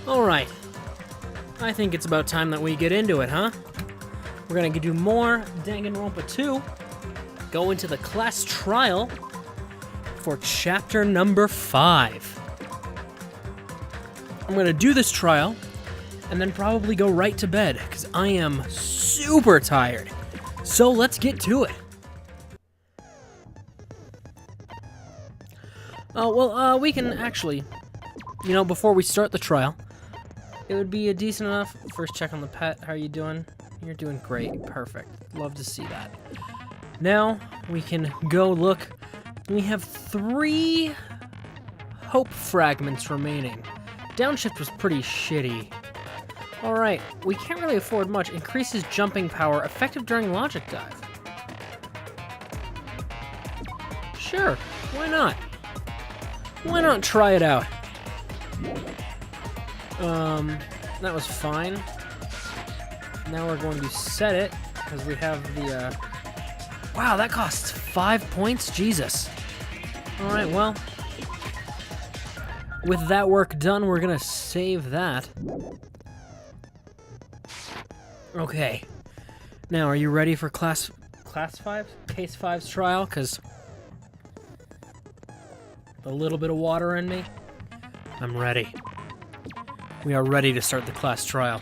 Alright. I think it's about time that we get into it, huh? We're gonna do more Danganronpa 2. Go into the class trial for chapter number 5. I'm gonna do this trial and then probably go right to bed because I am super tired. So let's get to it. We can actually, before we start the trial, it would be a decent enough first check on the pet. How are you doing? You're doing great. Perfect. Love to see that. Now we can go look. We have 3 hope fragments remaining. Downshift was pretty shitty. Alright, we can't really afford much. Increases jumping power, effective during logic dive. Sure, why not? Why not try it out? That was fine. Now we're going to set it, because we have the, Wow, that costs 5 points? Jesus. Alright, well. With that work done, we're gonna save that. Okay. Now, are you ready for Class 5? Case 5's trial? Because a little bit of water in me, I'm ready. We are ready to start the class trial.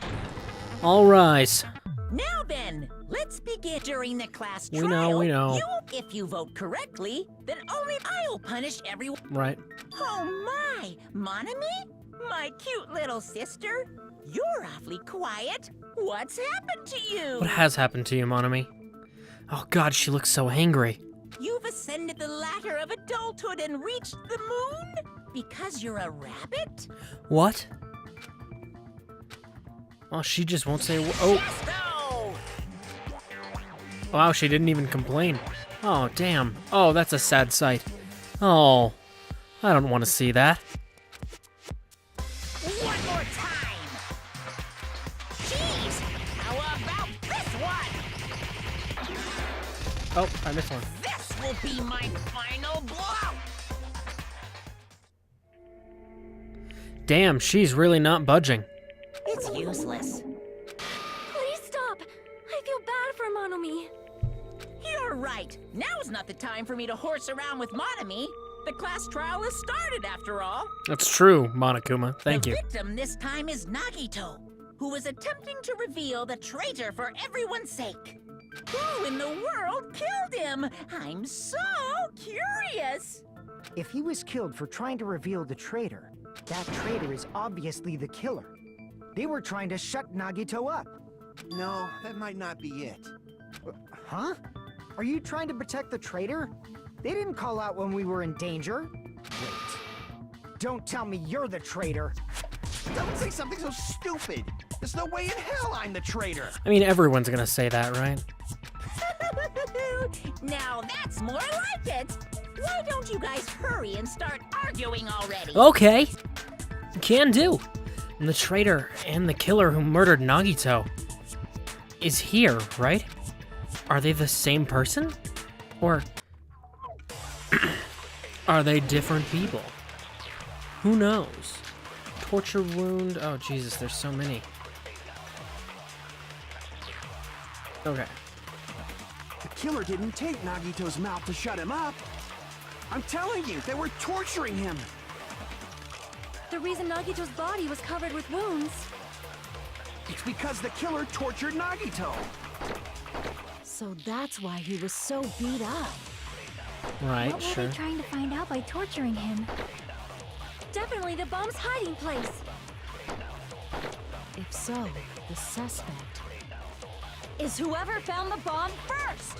All rise. Now then, let's begin. During the class trial. We know. If you vote correctly, then only I'll punish everyone. Right. Oh my, Monami? My cute little sister? You're awfully quiet. What's happened to you? What has happened to you, Monami? Oh God, she looks so angry. You've ascended the ladder of adulthood and reached the moon? Because you're a rabbit? What? Oh, she just won't say. Oh. Wow, she didn't even complain. Oh, damn. Oh, that's a sad sight. Oh, I don't want to see that. One more time. Jeez, how about this one? Oh, I missed one. This will be my final blow. Damn, she's really not budging. It's useless. Please stop. I feel bad for Monomi. You're right. Now's not the time for me to horse around with Monami. The class trial has started, after all. That's true, Monokuma. Thank you. The victim this time is Nagito, who is attempting to reveal the traitor for everyone's sake. Who in the world killed him? I'm so curious. If he was killed for trying to reveal the traitor, that traitor is obviously the killer. They were trying to shut Nagito up. No, that might not be it. Huh? Are you trying to protect the traitor? They didn't call out when we were in danger. Wait. Don't tell me you're the traitor. Don't say something so stupid. There's no way in hell I'm the traitor. I mean, everyone's gonna say that, right? Now that's more like it. Why don't you guys hurry and start arguing already? Okay. Can do. And the traitor and the killer who murdered Nagito is here, right? Are they the same person? Or are they different people? Who knows? Torture wound. Oh, Jesus, there's so many. Okay. The killer didn't take Nagito's mouth to shut him up. I'm telling you, they were torturing him. The reason Nagito's body was covered with wounds. It's because the killer tortured Nagito. So that's why he was so beat up. Right, What sure. were they trying to find out by torturing him? Definitely the bomb's hiding place. If so, the suspect is whoever found the bomb first.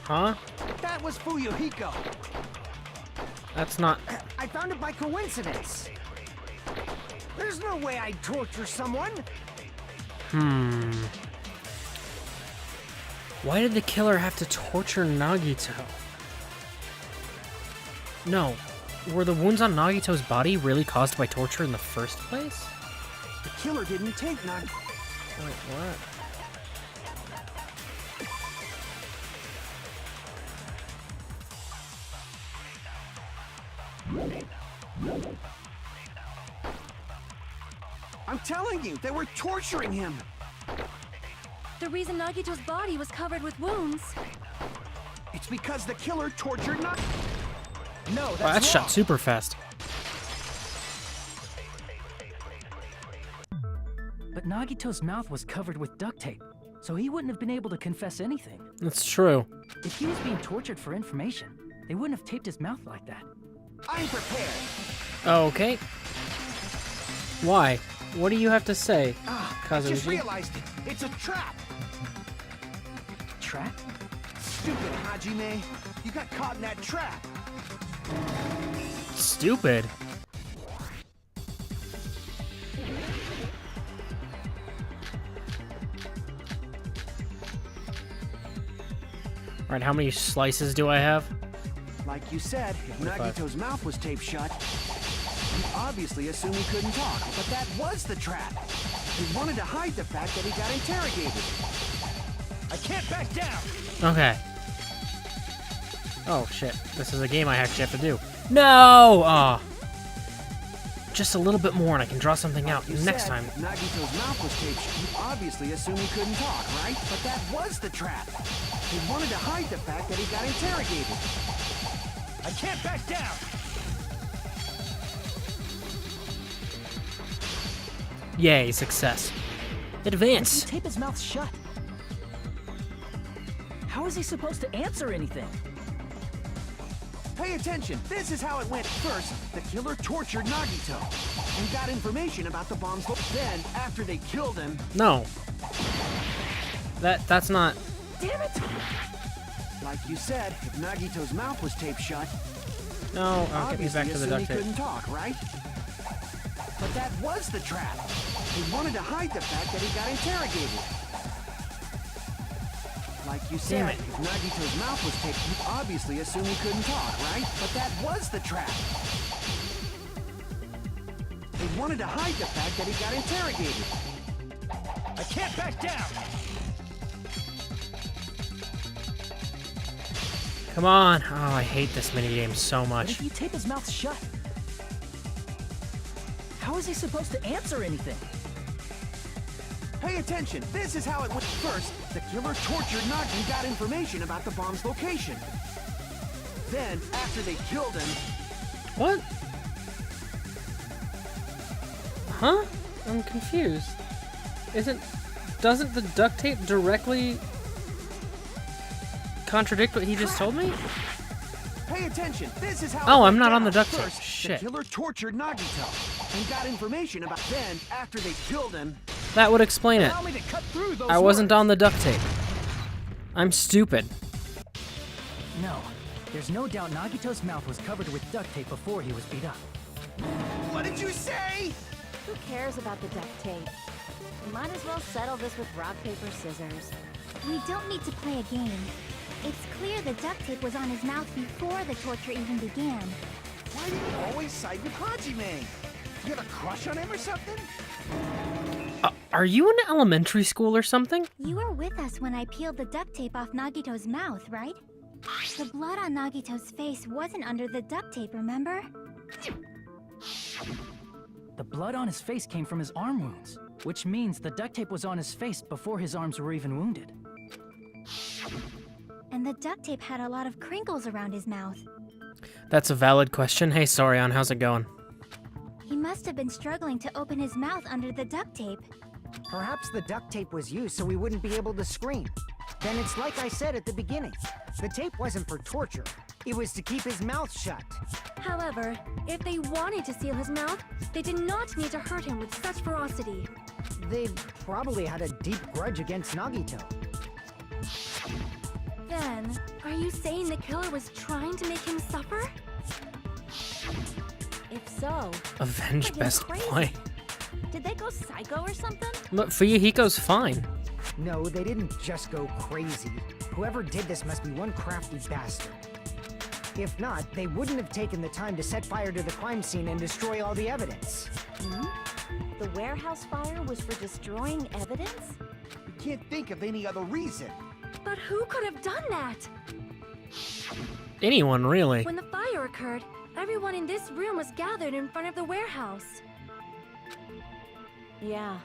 Huh? That was Fuyuhiko. That's not... I found it by coincidence. There's no way I'd torture someone. Why did the killer have to torture Nagito? No. Were the wounds on Nagito's body really caused by torture in the first place? The killer didn't take Nagito. Wait, what? I'm telling you, they were torturing him. The reason Nagito's body was covered with wounds. It's because the killer tortured No, that's Wow, that wrong. shot super fast. But Nagito's mouth was covered with duct tape, so he wouldn't have been able to confess anything. That's true. If he was being tortured for information, they wouldn't have taped his mouth like that. I'm prepared. Okay. Why? What do you have to say, I just Kazuji? realized it. It's a trap. Trap? Stupid Hajime. You got caught in that trap. Stupid. Alright, how many slices do I have? Like you said, if 25. Nagito's mouth was taped shut, you obviously assumed he couldn't talk. But that was the trap. He wanted to hide the fact that he got interrogated. I can't back down. Okay. Oh shit, this is a game I actually have to do. No! Ah. Just a little bit more and I can draw something out You next said time. if Nagito's mouth was taped shut, you obviously assumed he couldn't talk, right? But that was the trap. He wanted to hide the fact that he got interrogated. I can't back down. Yay, success. If you Advance. tape his mouth shut, how is he supposed to answer anything? Pay attention. This is how it went. First, the killer tortured Nagito and got information about the bombs. Then, after they killed him, No. That's not... Damn it! like you said, if Nagito's mouth was taped shut, No, I'll get me obviously back to the assumed duct he tape. couldn't talk, right? But that was the trap. He wanted to hide the fact that he got interrogated. Like you Damn said, it. if Nagito's mouth was taped, you obviously assumed he couldn't talk, right? But that was the trap. He wanted to hide the fact that he got interrogated. I can't back down. Come on. Oh, I hate this minigame so But much. if you tape his mouth shut, how is he supposed to answer anything? Pay attention. This is how it went. First, the killer tortured Nagi and got information about the bomb's location. Then, after they killed him, What? Huh? I'm confused. Doesn't the duct tape directly contradict what he just told me? pay attention. This is how. Oh, it I'm went not on down. the duct tape. First, Shit. the killer tortured Nagito and got information about. Then, after they killed him, That would explain it. Allow me to cut through those I wasn't words. on the duct tape. I'm stupid. No, there's no doubt Nagito's mouth was covered with duct tape before he was beat up. what did you say? Who cares about the duct tape? We might as well settle this with rock, paper, scissors. We don't need to play a game. It's clear the duct tape was on his mouth before the torture even began. Why do you always side with Hajime? You have a crush on him or something? Are you in elementary school or something? You were with us when I peeled the duct tape off Nagito's mouth, right? The blood on Nagito's face wasn't under the duct tape, remember? The blood on his face came from his arm wounds, which means the duct tape was on his face before his arms were even wounded. And the duct tape had a lot of crinkles around his mouth. That's a valid question. Hey, Sorion, how's it going? He must have been struggling to open his mouth under the duct tape. Perhaps the duct tape was used so we wouldn't be able to scream. Then it's like I said at the beginning. The tape wasn't for torture. It was to keep his mouth shut. However, if they wanted to seal his mouth, they did not need to hurt him with such ferocity. They probably had a deep grudge against Nagito. Then, are you saying the killer was trying to make him suffer? If so, Avenge Fucking best crazy. boy. did they go psycho or something? But Fuyuhiko's fine. No, they didn't just go crazy. Whoever did this must be one crafty bastard. If not, they wouldn't have taken the time to set fire to the crime scene and destroy all the evidence. The warehouse fire was for destroying evidence? You can't think of any other reason. But who could have done that? Anyone, really. When the fire occurred, everyone in this room was gathered in front of the warehouse. Yeah.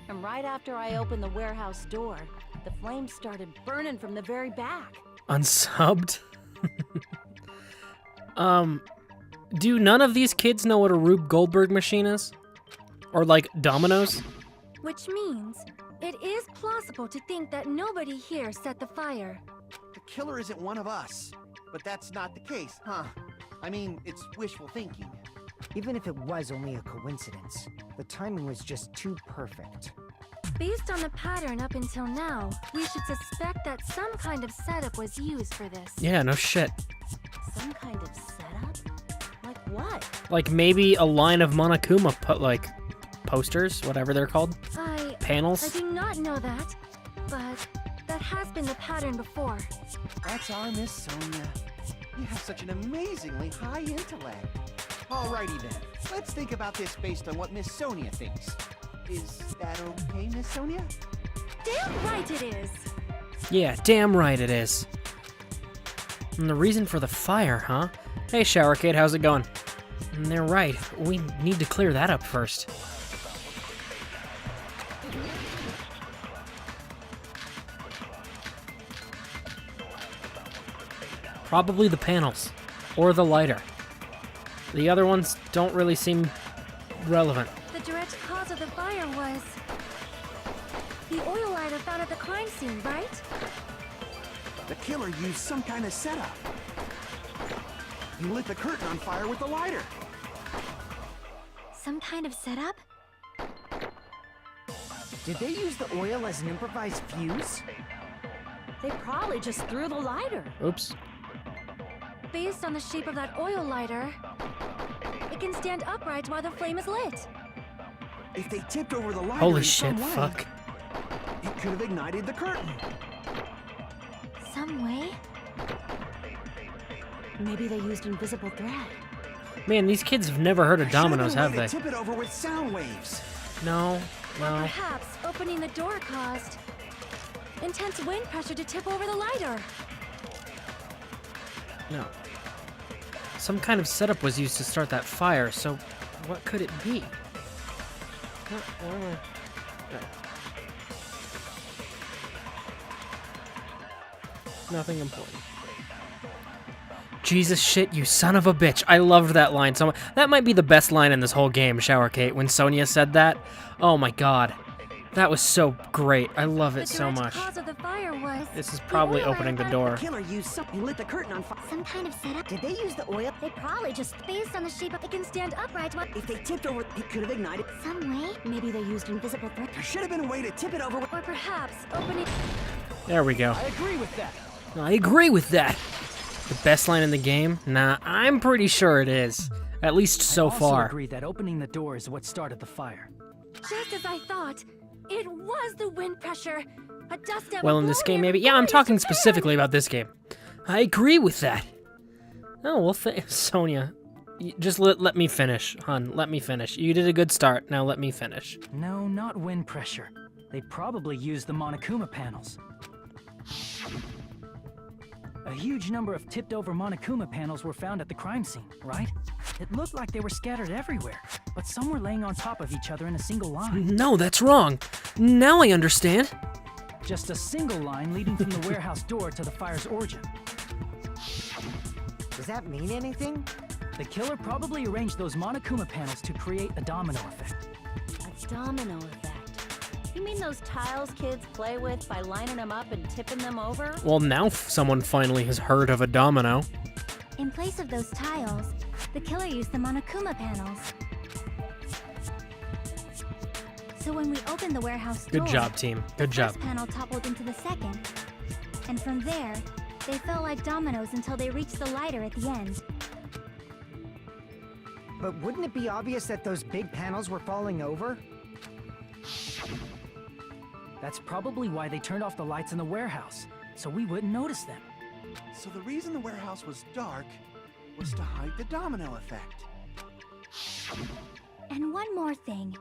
And right after I opened the warehouse door, the flames started burning from the very back. Unsubbed? Do none of these kids know what a Rube Goldberg machine is? Or like dominoes? Which means it is plausible to think that nobody here set the fire. The killer isn't one of us. But that's not the case, huh? I mean, it's wishful thinking. Even if it was only a coincidence, the timing was just too perfect. Based on the pattern up until now, we should suspect that some kind of setup was used for this. Yeah, no shit. Some kind of setup? Like what? Like maybe a line of Monokuma posters, whatever they're called. I Panels. do not know that, but that has been the pattern before. That's our Miss Sonia. You have such an amazingly high intellect. Alrighty then, let's think about this based on what Miss Sonia thinks. Is that okay, Miss Sonia? Damn right it is! Yeah, damn right it is. And the reason for the fire, huh? Hey, Shower Kid, how's it going? And they're right. We need to clear that up first. Probably the panels. Or the lighter. The other ones don't really seem relevant. The direct cause of the fire was the oil lighter found at the crime scene, right? The killer used some kind of setup. He lit the curtain on fire with the lighter. Some kind of setup? Did they use the oil as an improvised fuse? They probably just threw the lighter. Oops. Based on the shape of that oil lighter, it can stand upright while the flame is lit. If they tipped over the lighter Holy in shit, some way, fuck. it could have ignited the curtain. Some way? Maybe they used invisible thread. Man, these kids have never heard of dominoes, Should've have been a way they? to tip it over with sound waves. No, Or no. perhaps opening the door caused intense wind pressure to tip over the lighter. No. Some kind of setup was used to start that fire, so what could it be? Nothing important. Jesus shit, you son of a bitch. I loved that line so much. That might be the best line in this whole game, Shower Kate, when Sonia said that. Oh my god. That was so great. I love it so much. The direct cause of the fire was This is probably oil opening the lighter door. The killer used something, lit the curtain on fire. Some kind of setup? Did they use the oil? They probably just based on the shape of It can stand upright while If they tipped over, it could have ignited. some way. Maybe they used invisible thread. There should have been a way to tip it over with. or perhaps opening. There we go. I agree with that. I agree with that. The best line in the game? Nah, I'm pretty sure it is. At least so I also far. agree that opening the door is what started the fire. Just as I thought, it was the wind pressure. A dust devil Well, in this blowing game, maybe. every Yeah, I'm fire talking to burn. specifically about this game. I agree with that. Oh, well, Sonia, just let me finish, hon. Let me finish. You did a good start. Now let me finish. No, not wind pressure. They probably used the Monokuma panels. A huge number of tipped-over Monokuma panels were found at the crime scene, right? It looked like they were scattered everywhere, but some were laying on top of each other in a single line. No, that's wrong. Now I understand. Just a single line leading from the warehouse door to the fire's origin. Does that mean anything? The killer probably arranged those Monokuma panels to create a domino effect. A domino effect. You mean those tiles kids play with by lining them up and tipping them over? Well, now someone finally has heard of a domino. In place of those tiles, the killer used the Monokuma panels. So when we opened the warehouse door, Good job, team. Good the job. first panel toppled into the second. And from there, they fell like dominoes until they reached the lighter at the end. But wouldn't it be obvious that those big panels were falling over? That's probably why they turned off the lights in the warehouse, so we wouldn't notice them. So the reason the warehouse was dark was to hide the domino effect. And one more thing.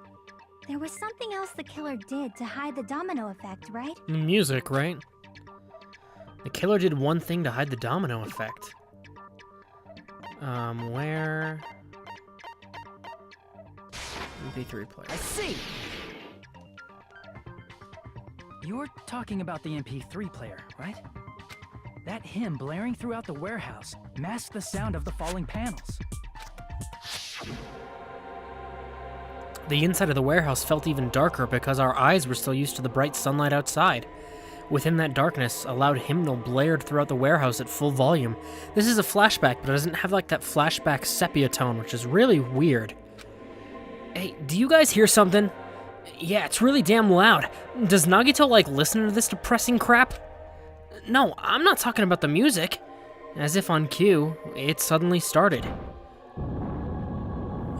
There was something else the killer did to hide the domino effect, right? Music, right? The killer did one thing to hide the domino effect. Where? MP3 player. I see! You're talking about the MP3 player, right? That hymn blaring throughout the warehouse masked the sound of the falling panels. The inside of the warehouse felt even darker because our eyes were still used to the bright sunlight outside. Within that darkness, a loud hymnal blared throughout the warehouse at full volume. This is a flashback, but it doesn't have like that flashback sepia tone, which is really weird. Hey, do you guys hear something? Yeah, it's really damn loud. Does Nagito like listen to this depressing crap? No, I'm not talking about the music. As if on cue, it suddenly started.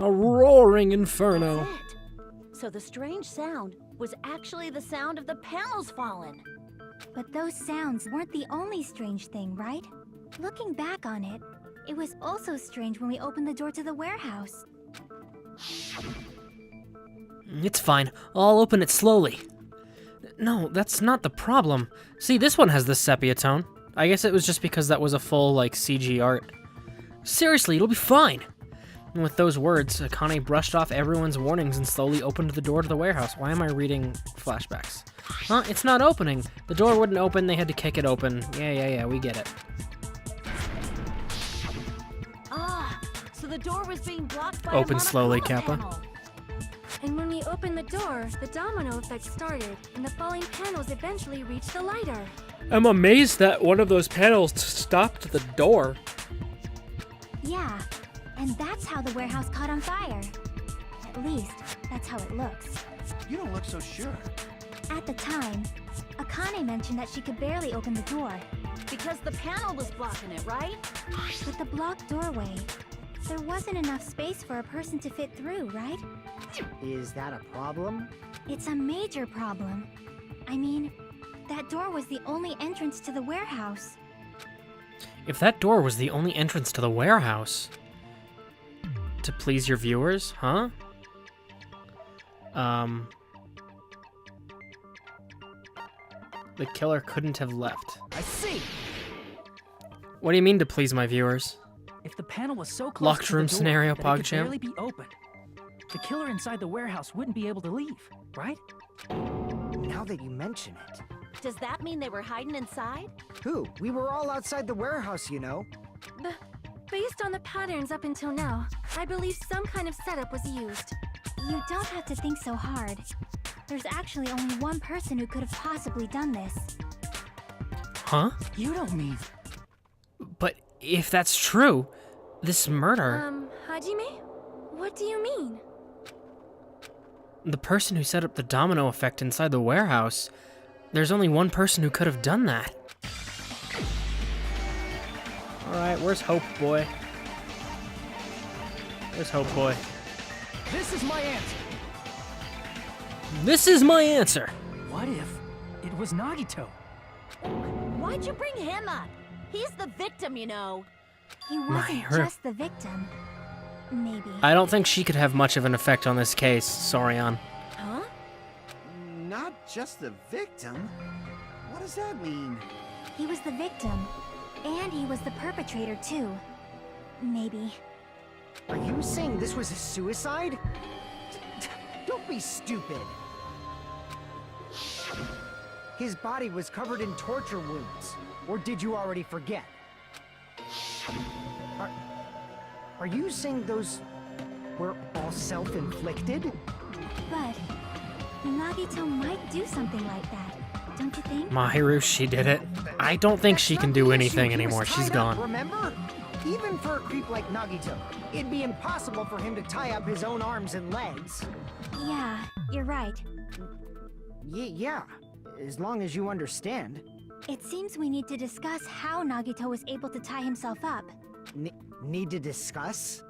A roaring inferno. That's it. So the strange sound was actually the sound of the panels falling. But those sounds weren't the only strange thing, right? Looking back on it, it was also strange when we opened the door to the warehouse. It's fine. I'll open it slowly. No, that's not the problem. See, this one has the sepia tone. I guess it was just because that was a full, like, CG art. Seriously, it'll be fine. And with those words, Akane brushed off everyone's warnings and slowly opened the door to the warehouse. Why am I reading flashbacks? Huh? It's not opening. The door wouldn't open, they had to kick it open. Yeah, we get it. Ah, so the door was being blocked by Open a slowly, Monokuma Kappa. panel. And when we opened the door, the domino effect started, and the falling panels eventually reached the lighter. I'm amazed that one of those panels stopped the door. Yeah, and that's how the warehouse caught on fire. At least, that's how it looks. You don't look so sure. At the time, Akane mentioned that she could barely open the door. Because the panel was blocking it, right? With the blocked doorway, there wasn't enough space for a person to fit through, right? Is that a problem? It's a major problem. I mean, that door was the only entrance to the warehouse. If that door was the only entrance to the warehouse... To please your viewers, huh? The killer couldn't have left. I see! What do you mean to please my viewers? If the panel was so close Locked to the room door scenario, that it could PogChamp? barely be opened, the killer inside the warehouse wouldn't be able to leave, right? Now that you mention it. Does that mean they were hiding inside? Who? We were all outside the warehouse, you know. Based on the patterns up until now, I believe some kind of setup was used. You don't have to think so hard. There's actually only one person who could have possibly done this. Huh? You don't mean... But if that's true, this murder... Hajime? What do you mean? The person who set up the domino effect inside the warehouse... There's only one person who could have done that. Alright, where's Hope Boy? Where's Hope Boy? This is my answer! This is my answer! What if it was Nagito? Why'd you bring him up? He's the victim, you know. He wasn't her- just the victim. Maybe. I don't think she could have much of an effect on this case, Sorion. Huh? Not just the victim? What does that mean? He was the victim. And he was the perpetrator, too. Maybe. Are you saying this was a suicide? Don't be stupid. His body was covered in torture wounds. Or did you already forget? Are you saying those were all self-inflicted? But Nagito might do something like that, don't you think? Mahiru, she did it. I don't think she can do That's not the anything issue. He was anymore. She's tied up, gone. remember? Even for a creep like Nagito, it'd be impossible for him to tie up his own arms and legs. Yeah, you're right. Yeah, as long as you understand. It seems we need to discuss how Nagito was able to tie himself up. Need to discuss?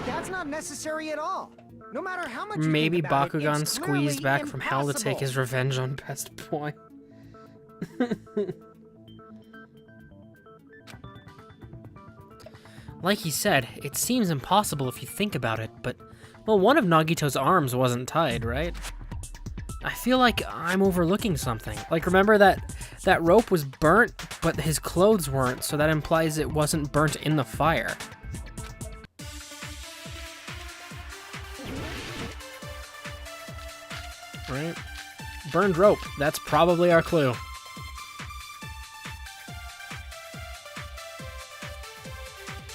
That's not necessary at all. No matter how much you Maybe think about Bakugan it's squeezed clearly back from hell to take his impossible. revenge on Best Boy. Like he said, it seems impossible if you think about it, but, well, one of Nagito's arms wasn't tied, right? I feel like I'm overlooking something. Like, remember that rope was burnt, but his clothes weren't, so that implies it wasn't burnt in the fire. Right? burned rope. That's probably our clue.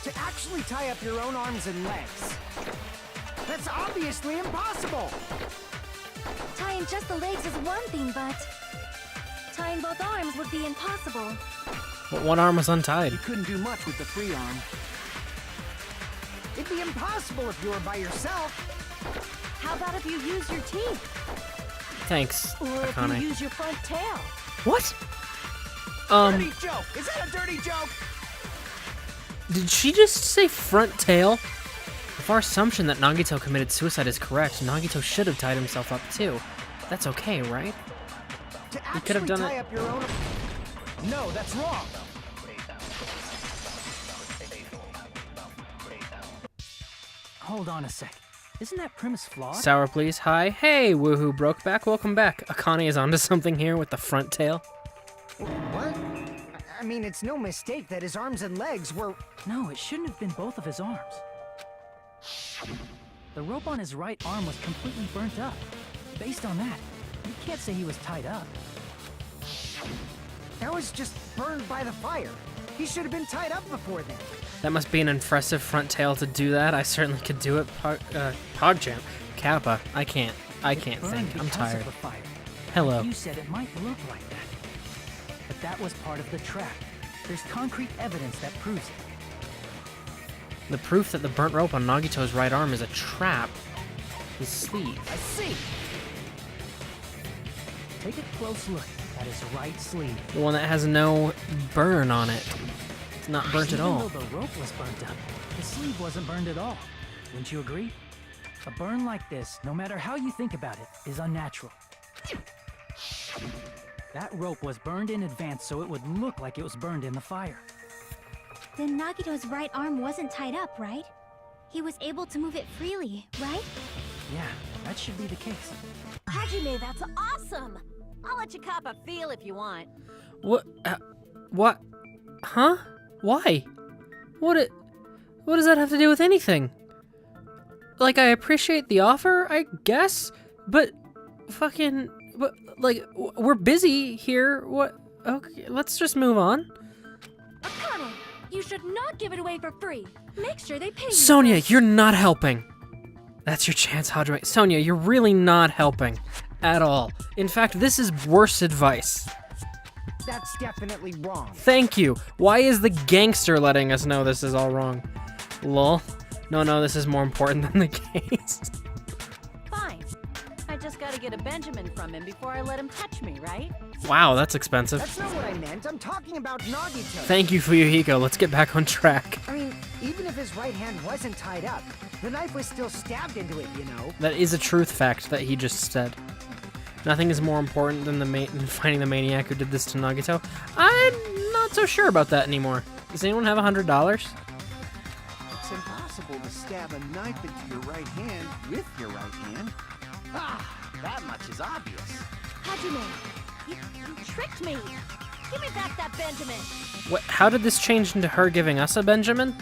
To actually tie up your own arms and legs. That's obviously impossible! Tying just the legs is one thing, but tying both arms would be impossible. But one arm was untied. You couldn't do much with the free arm. It'd be impossible if you were by yourself. How about if you use your teeth? Thanks, Or if you Akane. use your front tail? What? Dirty joke! Is that a dirty joke? Did she just say front tail? If our assumption that Nagito committed suicide is correct, Nagito should have tied himself up too. That's okay, right? To You could have actually done tie it. up your own... No, that's wrong. Hold on a sec. Isn't that premise flawed? Sour, please. Hi. Hey, woohoo, Brokeback. Welcome back. Akane is onto something here with the front tail. What? I mean, it's no mistake that his arms and legs were... No, it shouldn't have been both of his arms. The rope on his right arm was completely burnt up. Based on that, you can't say he was tied up. That was just burned by the fire. He should have been tied up before then. That must be an impressive front tail to do that. I certainly could do it. PogChamp. Kappa. I can't Burned think. I'm because tired. of the fire. Hello. You said it might look like that. But that was part of the trap. There's concrete evidence that proves it. The proof that the burnt rope on Nagito's right arm is a trap. His sleeve. I see. Take a close look at his right sleeve. The one that has no burn on it. It's not burnt at all. Even though the rope was burnt up, the sleeve wasn't burned at all. Wouldn't you agree? A burn like this, no matter how you think about it, is unnatural. That rope was burned in advance so it would look like it was burned in the fire. Then Nagito's right arm wasn't tied up, right? He was able to move it freely, right? Yeah, that should be the case. Hajime, that's awesome! I'll let you cop a feel if you want. What? What? Huh? Why? What does that have to do with anything? Like, I appreciate the offer, I guess, but we're busy here. What? Okay, let's just move on. Akane, you should not give it away for free. Make sure they pay you. Sonia, you're not helping. That's your chance, Hajime. Sonia, you're really not helping at all. In fact, this is worse advice. That's definitely wrong. Thank you. Why is the gangster letting us know this is all wrong? Lol. No, this is more important than the case. Fine. I just gotta get a Benjamin from him before I let him touch me, right? Wow, that's expensive. That's not what I meant. I'm talking about Nagito. Thank you, Fuyuhiko. Let's get back on track. I mean, even if his right hand wasn't tied up, the knife was still stabbed into it, you know? That is a truth fact that he just said. Nothing is more important than than finding the maniac who did this to Nagito. I'm not so sure about that anymore. Does anyone have $100? It's impossible to stab a knife into your right hand with your right hand. Ah, that much is obvious. Hajime, you tricked me! Give me back that Benjamin! What? How did this change into her giving us a Benjamin?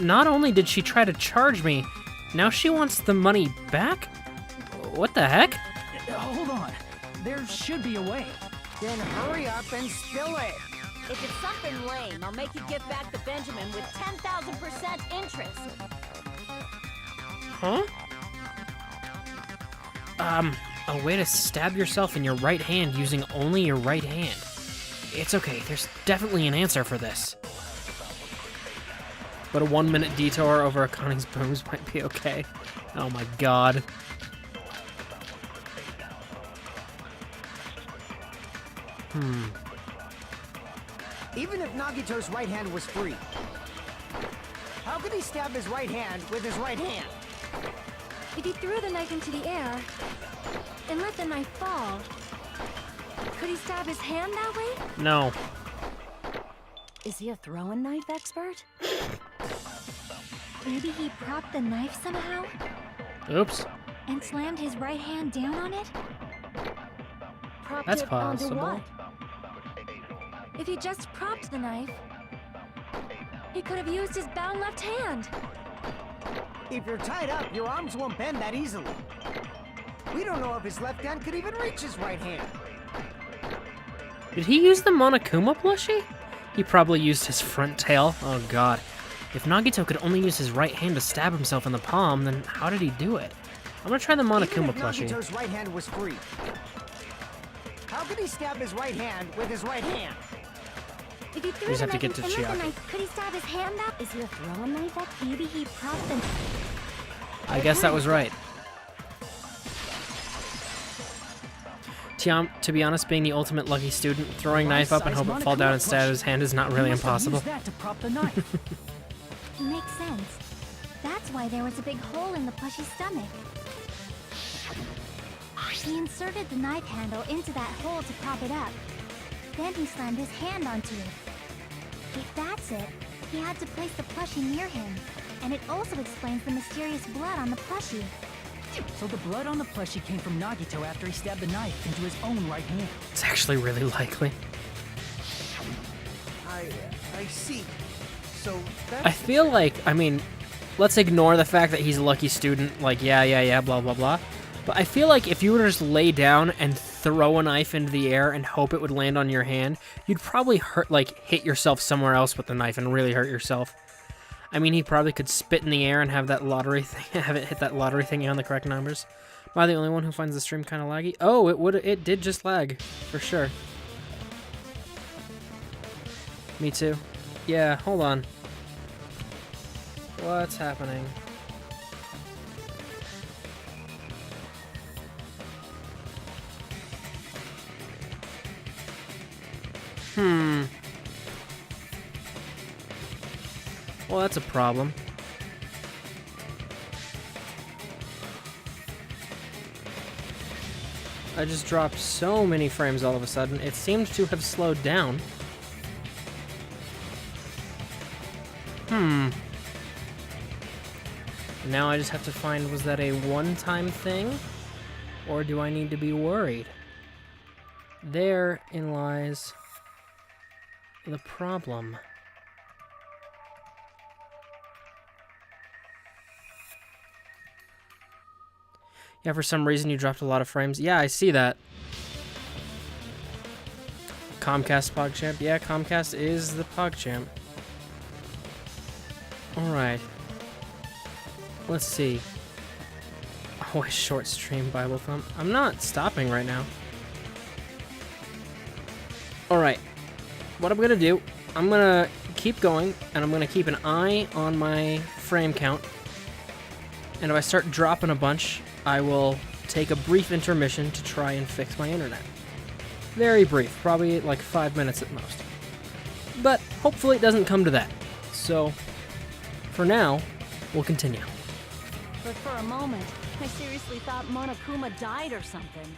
Not only did she try to charge me, now she wants the money back? What the heck? Hold on. There should be a way. Then hurry up and spill it. If it's something lame, I'll make you give back the Benjamin with 10,000% interest. Huh? A way to stab yourself in your right hand using only your right hand. It's okay, there's definitely an answer for this. But a 1-minute detour over Akane's boobs might be okay. Oh my god. Even if Nagito's right hand was free, how could he stab his right hand with his right hand? If he threw the knife into the air and let the knife fall, could he stab his hand that way? No. Is he a throwing knife expert? Maybe he propped the knife somehow Oops. and slammed his right hand down on it? Propped That's it onto possible. what? If he just propped the knife, he could have used his bound left hand. If you're tied up, your arms won't bend that easily. We don't know if his left hand could even reach his right hand. Did he use the Monokuma plushie? He probably used his front tail. Oh god. If Nagito could only use his right hand to stab himself in the palm, then how did he do it? I'm gonna try the Even Monokuma if plushie. Nagito's right hand was free, how could he stab his right hand with his right hand? If he threw just the have to knife get to and let the Chiaki. knife, could he stab his hand up? Is he a throwing knife up? Maybe he propped the... I guess that was right. To be honest, being the ultimate lucky student, throwing knife up and hope it fall down and stab his hand is not really impossible. Use that to prop the knife. Makes sense. That's why there was a big hole in the plushie's stomach. He inserted the knife handle into that hole to prop it up. Then he slammed his hand onto it. If that's it, he had to place the plushie near him. And it also explains the mysterious blood on the plushie. So the blood on the plushie came from Nagito after he stabbed the knife into his own right hand. It's actually really likely. I see. So that's I feel like, I mean, let's ignore the fact that he's a lucky student, like, yeah, blah, blah, blah. But I feel like if you were to just lay down and throw a knife into the air and hope it would land on your hand, you'd probably hit yourself somewhere else with the knife and really hurt yourself. I mean, he probably could spit in the air and have that lottery thing, have it hit that lottery thing on the correct numbers. Am I the only one who finds the stream kind of laggy? Oh, it did just lag, for sure. Me too. Yeah, hold on. What's happening? Well, that's a problem. I just dropped so many frames all of a sudden. It seemed to have slowed down. Now I just have to find, was that a one-time thing? Or do I need to be worried? Therein lies the problem. Yeah, for some reason you dropped a lot of frames. Yeah, I see that. Comcast PogChamp. Yeah, Comcast is the PogChamp. Alright. Let's see. Oh, a short stream Bible thump. I'm not stopping right now. Alright. What I'm gonna do, I'm gonna keep going, and I'm gonna keep an eye on my frame count. And if I start dropping a bunch, I will take a brief intermission to try and fix my internet. Very brief, probably like 5 minutes at most. But hopefully it doesn't come to that. So, for now, we'll continue. But for a moment, I seriously thought Monokuma died or something.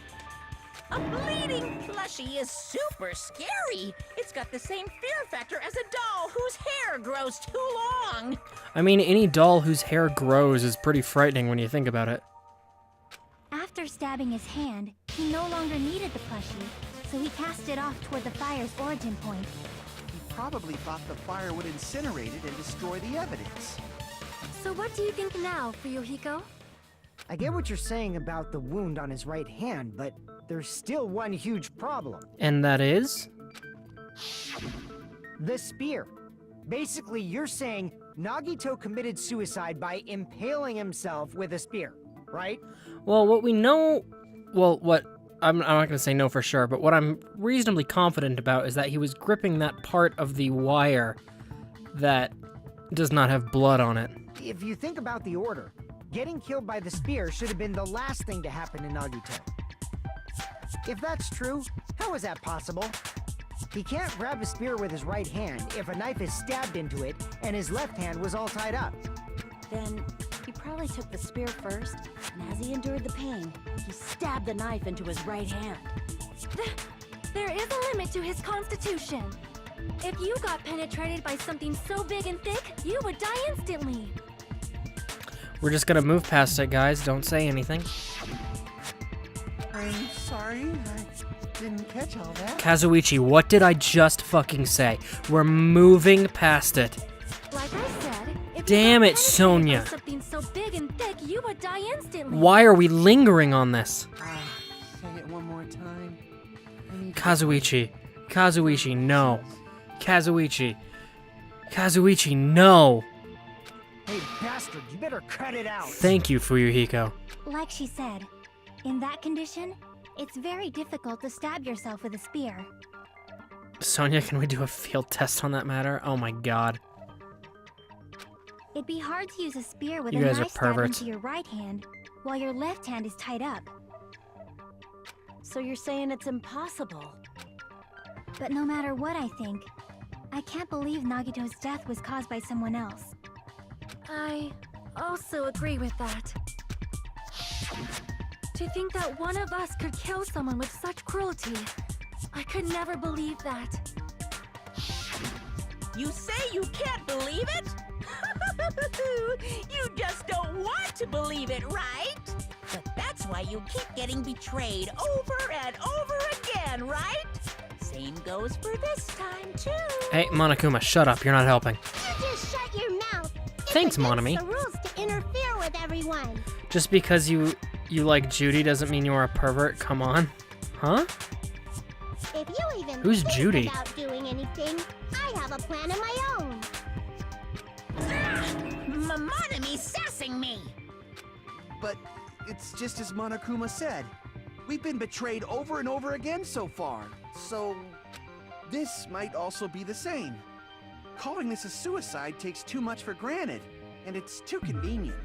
A bleeding plushie is super scary. It's got the same fear factor as a doll whose hair grows too long. I mean, any doll whose hair grows is pretty frightening when you think about it. After stabbing his hand, he no longer needed the plushie, so he cast it off toward the fire's origin point. He probably thought the fire would incinerate it and destroy the evidence. So what do you think now, Fuyuhiko? I get what you're saying about the wound on his right hand, but there's still one huge problem. And that is? The spear. Basically, you're saying Nagito committed suicide by impaling himself with a spear, right? Well, what we know... Well, what... I'm not going to say no for sure, but what I'm reasonably confident about is that he was gripping that part of the wire that does not have blood on it. If you think about the order, getting killed by the spear should have been the last thing to happen to Nagito. If that's true, how is that possible? He can't grab a spear with his right hand if a knife is stabbed into it and his left hand was all tied up. Then he probably took the spear first, and as he endured the pain, he stabbed the knife into his right hand. There is a limit to his constitution. If you got penetrated by something so big and thick, you would die instantly. We're just going to move past it, guys. Don't say anything. I'm sorry, I didn't catch all that. Kazuichi, what did I just fucking say? We're moving past it. Like I said, if Damn you it, got penetrated Sonia. by something so big and thick, you would die instantly. Why are we lingering on this? Say it one more time. I need to- Kazuichi. Kazuichi, no. Kazuichi. Kazuichi, no. Hey, bastard, you better cut it out. Thank you, Fuyuhiko. Like she said, in that condition, it's very difficult to stab yourself with a spear. Sonia, can we do a field test on that matter? Oh my god. It'd be hard to use a spear with You a guys are knife stab perverts. into your right hand, while your left hand is tied up. So you're saying it's impossible? But no matter what I think, I can't believe Nagito's death was caused by someone else. I also agree with that. To think that one of us could kill someone with such cruelty, I could never believe that. You say you can't believe it? You just don't want to believe it, right? But that's why you keep getting betrayed over and over again, right? Same goes for this time, too. Hey, Monokuma, shut up. You're not helping. You just shut your mouth. Thanks, Monami. The rules to interfere with everyone. Just because you like Judy doesn't mean you're a pervert. Come on. Huh? If you even Who's think Judy? about doing anything, I have a plan of my own. Monami sassing me. But it's just as Monokuma said. We've been betrayed over and over again so far. So this might also be the same. Calling this a suicide takes too much for granted, and it's too convenient.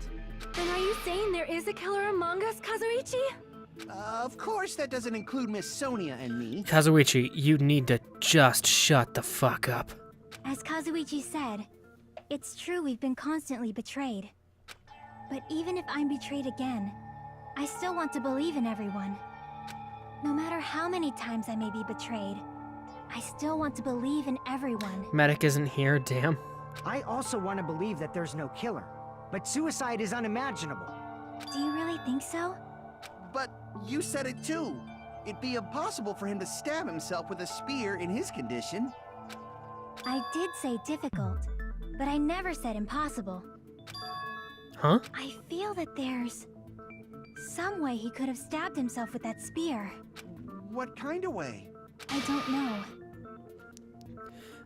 Then are you saying there is a killer among us, Kazuichi? Of course, that doesn't include Miss Sonia and me. Kazuichi, you need to just shut the fuck up. As Kazuichi said, it's true we've been constantly betrayed. But even if I'm betrayed again, I still want to believe in everyone. No matter how many times I may be betrayed, I still want to believe in everyone. Medic isn't here, damn. I also want to believe that there's no killer, but suicide is unimaginable. Do you really think so? But you said it too. It'd be impossible for him to stab himself with a spear in his condition. I did say difficult, but I never said impossible. Huh? I feel that there's some way he could have stabbed himself with that spear. What kind of way? I don't know.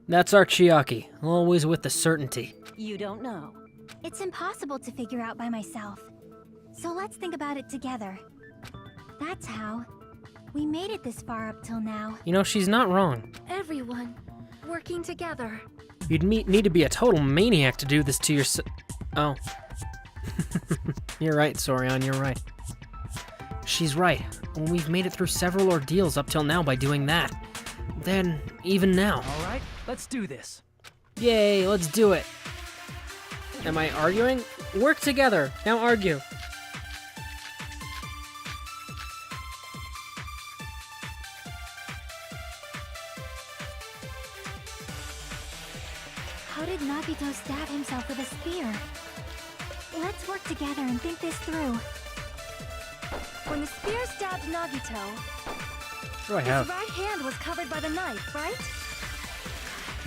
That's our Chiaki, always with the certainty. You don't know. It's impossible to figure out by myself. So let's think about it together. That's how. We made it this far up till now. You know, she's not wrong. Everyone working together. You'd need to be a total maniac to do this to yourself. Oh. You're right, Sorion, you're right. She's right. We've made it through several ordeals up till now by doing that. Then, even now. All right, let's do this. Yay, let's do it. Am I arguing? Work together. Now argue. How did Nagito stab himself with a spear? Let's work together and think this through. When the spear stabbed Nagito, What do I his have? right hand was covered by the knife, right?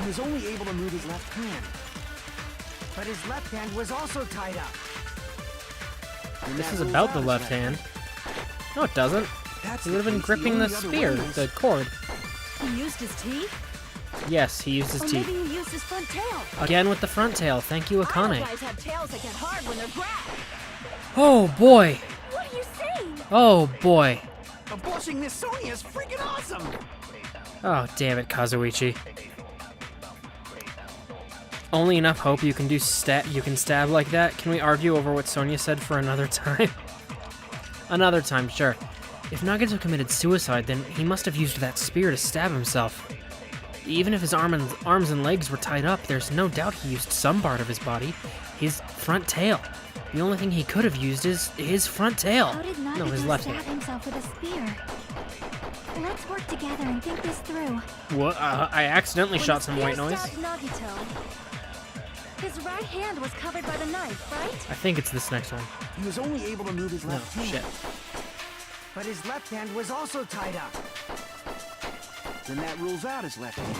He was only able to move his left hand. But his left hand was also tied up. And This that is rules about out the his left hand. No, it doesn't. That's He would have the been case, gripping the only other spear, way is- the cord. He used his teeth? Yes, he used his Or teeth. maybe he used his front tail. Again with the front tail. Thank you, Other Akane. guys have tails that get hard when they're grabbed. Oh boy. What are you saying? Oh boy. Aborting Miss Sonia is freaking awesome! Oh damn it, Kazuichi. Only enough hope you can do you can stab like that. Can we argue over what Sonia said for another time? Another time, sure. If Nagito committed suicide, then he must have used that spear to stab himself. Even if his arms and legs were tied up, there's no doubt he used some part of his body. His front tail. The only thing he could have used is his front tail. How did No, his Nagito left stab hand. himself with a spear? Let's work together and think this through. What? I accidentally When shot the some spear white noise. stabbed Nagito, his right hand was covered by the knife, right? I think it's this next one. He was only able to move his No, left hand. shit. But his left hand was also tied up. Then that rules out his left hand.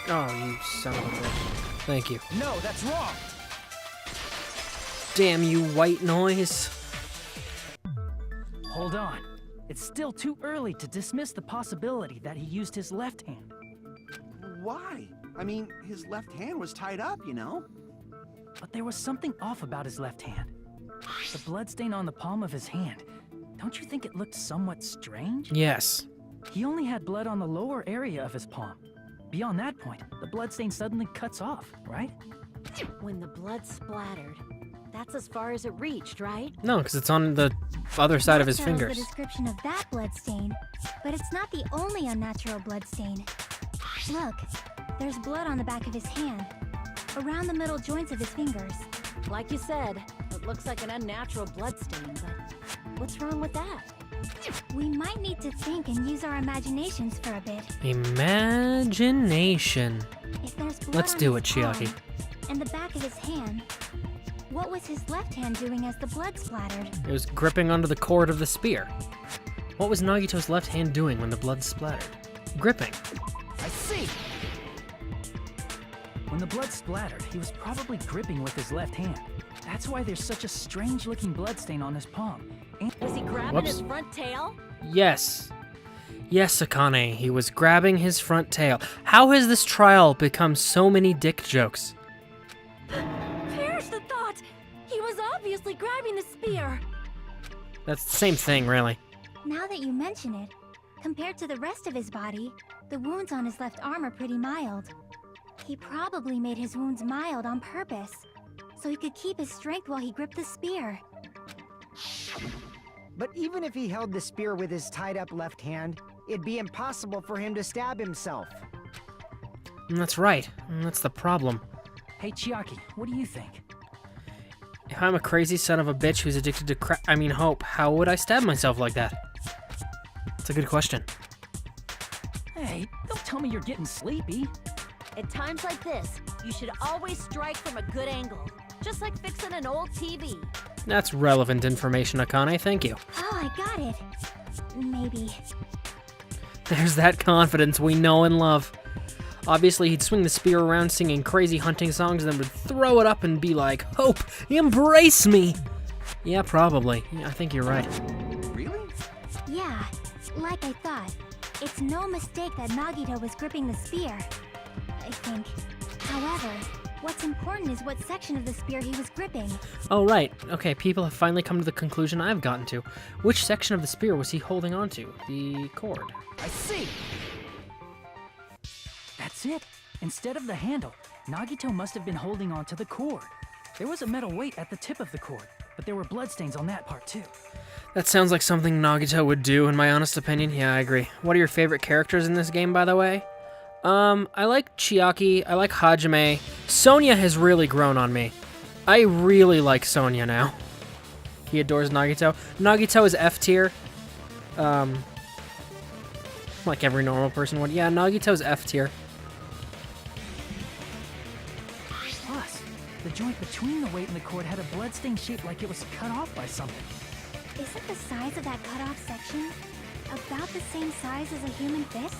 Oh, you son of a bitch. Thank you. No, that's wrong. Damn you, white noise. hold on. It's still too early to dismiss the possibility that he used his left hand. Why? I mean, his left hand was tied up, you know? But there was something off about his left hand. The bloodstain on the palm of his hand. Don't you think it looked somewhat strange? Yes. He only had blood on the lower area of his palm. Beyond that point, the bloodstain suddenly cuts off, right? When the blood splattered, that's as far as it reached, right? No, because it's on the other side of his That tells fingers. the description of that bloodstain, but it's not the only unnatural bloodstain. Look, there's blood on the back of his hand, around the middle joints of his fingers. Like you said, it looks like an unnatural bloodstain, but what's wrong with that? We might need to think and use our imaginations for a bit. Imagination. If there's blood Let's on do his it, Chiaki. palm and the back of his hand, what was his left hand doing as the blood splattered? It was gripping onto the cord of the spear. What was Nagito's left hand doing when the blood splattered? Gripping. I see! When the blood splattered, he was probably gripping with his left hand. That's why there's such a strange-looking bloodstain on his palm. And Was he grabbing Whoops. his front tail? Yes. Yes, Akane, he was grabbing his front tail. How has this trial become so many dick jokes? Perish the thought! He was obviously grabbing the spear. That's the same thing, really. Now that you mention it, compared to the rest of his body, the wounds on his left arm are pretty mild. He probably made his wounds mild on purpose, so he could keep his strength while he gripped the spear. But even if he held the spear with his tied-up left hand, it'd be impossible for him to stab himself. That's right. That's the problem. hey, Chiaki, what do you think? If I'm a crazy son of a bitch who's addicted to hope, how would I stab myself like that? That's a good question. Hey, don't tell me you're getting sleepy. At times like this, you should always strike from a good angle. Just like fixing an old TV. That's relevant information, Akane. Thank you. Oh, I got it. Maybe. There's that confidence we know and love. Obviously, he'd swing the spear around singing crazy hunting songs and then would throw it up and be like, "Hope, embrace me!" Yeah, probably. Yeah, I think you're right. Really? Yeah, like I thought. It's no mistake that Nagito was gripping the spear, I think. However, what's important is what section of the spear he was gripping. Oh, right. Okay, people have finally come to the conclusion I've gotten to. Which section of the spear was he holding onto? The cord. I see! That's it. Instead of the handle, Nagito must have been holding onto the cord. There was a metal weight at the tip of the cord, but there were bloodstains on that part too. That sounds like something Nagito would do, in my honest opinion. Yeah, I agree. What are your favorite characters in this game, by the way? I like Chiaki, I like Hajime. Sonia has really grown on me. I really like Sonia now. He adores Nagito. Nagito is F tier. Like every normal person would. Yeah, Nagito's F tier. Plus, the joint between the weight and the cord had a bloodstain shaped like it was cut off by something. Isn't the size of that cut-off section about the same size as a human fist?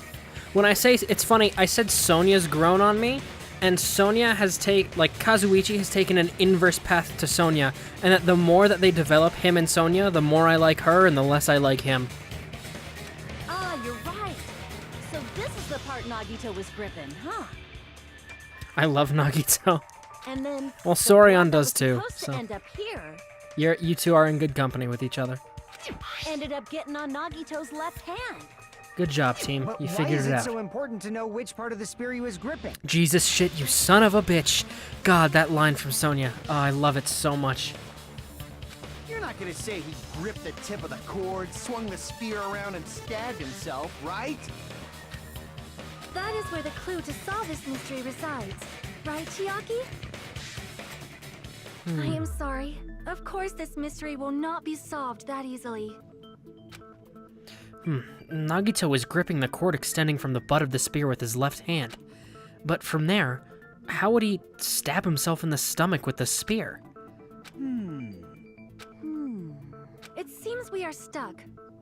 When I say it's funny, I said Sonia's grown on me, and Sonia has Kazuichi has taken an inverse path to Sonia, and that the more that they develop him and Sonia, the more I like her and the less I like him. Ah, you're right. So this is the part Nagito was gripping, huh? I love Nagito. And then Well, the Sorion one that does was too, supposed so. to end up here You two are in good company with each other. ended up getting on Nagito's left hand. Good job, team. But You why figured is it it out. so important to know which part of the spear he was gripping? Jesus shit, you son of a bitch. God, that line from Sonia. Oh, I love it so much. You're not gonna say he gripped the tip of the cord, swung the spear around, and stabbed himself, right? That is where the clue to solve this mystery resides. Right, Chiaki? I am sorry. Of course this mystery will not be solved that easily. Nagito was gripping the cord extending from the butt of the spear with his left hand. But from there, how would he stab himself in the stomach with the spear? It seems we are stuck.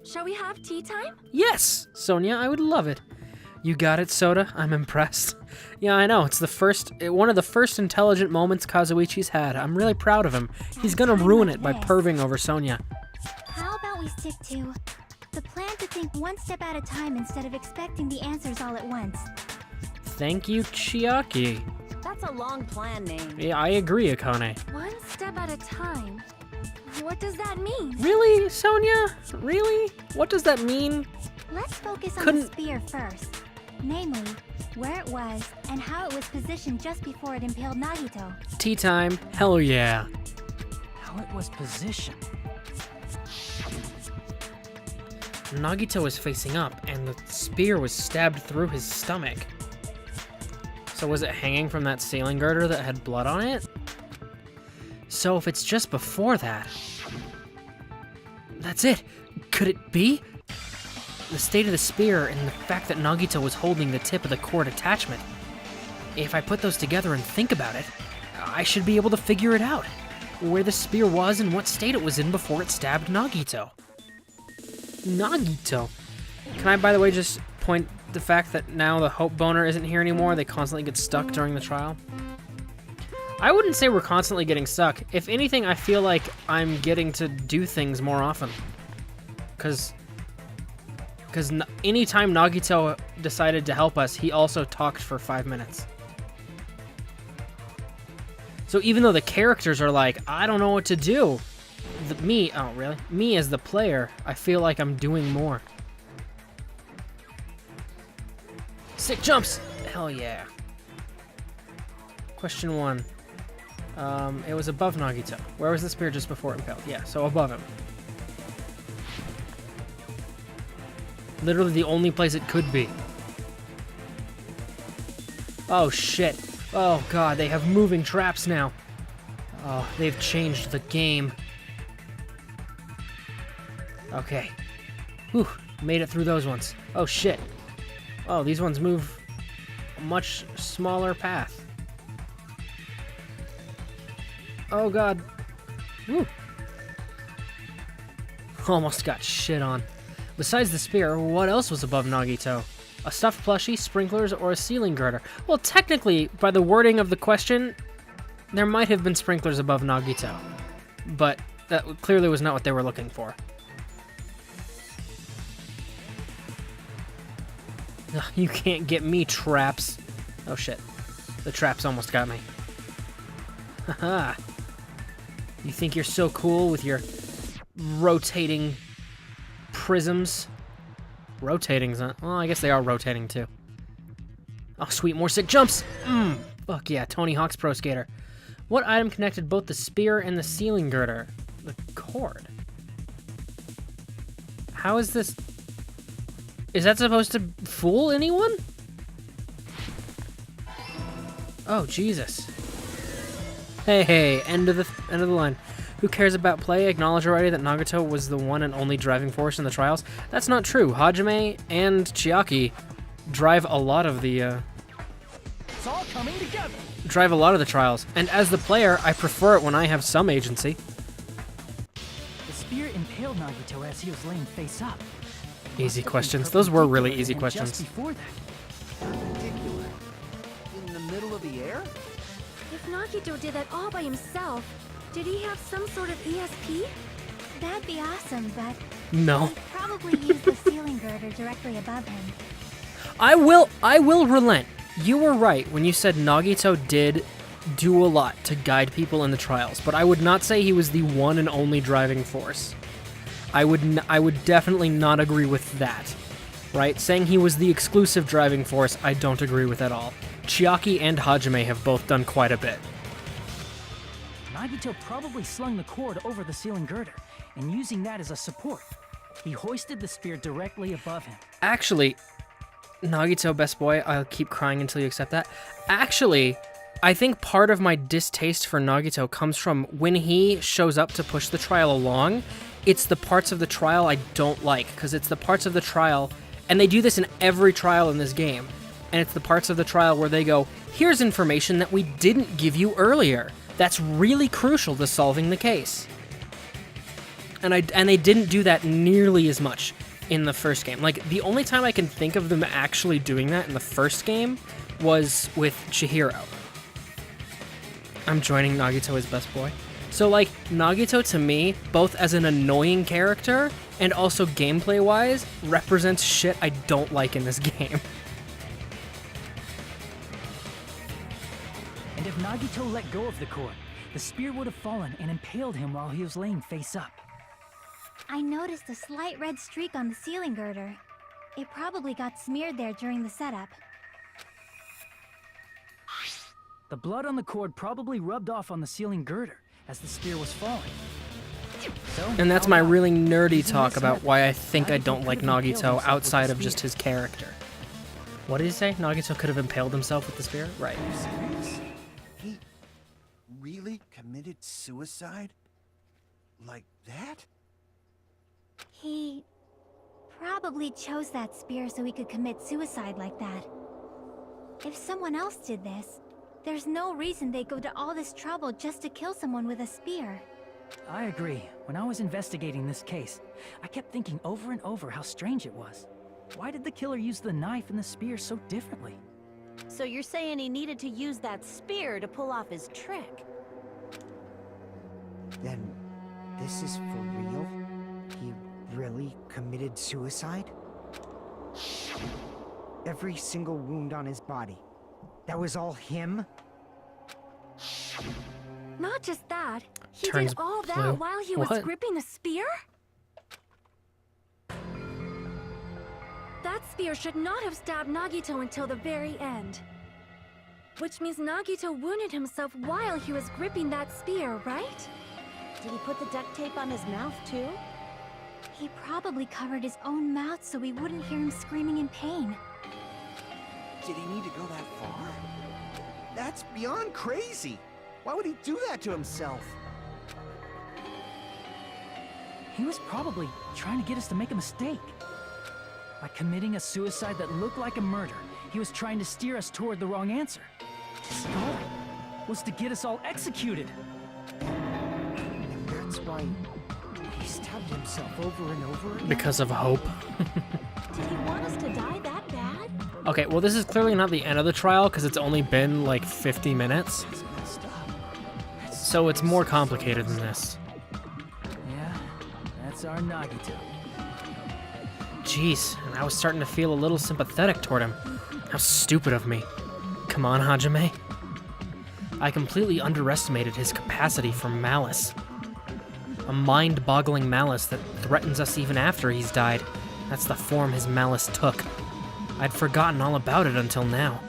Shall we have tea time? Yes, Sonia, I would love it. You got it, Soda. I'm impressed. Yeah, I know. It's one of the first intelligent moments Kazuichi's had. I'm really proud of him. He's gonna ruin it by perving over Sonia. How about we I stick to. The plan to think one step at a time instead of expecting the answers all at once. Thank you, Chiaki. That's a long plan name. Yeah, I agree, Akane. One step at a time. What does that mean? Really, Sonia? Really? What does that mean? Let's focus on Couldn't- the spear first. Namely, where it was and how it was positioned just before it impaled Nagito. Tea time. Hell yeah. How it was positioned. Nagito was facing up, and the spear was stabbed through his stomach. So was it hanging from that ceiling girder that had blood on it? So if it's just before that... That's it! Could it be? The state of the spear and the fact that Nagito was holding the tip of the cord attachment. If I put those together and think about it, I should be able to figure it out. Where the spear was and what state it was in before it stabbed Nagito. Nagito. Can I, by the way, just point the fact that now the Hope Boner isn't here anymore? They constantly get stuck during the trial. I wouldn't say we're constantly getting stuck. If anything, I feel like I'm getting to do things more often. Because anytime Nagito decided to help us, he also talked for 5 minutes. So even though the characters are like, I don't know what to do, me as the player, I feel like I'm doing more. Sick jumps! Hell yeah. Question 1. It was above Nagito. Where was the spear just before it impaled? Yeah, so above him. Literally the only place it could be. Oh shit. Oh god, they have moving traps now. Oh, they've changed the game. Okay. Whew, made it through those ones. Oh shit. Oh, these ones move a much smaller path. Oh god. Woo. Almost got shit on. Besides the spear, what else was above Nagito? A stuffed plushie, sprinklers, or a ceiling girder? Well, technically, by the wording of the question, there might have been sprinklers above Nagito. But that clearly was not what they were looking for. Ugh, you can't get me, traps. Oh shit. The traps almost got me. Haha. You think you're so cool with your rotating prisms? Rotating's not... Well, I guess they are rotating too. Oh, sweet, more sick jumps! Fuck yeah, Tony Hawk's Pro Skater. What item connected both the spear and the ceiling girder? The cord. How is this... Is that supposed to fool anyone? Oh, Jesus. Hey, end of the line. Who cares about play? Acknowledge already that Nagito was the one and only driving force in the trials. That's not true. Hajime and Chiaki drive a lot of the It's all coming together. drive a lot of the trials. And as the player, I prefer it when I have some agency. The spear impaled Nagito as he was laying face up. It Easy must have been questions. Those were really easy perpendicular to him questions. Just before that. Perpendicular. In the middle of the air? If Nagito did that all by himself, did he have some sort of ESP? That'd be awesome, but No. he probably used the ceiling girder directly above him. I will relent. You were right when you said Nagito did do a lot to guide people in the trials, but I would not say he was the one and only driving force. I would definitely not agree with that. Right? Saying he was the exclusive driving force, I don't agree with at all. Chiaki and Hajime have both done quite a bit. Nagito probably slung the cord over the ceiling girder, and using that as a support, he hoisted the spear directly above him. Actually, Nagito, best boy, I'll keep crying until you accept that. Actually, I think part of my distaste for Nagito comes from when he shows up to push the trial along, it's the parts of the trial I don't like, because it's the parts of the trial, and they do this in every trial in this game, and it's the parts of the trial where they go, here's information that we didn't give you earlier. That's really crucial to solving the case. And they didn't do that nearly as much in the first game. Like, the only time I can think of them actually doing that in the first game was with Chihiro. I'm joining Nagito as best boy. So, like, Nagito to me, both as an annoying character and also gameplay-wise, represents shit I don't like in this game. And if Nagito let go of the cord, the spear would have fallen and impaled him while he was laying face up. I noticed a slight red streak on the ceiling girder. It probably got smeared there during the setup. The blood on the cord probably rubbed off on the ceiling girder as the spear was falling. So, And that's how my about really nerdy using talk this about method, why I think I Nagito don't like could have impaled Nagito himself outside with of the just spear. his character. What did he say? Nagito could have impaled himself with the spear? Right. Serious? He really committed suicide? Like that? He probably chose that spear so he could commit suicide like that. If someone else did this, there's no reason they'd go to all this trouble just to kill someone with a spear. I agree. When I was investigating this case, I kept thinking over and over how strange it was. Why did the killer use the knife and the spear so differently? So you're saying he needed to use that spear to pull off his trick? Then, this is for real? He really committed suicide? Every single wound on his body. That was all him? Not just that, he Turns did all blue. that while he was What? gripping the spear? That spear should not have stabbed Nagito until the very end. Which means Nagito wounded himself while he was gripping that spear, right? Did he put the duct tape on his mouth too? He probably covered his own mouth so we wouldn't hear him screaming in pain. Did he need to go that far? That's beyond crazy. Why would he do that to himself? He was probably trying to get us to make a mistake. By committing a suicide that looked like a murder, he was trying to steer us toward the wrong answer. His goal was to get us all executed. And that's why he stabbed himself over and over again? Because of hope. Did he want us to die that bad? Okay, well, this is clearly not the end of the trial because it's only been like 50 minutes. That's messed up. So it's more complicated than this. Yeah, that's our Nagito. Jeez, and I was starting to feel a little sympathetic toward him. How stupid of me. Come on, Hajime. I completely underestimated his capacity for malice. A mind-boggling malice that threatens us even after he's died. That's the form his malice took. I'd forgotten all about it until now.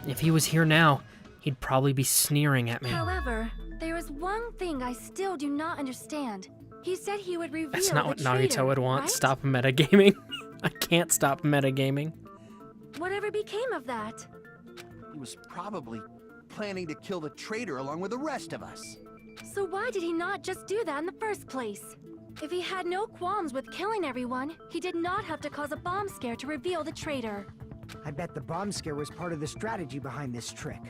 If he was here now, he'd probably be sneering at me. However, there is one thing I still do not understand. He said he would reveal That's not the what traitor, Nagito would want. right? Stop metagaming. I can't stop metagaming. Whatever became of that? He was probably planning to kill the traitor along with the rest of us. So why did he not just do that in the first place? If he had no qualms with killing everyone, he did not have to cause a bomb scare to reveal the traitor. I bet the bomb scare was part of the strategy behind this trick.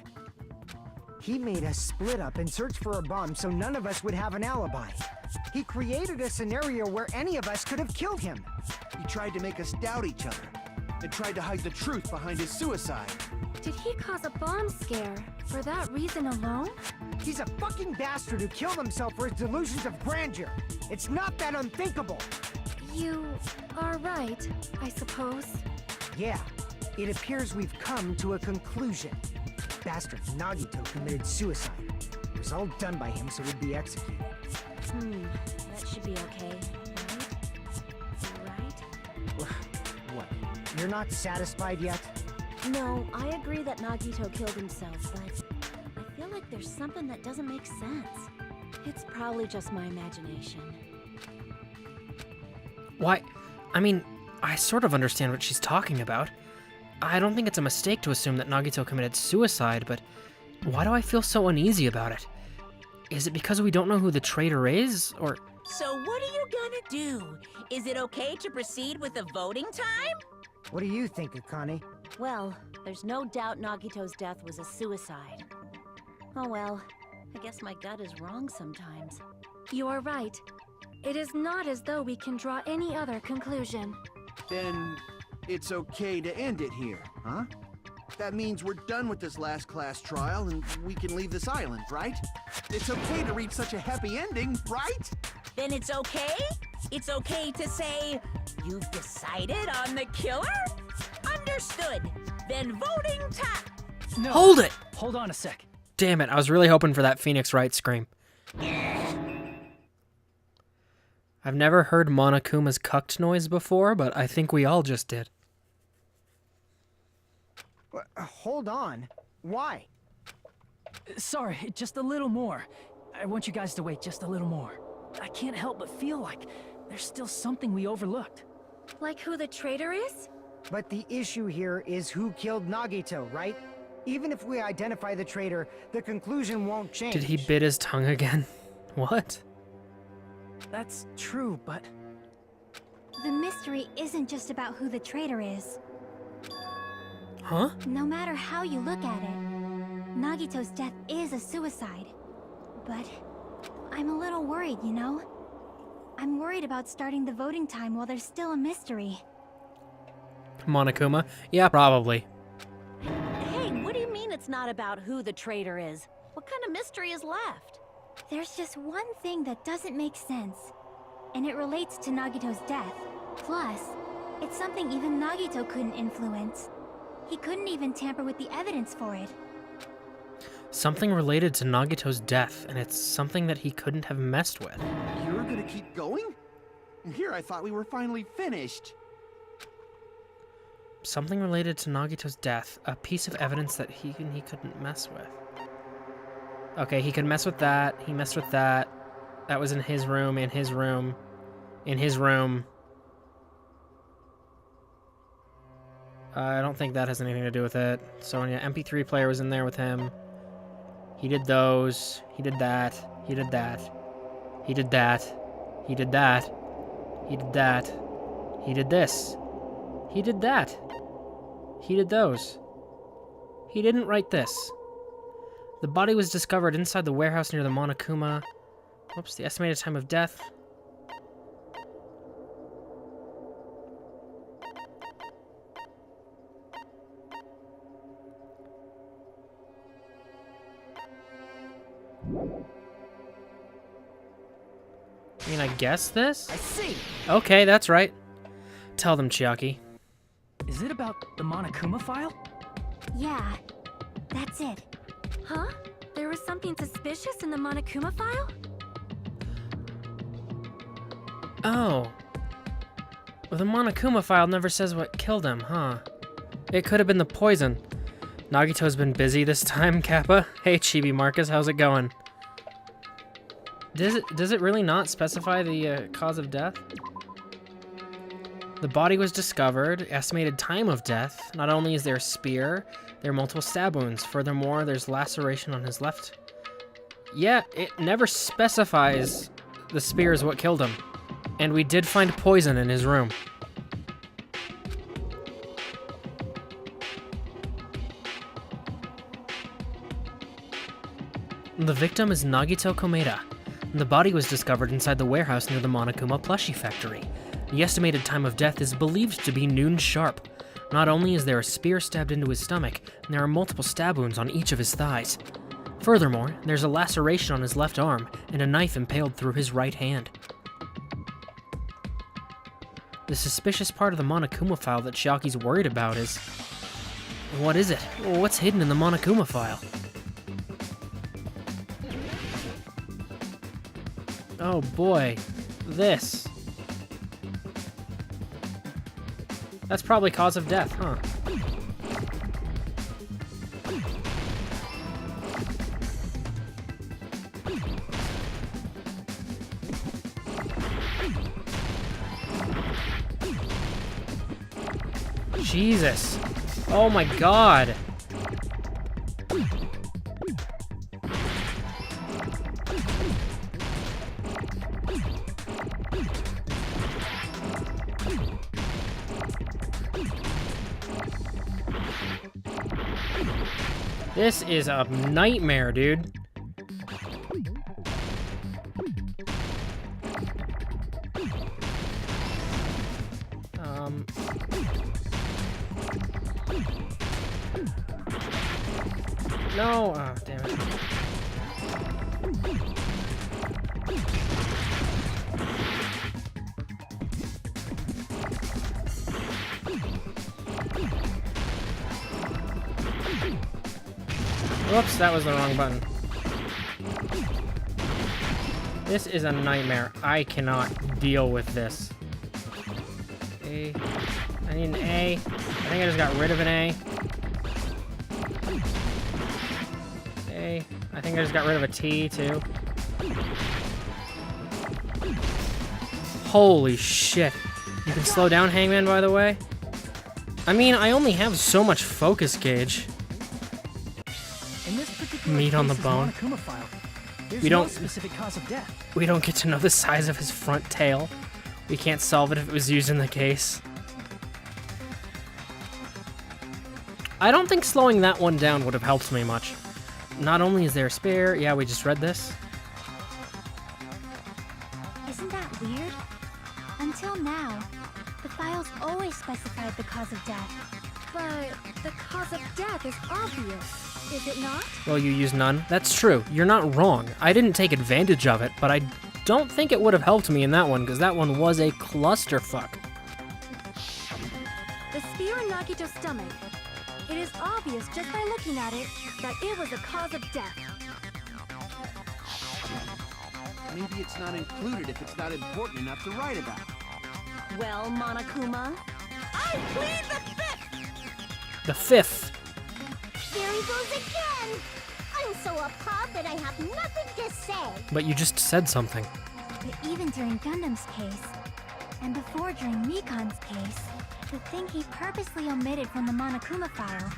He made us split up and search for a bomb so none of us would have an alibi. He created a scenario where any of us could have killed him. He tried to make us doubt each other and tried to hide the truth behind his suicide. Did he cause a bomb scare for that reason alone? He's a fucking bastard who killed himself for his delusions of grandeur. It's not that unthinkable. You are right, I suppose. Yeah, it appears we've come to a conclusion. Bastard Nagito committed suicide. It was all done by him so he'd be executed. That should be okay, right? What? You're not satisfied yet? No, I agree that Nagito killed himself, but I feel like there's something that doesn't make sense. It's probably just my imagination. Why? I mean, I sort of understand what she's talking about. I don't think it's a mistake to assume that Nagito committed suicide, but why do I feel so uneasy about it? Is it because we don't know who the traitor is, or... So what are you gonna do? Is it okay to proceed with the voting time? What do you think, Akane? Well, there's no doubt Nagito's death was a suicide. Oh well, I guess my gut is wrong sometimes. You are right. It is not as though we can draw any other conclusion. Then it's okay to end it here, huh? That means we're done with this last class trial and we can leave this island, right? It's okay to reach such a happy ending, right? Then it's okay? It's okay to say, you've decided on the killer? Understood. Then voting time. No. Hold it! Hold on a sec. Damn it, I was really hoping for that Phoenix Wright scream. I've never heard Monokuma's cucked noise before, but I think we all just did. Hold on. Why? Sorry, just a little more. I want you guys to wait just a little more. I can't help but feel like there's still something we overlooked. Like who the traitor is? But the issue here is who killed Nagito, right? Even if we identify the traitor, the conclusion won't change. Did he bit his tongue again? What? That's true, but The mystery isn't just about who the traitor is. Huh? No matter how you look at it, Nagito's death is a suicide. But I'm a little worried, you know? I'm worried about starting the voting time while there's still a mystery. Monokuma? Yeah, probably. Hey, what do you mean it's not about who the traitor is? What kind of mystery is left? There's just one thing that doesn't make sense, and it relates to Nagito's death. Plus, it's something even Nagito couldn't influence. He couldn't even tamper with the evidence for it. Something related to Nagito's death, and it's something that he couldn't have messed with. You're gonna keep going? Here I thought we were finally finished. Something related to Nagito's death, a piece of evidence that he couldn't mess with. Okay, he could mess with that. He messed with that. That was in his room, in his room, in his room. I don't think that has anything to do with it. So, yeah, MP3 player was in there with him. He did those. He did that. He did that. He did that. He did that. He did that. He did this. He did that. He did those. He didn't write this. The body was discovered inside the warehouse near the Monokuma. Whoops, the estimated time of death. I mean, I guess this? I see. Okay, that's right. Tell them, Chiaki. Is it about the Monokuma file? Yeah, that's it. Huh? There was something suspicious in the Monokuma file? Oh. Well, the Monokuma file never says what killed him, huh? It could have been the poison. Nagito's been busy this time, Kappa. Hey, Chibi Marcus, how's it going? Does it really not specify the cause of death? The body was discovered. Estimated time of death. Not only is there a spear, there are multiple stab wounds. Furthermore, there's laceration on his left. Yeah, it never specifies the spear is what killed him. And we did find poison in his room. The victim is Nagito Komeda. The body was discovered inside the warehouse near the Monokuma plushie factory. The estimated time of death is believed to be noon sharp. Not only is there a spear stabbed into his stomach, there are multiple stab wounds on each of his thighs. Furthermore, there's a laceration on his left arm and a knife impaled through his right hand. The suspicious part of the Monokuma file that Chiaki's worried about is... What is it? What's hidden in the Monokuma file? Oh boy, this. That's probably cause of death, huh? Jesus. Oh my god. This is a nightmare, dude. No! Oh, damn it. Whoops, that was the wrong button. This is a nightmare. I cannot deal with this. A. I need an A. I think I just got rid of an A. A. I think I just got rid of a T, too. Holy shit. You can slow down, Hangman, by the way? I mean, I only have so much focus gauge. In this particular Meat on the case, bone. Monokuma file, there's We no don't- specific cause of death. We don't get to know the size of his front tail. We can't solve it if it was used in the case. I don't think slowing that one down would have helped me much. Not only is there a spare, yeah, we just read this. Isn't that weird? Until now, the files always specified the cause of death. But the cause of death is obvious, is it not? Well, you use none. That's true. You're not wrong. I didn't take advantage of it, but I don't think it would have helped me in that one, because that one was a clusterfuck. The spear in Nagito's stomach. It is obvious just by looking at it that it was the cause of death. Maybe it's not included if it's not important enough to write about. Well, Monokuma, I plead the fifth! The fifth. There he goes again! I'm so appalled that I have nothing to say. But you just said something. But even during Gundam's case, and before during Mikan's case, the thing he purposely omitted from the Monokuma file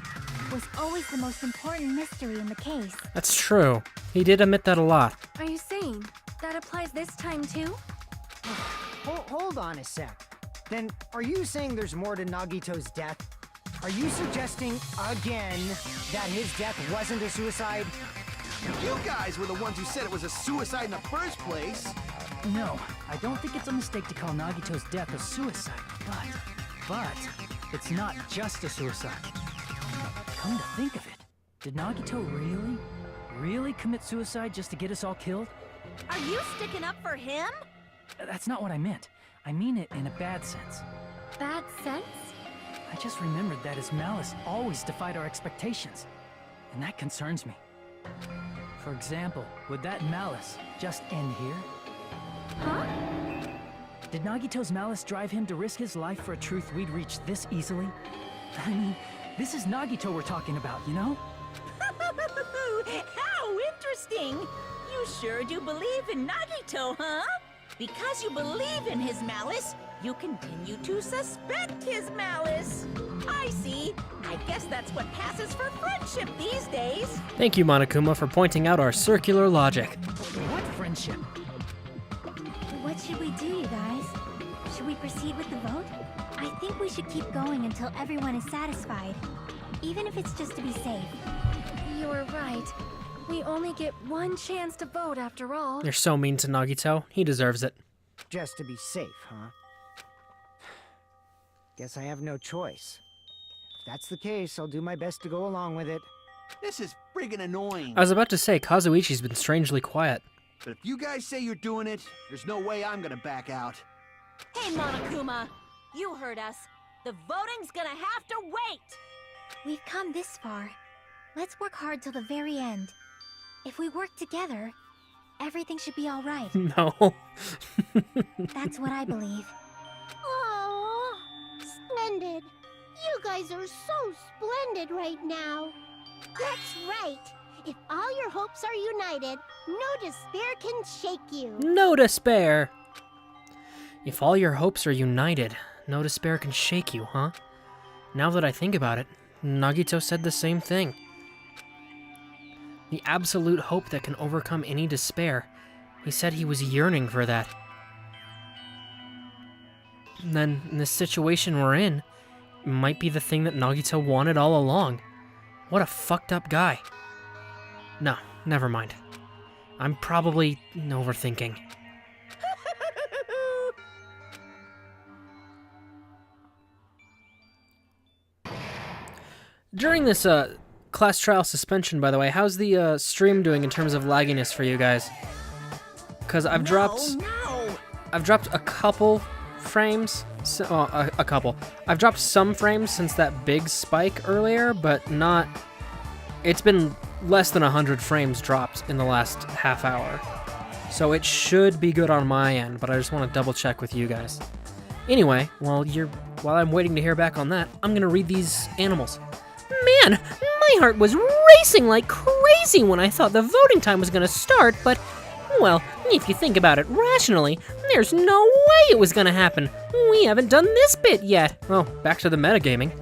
was always the most important mystery in the case. That's true. He did admit that a lot. Are you saying that applies this time too? Hold on a sec. Then, are you saying there's more to Nagito's death? Are you suggesting, again, that his death wasn't a suicide? You guys were the ones who said it was a suicide in the first place. No, I don't think it's a mistake to call Nagito's death a suicide, but it's not just a suicide. Come to think of it, did Nagito really commit suicide just to get us all killed? are you sticking up for him? That's not what I meant. I mean it in a bad sense. Bad sense? I just remembered that his malice always defied our expectations, and that concerns me. For example, would that malice just end here? Huh? Did Nagito's malice drive him to risk his life for a truth we'd reach this easily? I mean, this is Nagito we're talking about, you know? How interesting! You sure do believe in Nagito, huh? Because you believe in his malice, you continue to suspect his malice. I see. I guess that's what passes for friendship these days. Thank you, Monokuma, for pointing out our circular logic. What friendship? What should we do, you guys? Should we proceed with the vote? I think we should keep going until everyone is satisfied, even if it's just to be safe. You're right. We only get one chance to vote after all. You're so mean to Nagito. He deserves it. Just to be safe, huh? Guess I have no choice. If that's the case, I'll do my best to go along with it. This is friggin' annoying. I was about to say, Kazuichi's been strangely quiet. But if you guys say you're doing it, there's no way I'm gonna back out. Hey, Monokuma, you heard us. The voting's gonna have to wait. We've come this far. Let's work hard till the very end. If we work together, everything should be all right. No. That's what I believe. Oh, splendid. You guys are so splendid right now. That's right. If all your hopes are united, no despair can shake you. No despair. If all your hopes are united, no despair can shake you, huh? Now that I think about it, Nagito said the same thing. The absolute hope that can overcome any despair. He said he was yearning for that. And then, in this situation we're in, it might be the thing that Nagito wanted all along. What a fucked up guy. No, never mind. I'm probably overthinking. During this class trial suspension, by the way. How's the stream doing in terms of lagginess for you guys? Because I've dropped a couple frames. A couple. I've dropped some frames since that big spike earlier, but not. It's been less than 100 frames dropped in the last half hour. So it should be good on my end, but I just want to double check with you guys. Anyway, while I'm waiting to hear back on that, I'm gonna read these animals. Man, my heart was racing like crazy when I thought the voting time was gonna start, but, well, if you think about it rationally, there's no way it was gonna happen. We haven't done this bit yet. Oh, back to the metagaming.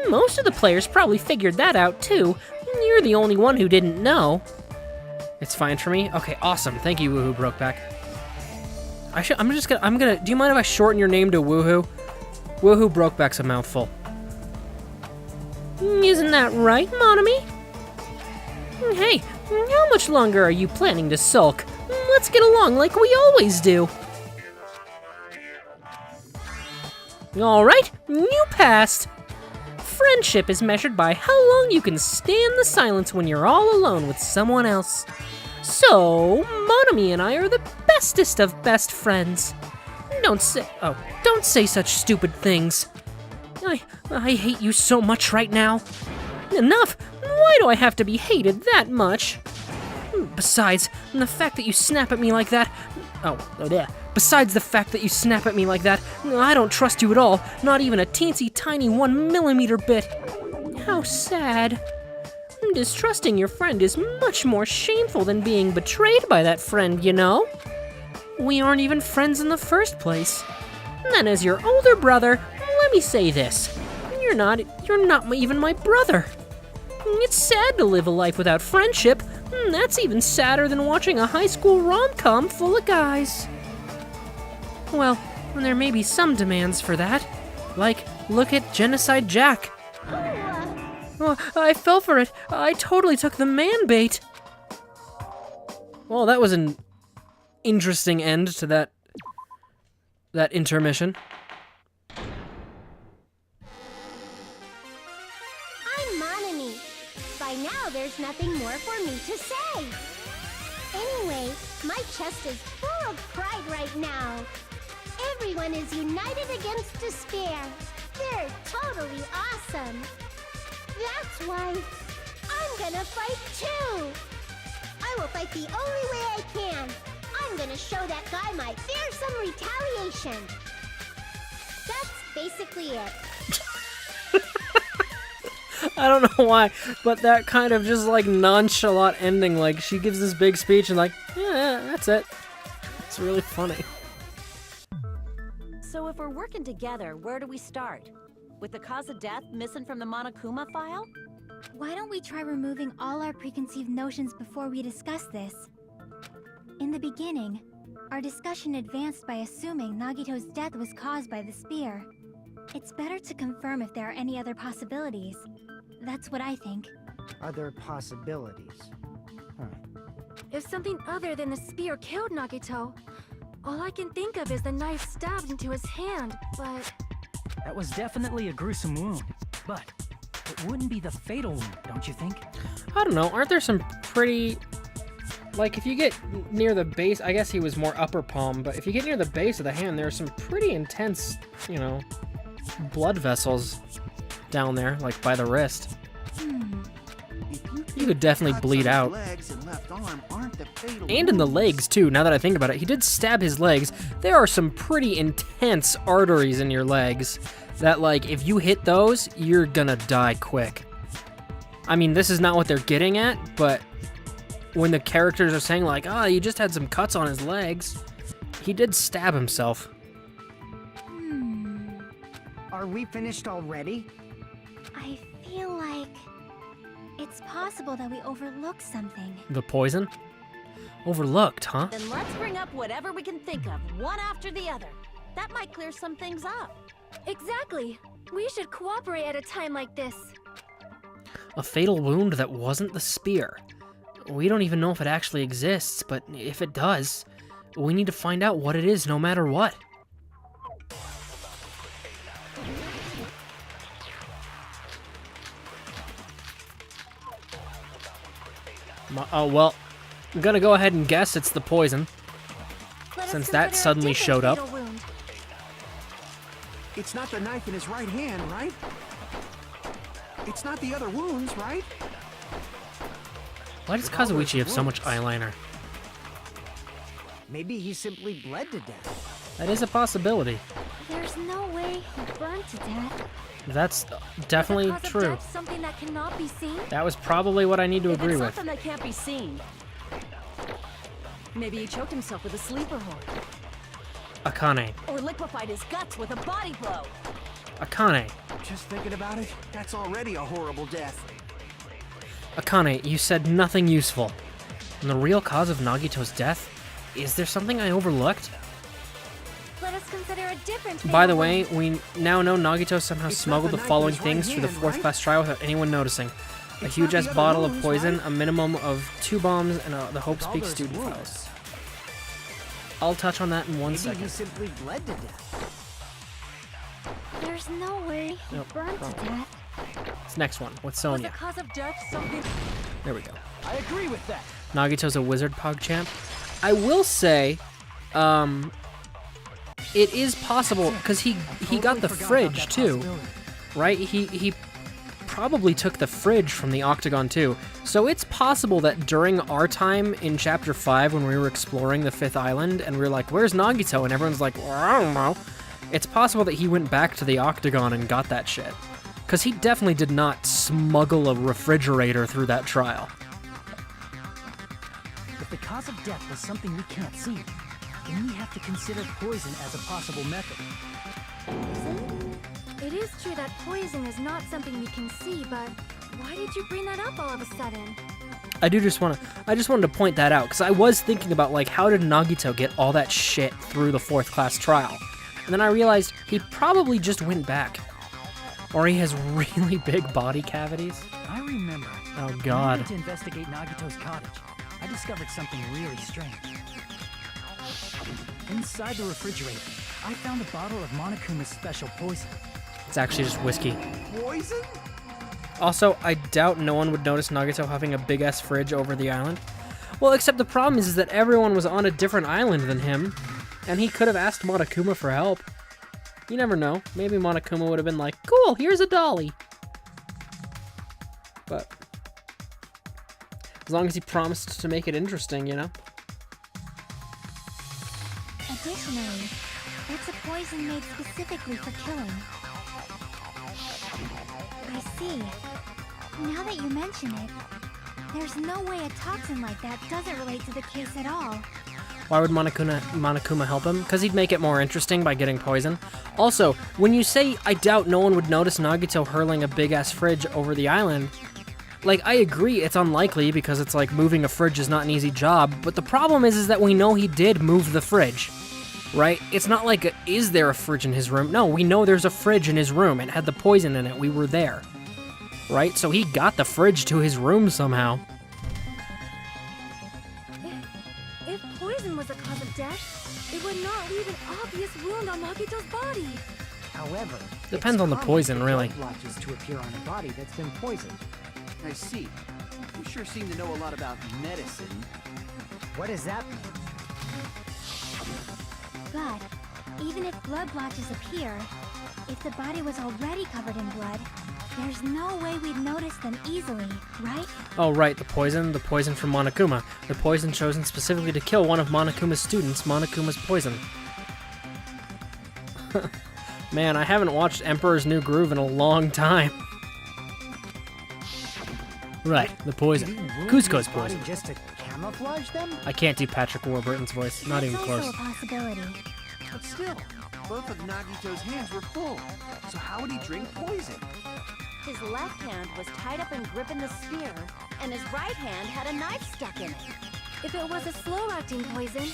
Most of the players probably figured that out too. You're the only one who didn't know. It's fine for me? Okay, awesome. Thank you, Woohoo Brokeback. Do you mind if I shorten your name to Woohoo? Woohoo Brokeback's a mouthful. Isn't that right, Monami? Hey, how much longer are you planning to sulk? Let's get along like we always do. Alright, you passed. Friendship is measured by how long you can stand the silence when you're all alone with someone else. So, Monami and I are the bestest of best friends. Don't say such stupid things. I hate you so much right now. Enough! Why do I have to be hated that much? Besides, the fact that you snap at me like that... Besides the fact that you snap at me like that, I don't trust you at all, not even a teensy tiny 1mm bit. How sad. Distrusting your friend is much more shameful than being betrayed by that friend, you know? We aren't even friends in the first place. And as your older brother, let me say this. You're not even my brother. It's sad to live a life without friendship. That's even sadder than watching a high school rom-com full of guys. Well, there may be some demands for that. Like, look at Genocide Jack. Oh, I fell for it. I totally took the man bait. Well, that was an interesting end to that intermission. I'm Monami. By now, there's nothing more for me to say. Anyway, my chest is full of pride right now. Everyone is united against despair. They're totally awesome. That's why I'm gonna fight too. I will fight the only way I can. I'm gonna show that guy my fearsome retaliation. That's basically it. I don't know why, but that kind of just like nonchalant ending, like she gives this big speech and like, yeah, that's it. It's really funny. So if we're working together, where do we start? With the cause of death missing from the Monokuma file? Why don't we try removing all our preconceived notions before we discuss this? In the beginning, our discussion advanced by assuming Nagito's death was caused by the spear. It's better to confirm if there are any other possibilities. That's what I think. Other possibilities. If something other than the spear killed Nagito, all I can think of is the knife stabbed into his hand, but... That was definitely a gruesome wound, but it wouldn't be the fatal wound, don't you think? I don't know, aren't there some pretty... Like, if you get near the base, I guess he was more upper palm, but if you get near the base of the hand, there are some pretty intense, you know, blood vessels down there, like by the wrist. You could definitely bleed out. And in the legs, too, now that I think about it. He did stab his legs. There are some pretty intense arteries in your legs that, like, if you hit those, you're gonna die quick. I mean, this is not what they're getting at, but when the characters are saying, like, oh, he just had some cuts on his legs, he did stab himself. Are we finished already? I feel like... it's possible that we overlooked something. The poison? Overlooked, huh? Then let's bring up whatever we can think of, one after the other. That might clear some things up. Exactly. We should cooperate at a time like this. A fatal wound that wasn't the spear. We don't even know if it actually exists, but if it does, we need to find out what it is no matter what. Oh, well, I'm gonna go ahead and guess it's the poison, Let us since that consider a suddenly different showed up. fatal wound. It's not the knife in his right hand, right? It's not the other wounds, right? Why does Kazuichi have so much eyeliner? Maybe he simply bled to death. That is a possibility. There's no way he burned to death. That's definitely Was the cause of true. death something that cannot be seen? That was probably what I need to If agree it's with. something that can't be seen, maybe he choked himself with a sleeper hold, Akane. or liquefied his guts with a body blow. Akane. Just thinking about it, that's already a horrible death. Akane, you said nothing useful. And the real cause of Nagito's death? Is there something I overlooked? Let us consider a different By fatal the way, wound. we now know Nagito somehow It's smuggled not the the knife following in his right things through the hand, 4th right? class trial without anyone noticing. A It's huge not ass the other bottle of wounds, poison, right? a minimum of 2 bombs, and the Hope All Speaks those student wounds. files. I'll touch on that in one Maybe second. he simply bled to death. There's no way he Nope, burned wrong. to death. This next one, with Was the Sonya. cause of death something? There we go. I agree with that. Nagito's a wizard PogChamp. I will say, it is possible, because he got the Totally forgot about fridge that too, possibility. right? He probably took the fridge from the Octagon too. So it's possible that during our time in Chapter 5, when we were exploring the 5th island, and we were like, where's Nagito? And everyone's like, well, I don't know. It's possible that he went back to the Octagon and got that shit. Because he definitely did not smuggle a refrigerator through that trial. If the cause of death was something we can't see, then we have to consider poison as a possible method. It is true that poison is not something we can see, but why did you bring that up all of a sudden? I just wanted to point that out, because I was thinking about, like, how did Nagito get all that shit through the 4th class trial? And then I realized he probably just went back. Or he has really big body cavities. I remember. Oh When I god. went to investigate Nagito's cottage, I discovered something really strange. Inside the refrigerator, I found a bottle of Monokuma's special poison. It's actually just whiskey. Poison? Also, I doubt no one would notice Nagito having a big-ass fridge over the island. Well, except the problem is that everyone was on a different island than him, and he could have asked Monokuma for help. You never know. Maybe Monokuma would have been like, cool, here's a dolly. But as long as he promised to make it interesting, you know? Additionally, it's a poison made specifically for killing. I see. Now that you mention it, there's no way a toxin like that doesn't relate to the case at all. Why would Monokuma help him? Because he'd make it more interesting by getting poison. Also, when you say, I doubt no one would notice Nagito hurling a big-ass fridge over the island, like, I agree it's unlikely because it's like moving a fridge is not an easy job, but the problem is that we know he did move the fridge, right? It's not like, is there a fridge in his room? No, we know there's a fridge in his room. It had the poison in it. We were there, right? So he got the fridge to his room somehow. If poison was the cause of death, it would not leave an obvious wound on Nagito's body. However, Depends it's on the common poison, for really. blood blotches to appear on a body that's been poisoned. I see. You sure seem to know a lot about medicine. What does that mean? But even if blood blotches appear, if the body was already covered in blood, there's no way we'd notice them easily, right? Oh, right, the poison from Monokuma. The poison chosen specifically to kill one of Monokuma's students, Monokuma's poison. Man, I haven't watched Emperor's New Groove in a long time. Right, the poison. Did he wound Cusco's his body poison. just to camouflage them? I can't do Patrick Warburton's voice, not even That's close. also a possibility. But still, both of Nagito's hands were full. So how would he drink poison? His left hand was tied up and gripping the spear, and his right hand had a knife stuck in it. If it was a slow-acting poison,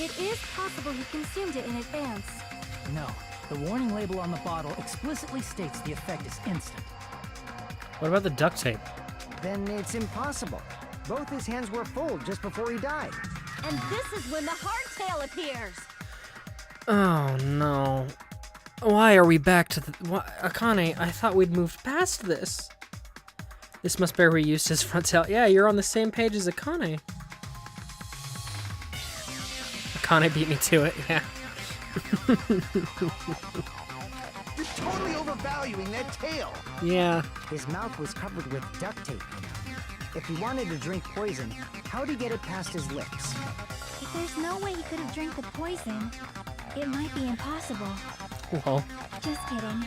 it is possible he consumed it in advance. No, the warning label on the bottle explicitly states the effect is instant. What about the duct tape? Then it's impossible. Both his hands were full just before he died. And this is when the hardtail appears. Oh, no. Why are we back to the... Akane, I thought we'd moved past this. This must be where he used his front tail. Yeah, you're on the same page as Akane. Akane beat me to it, yeah. You're totally overvaluing that tail. Yeah. His mouth was covered with duct tape. If he wanted to drink poison, how'd he get it past his lips? If there's no way he could have drank the poison, it might be impossible. Well, Just kidding.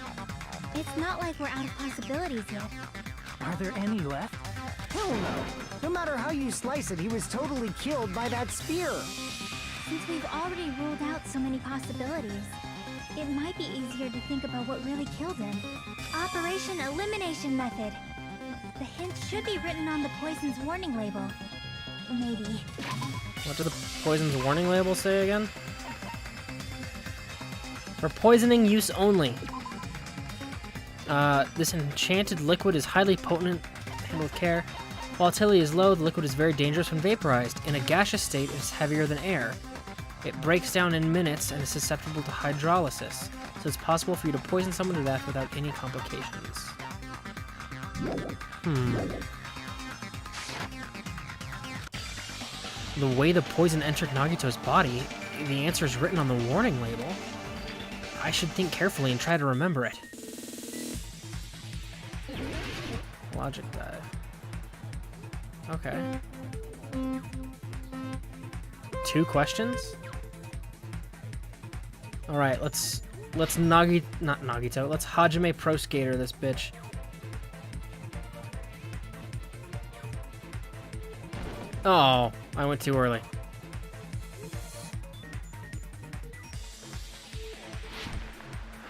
It's not like we're out of possibilities yet. Are there any left? Hell no. No matter how you slice it, he was totally killed by that spear. Since we've already ruled out so many possibilities, it might be easier to think about what really killed him. Operation Elimination Method. The hint should be written on the poison's warning label. Maybe. what did the poison's warning label say again? For poisoning use only. This enchanted liquid is highly potent, handled with care. Volatility is low, the liquid is very dangerous when vaporized. In a gaseous state, it is heavier than air. It breaks down in minutes and is susceptible to hydrolysis, so it's possible for you to poison someone to death without any complications. The way the poison entered Nagito's body, the answer is written on the warning label. I should think carefully and try to remember it. Logic dive. Okay. 2 questions? Alright, let's not Nagito, let's Hajime Pro Skater this bitch. Oh, I went too early.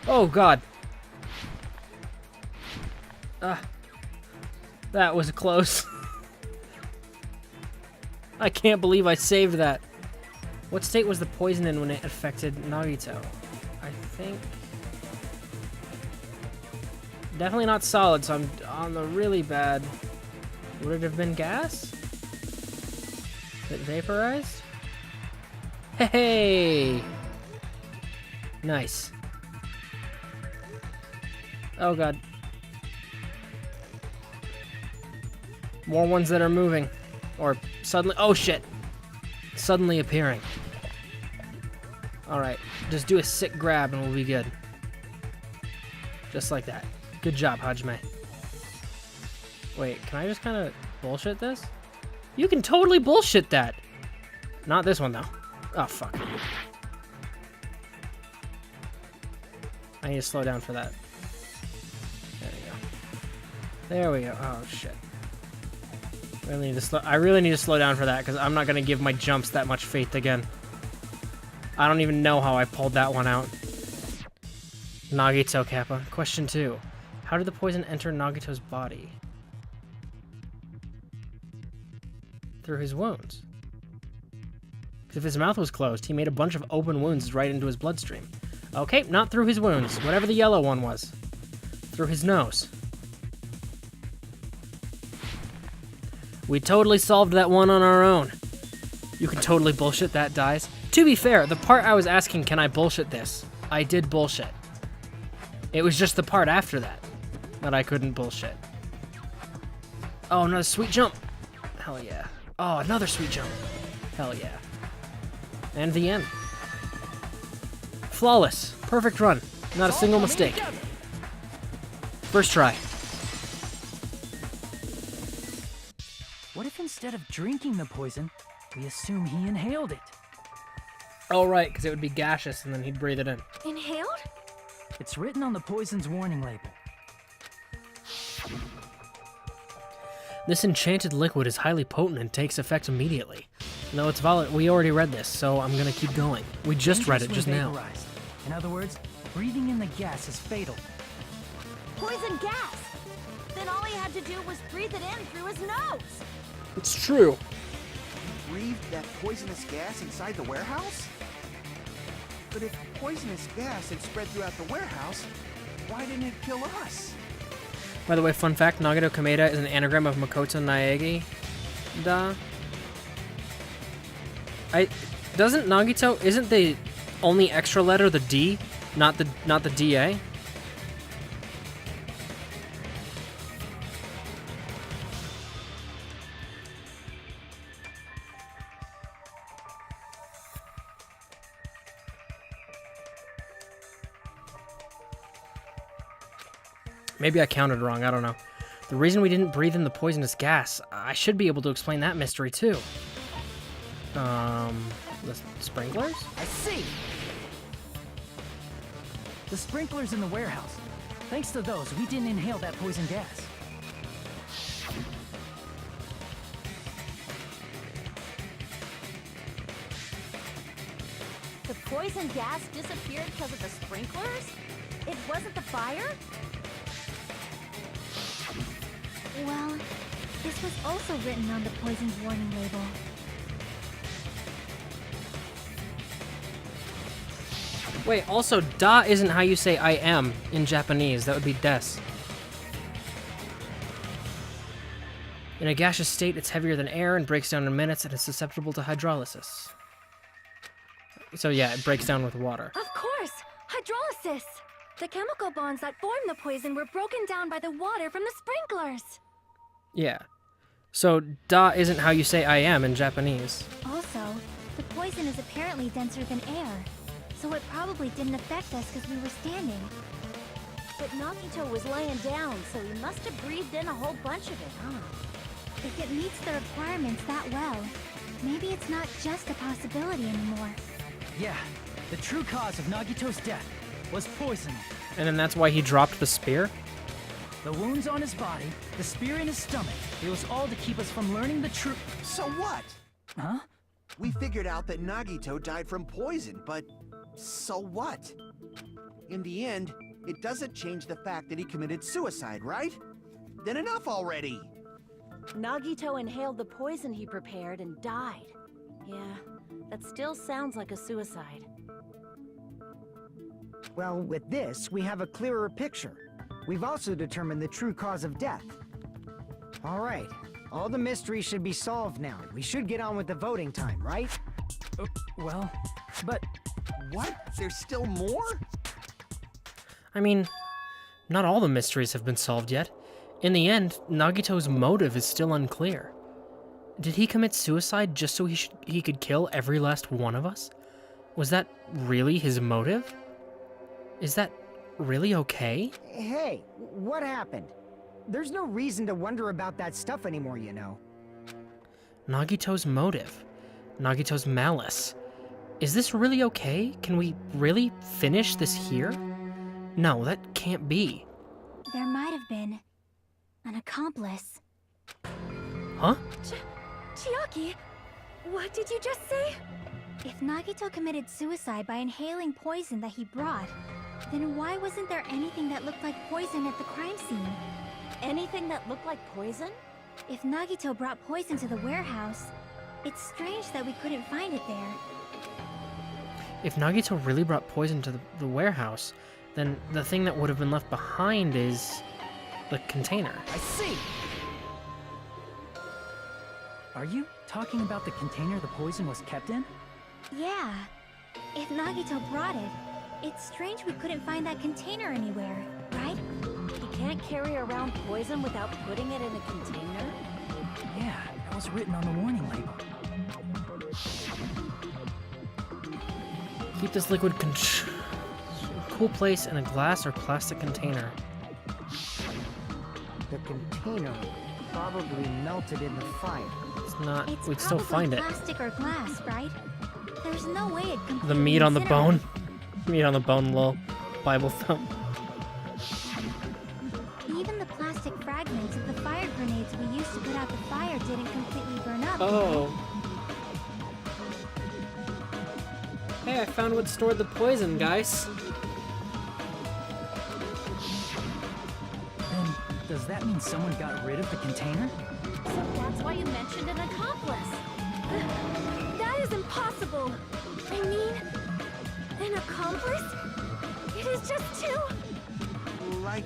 Oh god. That was close. I can't believe I saved that. What state was the poison in when it affected Nagito? I think... Definitely not solid, so I'm on the really bad... Would it have been gas? It vaporized? Hey! Nice. Oh god. More ones that are moving. Or suddenly... Oh shit! Suddenly appearing. Alright, just do a sick grab and we'll be good. Just like that. Good job, Hajime. Wait, can I just kind of bullshit this? You can totally bullshit that! Not this one, though. Oh, fuck. I need to slow down for that. There we go. There we go. Oh, shit. I really need to slow down for that, because I'm not going to give my jumps that much faith again. I don't even know how I pulled that one out. Nagito Kappa. Question 2. How did the poison enter Nagito's body? Through his wounds. Because if his mouth was closed, he made a bunch of open wounds right into his bloodstream. Okay, not through his wounds. Whatever the yellow one was. Through his nose. We totally solved that one on our own. You can totally bullshit that, Dies. To be fair, the part I was asking, can I bullshit this? I did bullshit. It was just the part after that I couldn't bullshit. Oh, another sweet jump. Hell yeah. Oh, another sweet jump. Hell yeah. And the end. Flawless. Perfect run. Not a single mistake. First try. What if instead of drinking the poison, we assume he inhaled it? Oh, right, because it would be gaseous and then he'd breathe it in. Inhaled? It's written on the poison's warning label. This enchanted liquid is highly potent and takes effect immediately. No, it's volatile. We already read this, so I'm gonna keep going. We just read it just now. Vaporized. In other words, breathing in the gas is fatal. Poison gas! Then all he had to do was breathe it in through his nose! It's true. Breathed that poisonous gas inside the warehouse? But if poisonous gas had spread throughout the warehouse, why didn't it kill us? By the way, fun fact, Nagito Kameda is an anagram of Makoto Naegi. Doesn't Nagito, isn't the only extra letter the D, not the DA? Maybe I counted wrong, I don't know. The reason we didn't breathe in the poisonous gas, I should be able to explain that mystery too. The sprinklers? I see! The sprinklers in the warehouse. Thanks to those, we didn't inhale that poison gas. The poison gas disappeared because of the sprinklers? It wasn't the fire? Well, this was also written on the poison's warning label. Wait, also, da isn't how you say I am in Japanese. That would be des. In a gaseous state, it's heavier than air and breaks down in minutes and is susceptible to hydrolysis. So yeah, it breaks down with water. Of course! Hydrolysis! The chemical bonds that form the poison were broken down by the water from the sprinklers! Yeah. So, da isn't how you say I am in Japanese. Also, the poison is apparently denser than air, so it probably didn't affect us because we were standing. But Nagito was laying down, so he must have breathed in a whole bunch of it, huh? If it meets the requirements that well, maybe it's not just a possibility anymore. Yeah, the true cause of Nagito's death was poisoning. And then that's why he dropped the spear? The wounds on his body, the spear in his stomach, it was all to keep us from learning the truth. So what? Huh? We figured out that Nagito died from poison, but so what? In the end, it doesn't change the fact that he committed suicide, right? Then enough already! Nagito inhaled the poison he prepared and died. Yeah, that still sounds like a suicide. Well, with this, we have a clearer picture. We've also determined the true cause of death. All right, all the mysteries should be solved now. We should get on with the voting time, right? Well, but What? There's still more? I mean, not all the mysteries have been solved yet. In the end, Nagito's motive is still unclear. Did he commit suicide just so he could kill every last one of us? Was that really his motive? Is that really okay? Hey, what happened? There's no reason to wonder about that stuff anymore, you know. Nagito's motive. Nagito's malice. Is this really okay? Can we really finish this here? No, that can't be. There might have been an accomplice. Huh? Chiaki, what did you just say? If Nagito committed suicide by inhaling poison that he brought, then why wasn't there anything that looked like poison at the crime scene? Anything that looked like poison? If Nagito brought poison to the warehouse, it's strange that we couldn't find it there. If Nagito really brought poison to the warehouse, then the thing that would have been left behind is the container. I see! Are you talking about the container the poison was kept in? Yeah. If Nagito brought it, it's strange we couldn't find that container anywhere, right? He can't carry around poison without putting it in a container? Yeah, that was written on the warning label. Keep this liquid cool place in a glass or plastic container. The container probably melted in the fire. It's not. It's We'd still probably find it. plastic or glass, right? There's no way it completely The meat on the bone. incinerated. Meat on the bone, lol. Bible thumb. Even the plastic fragments of the fire grenades we used to put out the fire didn't completely burn up. Oh. Hey, I found what stored the poison, guys. Then, does that mean someone got rid of the container? So that's why you mentioned an accomplice. That is impossible! I mean, an accomplice? It is just two... Like,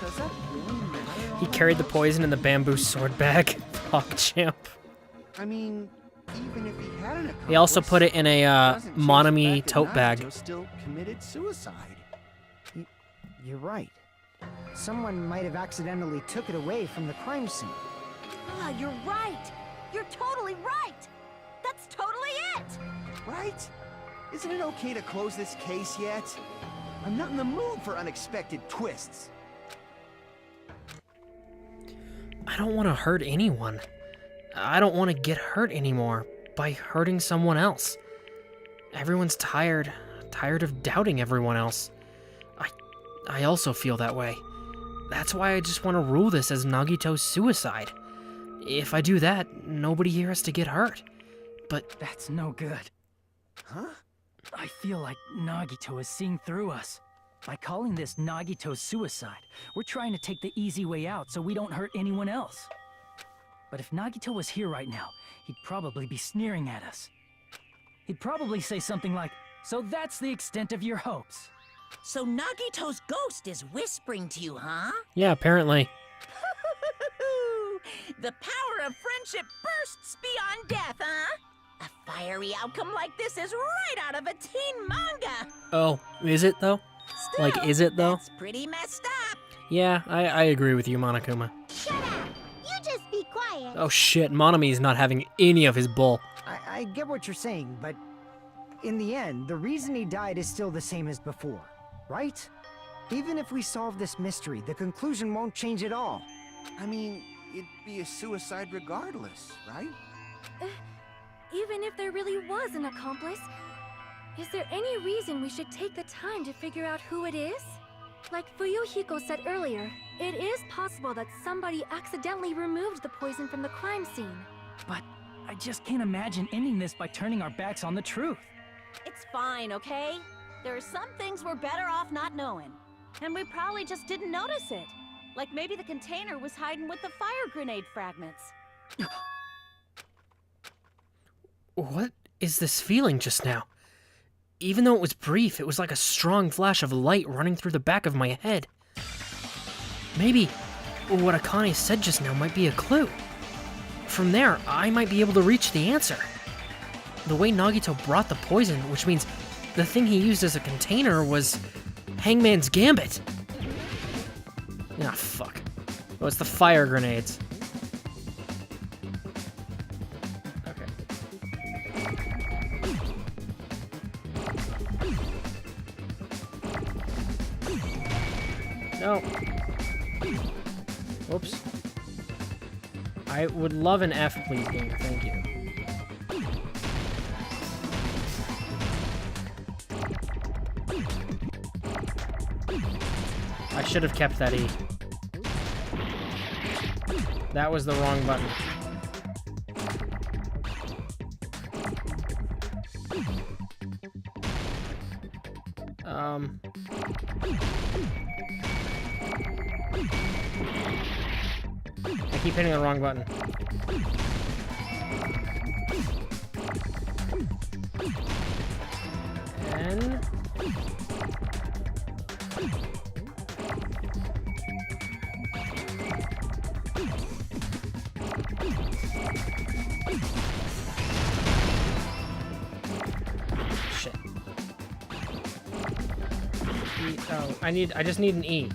does that really matter? He carried the poison in the bamboo sword bag. PogChamp. I mean, even if he had an accomplice, He also put it in a doesn't change the Monami fact that tote bag. Nagito still committed suicide. You're right. Someone might have accidentally took it away from the crime scene. Ah, you're right! You're totally right! That's totally it! Right? Isn't it okay to close this case yet? I'm not in the mood for unexpected twists. I don't want to hurt anyone. I don't want to get hurt anymore by hurting someone else. Everyone's tired of doubting everyone else. I also feel that way. That's why I just want to rule this as Nagito's suicide. If I do that, nobody here has to get hurt. But That's no good. Huh? I feel like Nagito is seeing through us. By calling this Nagito's suicide, we're trying to take the easy way out so we don't hurt anyone else. But if Nagito was here right now, he'd probably be sneering at us. He'd probably say something like, "So that's the extent of your hopes." So Nagito's ghost is whispering to you, huh? yeah, apparently. The power of friendship bursts beyond death, huh? A fiery outcome like this is right out of a teen manga. Oh, is it though? Still, Like, is it though? That's pretty messed up. Yeah, I agree with you, Monokuma. Shut up! You just be quiet. Oh shit, Monami's not having any of his bull. I get what you're saying, but in the end, the reason he died is still the same as before, right? Even if we solve this mystery, the conclusion won't change at all. I mean, it'd be a suicide regardless, right? Even if there really was an accomplice, is there any reason we should take the time to figure out who it is? Like Fuyuhiko said earlier, it is possible that somebody accidentally removed the poison from the crime scene. But I just can't imagine ending this by turning our backs on the truth. It's fine, okay? There are some things we're better off not knowing. And we probably just didn't notice it. Like maybe the container was hiding with the fire grenade fragments. What is this feeling just now? Even though it was brief, it was like a strong flash of light running through the back of my head. Maybe what Akane said just now might be a clue. From there, I might be able to reach the answer. The way Nagito brought the poison, which means the thing he used as a container was Hangman's Gambit. Ah, fuck. Oh, it's the fire grenades. No. Whoops. I would love an F, please, game. Thank you. I should have kept that E. That was the wrong button. I keep hitting the wrong button. And... shit. E, oh, I just need an E.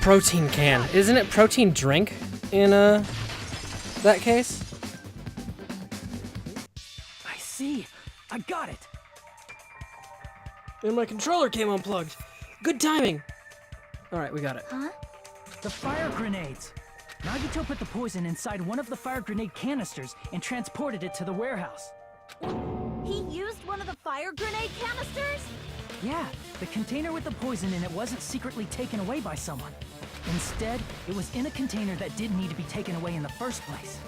Protein can. Isn't it protein drink in that case? I see. I got it. And my controller came unplugged. Good timing. All right, we got it. Huh? The fire grenades. Nagito put the poison inside one of the fire grenade canisters and transported it to the warehouse. He used one of the fire grenade canisters? Yeah, the container with the poison in it wasn't secretly taken away by someone. Instead, it was in a container that didn't need to be taken away in the first place.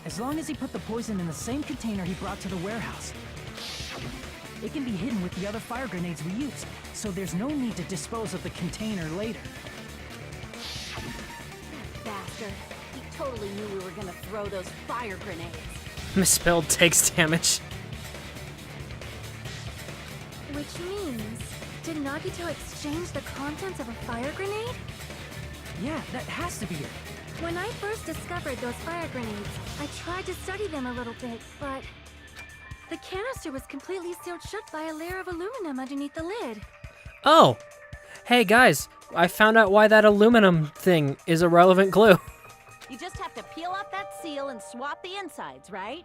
As long as he put the poison in the same container he brought to the warehouse, it can be hidden with the other fire grenades we used, so there's no need to dispose of the container later. Bastard. He totally knew we were gonna throw those fire grenades. Misspelled takes damage. Which means, did Nagito exchange the contents of a fire grenade? Yeah, that has to be it. When I first discovered those fire grenades, I tried to study them a little bit, but the canister was completely sealed shut by a layer of aluminum underneath the lid. Oh! Hey guys, I found out why that aluminum thing is a relevant clue. You just have to peel off that seal and swap the insides, right?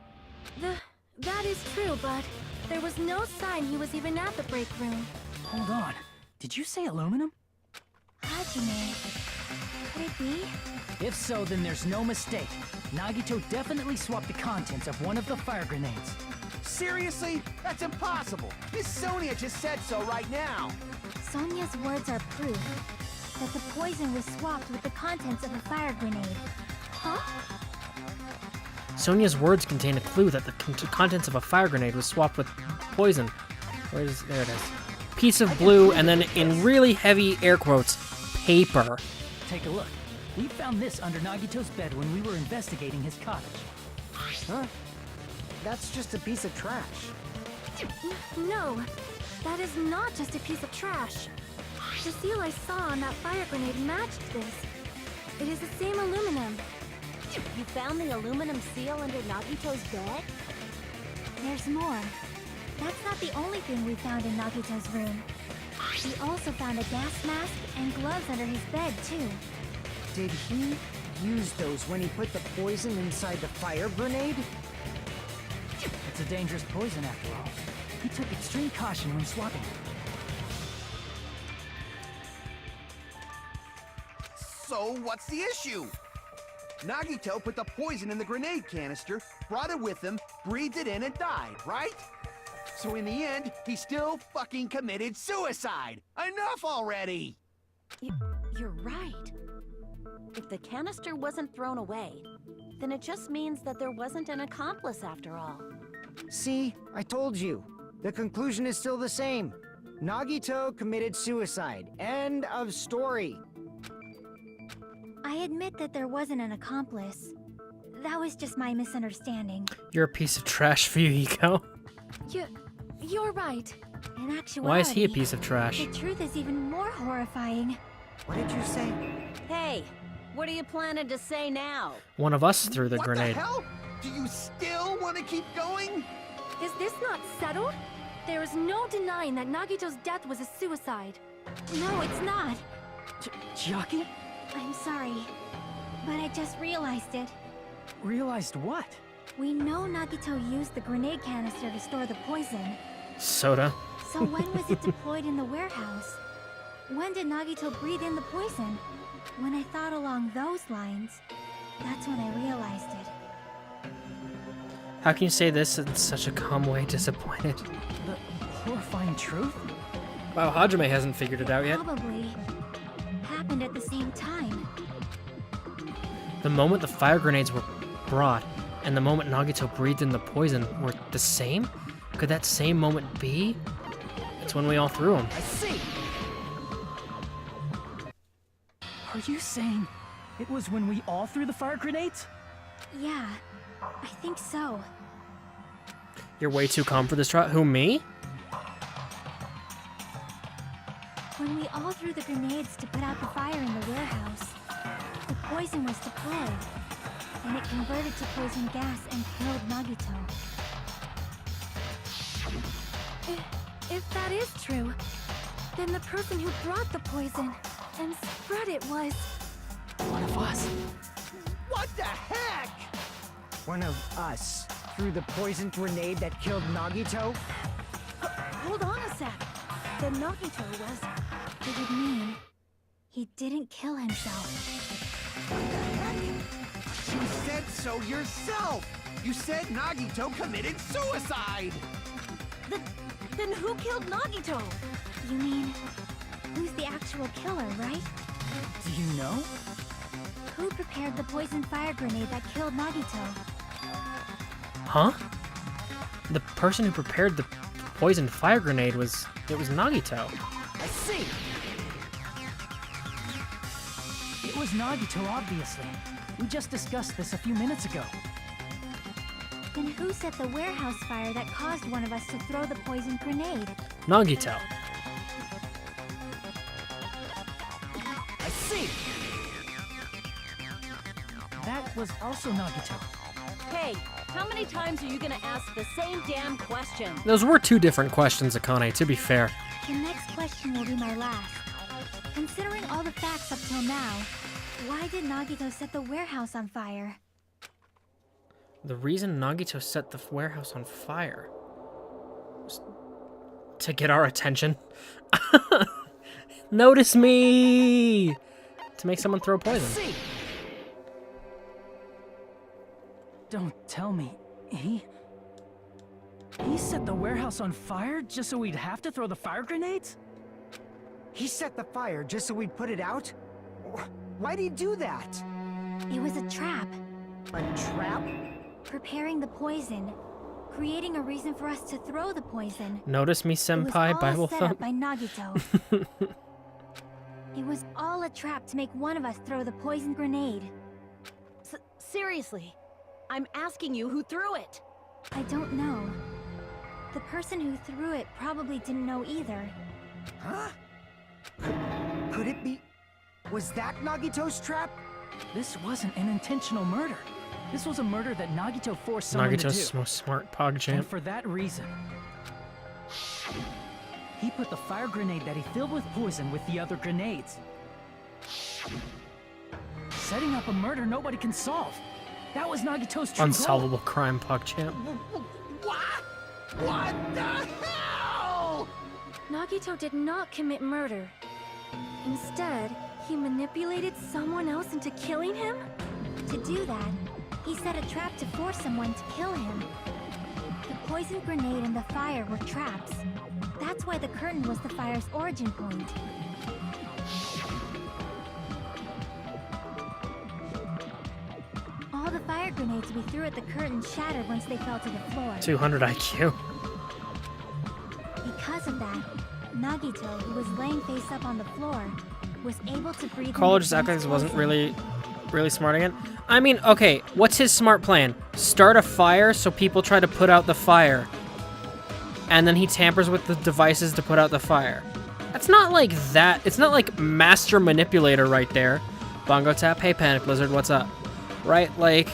That is true, but there was no sign he was even at the break room. Hold on. Did you say aluminum? Hajime. Could it be? If so, then there's no mistake. Nagito definitely swapped the contents of one of the fire grenades. Seriously? That's impossible. Miss Sonia just said so right now. Sonia's words are proof that the poison was swapped with the contents of a fire grenade. Huh? Sonia's words contain a clue that the contents of a fire grenade was swapped with poison. There it is. Piece of blue, and then in really heavy air quotes, paper. Take a look. We found this under Nagito's bed when we were investigating his cottage. Huh? That's just a piece of trash. No, that is not just a piece of trash. The seal I saw on that fire grenade matched this. It is the same aluminum. You found the aluminum seal under Nagito's bed? There's more. That's not the only thing we found in Nagito's room. We also found a gas mask and gloves under his bed, too. Did he use those when he put the poison inside the fire grenade? It's a dangerous poison after all. He took extreme caution when swapping it. So, what's the issue? Nagito put the poison in the grenade canister, brought it with him, breathed it in, and died, right? So in the end, he still fucking committed suicide! Enough already! You're right. If the canister wasn't thrown away, then it just means that there wasn't an accomplice after all. See, I told you. The conclusion is still the same. Nagito committed suicide. End of story. I admit that there wasn't an accomplice. That was just my misunderstanding. You're a piece of trash, Fuyuhiko. You're right. In actuality, Why is he a piece of trash? the truth is even more horrifying. What did you say? Hey, what are you planning to say now? One of us threw the What grenade. the hell? Do you still want to keep going? Is this not settled? There is no denying that Nagito's death was a suicide. No, it's not. Chiaki? I'm sorry, but I just realized it. Realized what? We know Nagito used the grenade canister to store the poison. Soda. So when was it deployed in the warehouse? When did Nagito breathe in the poison? When I thought along those lines, that's when I realized it. How can you say this in such a calm way, disappointed? The horrifying truth? Wow, Hajime hasn't figured it out yet. Probably happened at the same time. The moment the fire grenades were brought and the moment Nagito breathed in the poison were the same? Could that same moment be? It's when we all threw them. I see! Are you saying it was when we all threw the fire grenades? Yeah, I think so. You're way too calm for this trial. Who, me? When we all threw the grenades to put out the fire in the warehouse, the poison was deployed, and it converted to poison gas and killed Nagito. If that is true, then the person who brought the poison and spread it was... One of us. What the heck? One of us threw the poison grenade that killed Nagito? Hold on a sec. Then Nagito was... It would mean he didn't kill himself. You said so yourself! You said Nagito committed suicide! Then who killed Nagito? You mean, who's the actual killer, right? Do you know? Who prepared the poison fire grenade that killed Nagito? Huh? The person who prepared the poisoned fire grenade was Nagito. I see! It was Nagito, obviously. We just discussed this a few minutes ago. Then who set the warehouse fire that caused one of us to throw the poison grenade? Nagito. I see! That was also Nagito. Hey, how many times are you gonna ask the same damn question? Those were two different questions, Akane, to be fair. The next question will be my last. Considering all the facts up till now, why did Nagito set the warehouse on fire? The reason Nagito set the warehouse on fire was To get our attention. Notice me! To make someone throw poison. See. Don't tell me. He set the warehouse on fire just so we'd have to throw the fire grenades? He set the fire just so we'd put it out? Why'd he do that? It was a trap. A trap? Preparing the poison. Creating a reason for us to throw the poison. Notice me, It was senpai, all Bible set up thump. by Nagito. It was all a trap to make one of us throw the poison grenade. Seriously, I'm asking you who threw it. I don't know. The person who threw it probably didn't know either. Huh? Could it be... Was that Nagito's trap? This wasn't an intentional murder. This was a murder that Nagito forced someone to do. Nagito's most smart PogChamp. And for that reason, he put the fire grenade that he filled with poison with the other grenades. Setting up a murder nobody can solve. That was Nagito's true goal. Unsolvable crime, PogChamp. What? What the hell? Nagito did not commit murder. Instead, he manipulated someone else into killing him? To do that, he set a trap to force someone to kill him. The poison grenade and the fire were traps. That's why the curtain was the fire's origin point. All the fire grenades we threw at the curtain shattered once they fell to the floor. 200 IQ. Because of that, Nagito, who was laying face up on the floor, was able to breathe. Koala just acted like this wasn't really smart again. I mean, okay, what's his smart plan? Start a fire so people try to put out the fire. And then he tampers with the devices to put out the fire. That's not like that. It's not like master manipulator right there. Bongo tap, hey Panic Blizzard, what's up? Right, like,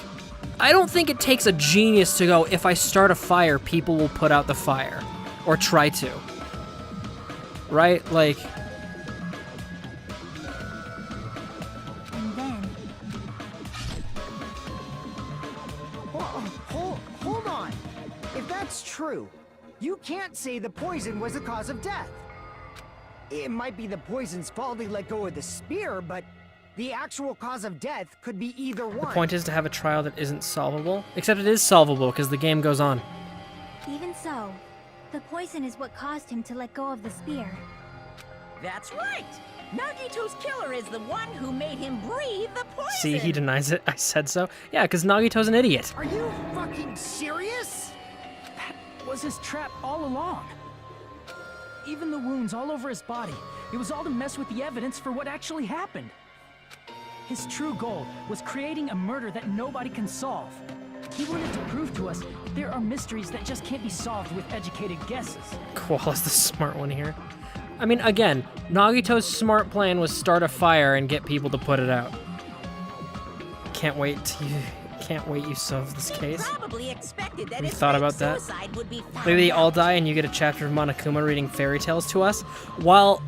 I don't think it takes a genius to go, if I start a fire, people will put out the fire. Or try to. Right, like... And then... Hold on. If that's true, you can't say the poison was the cause of death. It might be the poison's fault he let go of the spear, but the actual cause of death could be either one. The point is to have a trial that isn't solvable. Except it is solvable, because the game goes on. Even so, the poison is what caused him to let go of the spear. That's right! Nagito's killer is the one who made him breathe the poison! See, he denies it. I said so. Yeah, because Nagito's an idiot. Are you fucking serious? That was his trap all along. Even the wounds all over his body. It was all to mess with the evidence for what actually happened. His true goal was creating a murder that nobody can solve. He wanted to prove to us there are mysteries that just can't be solved with educated guesses. Koala's the smart one here. I mean, again, Nagito's smart plan was start a fire and get people to put it out. Can't wait you solve this case. Probably expected that Have you his thought fake about that? suicide would be found Maybe they all out. die and you get a chapter of Monokuma reading fairy tales to us? While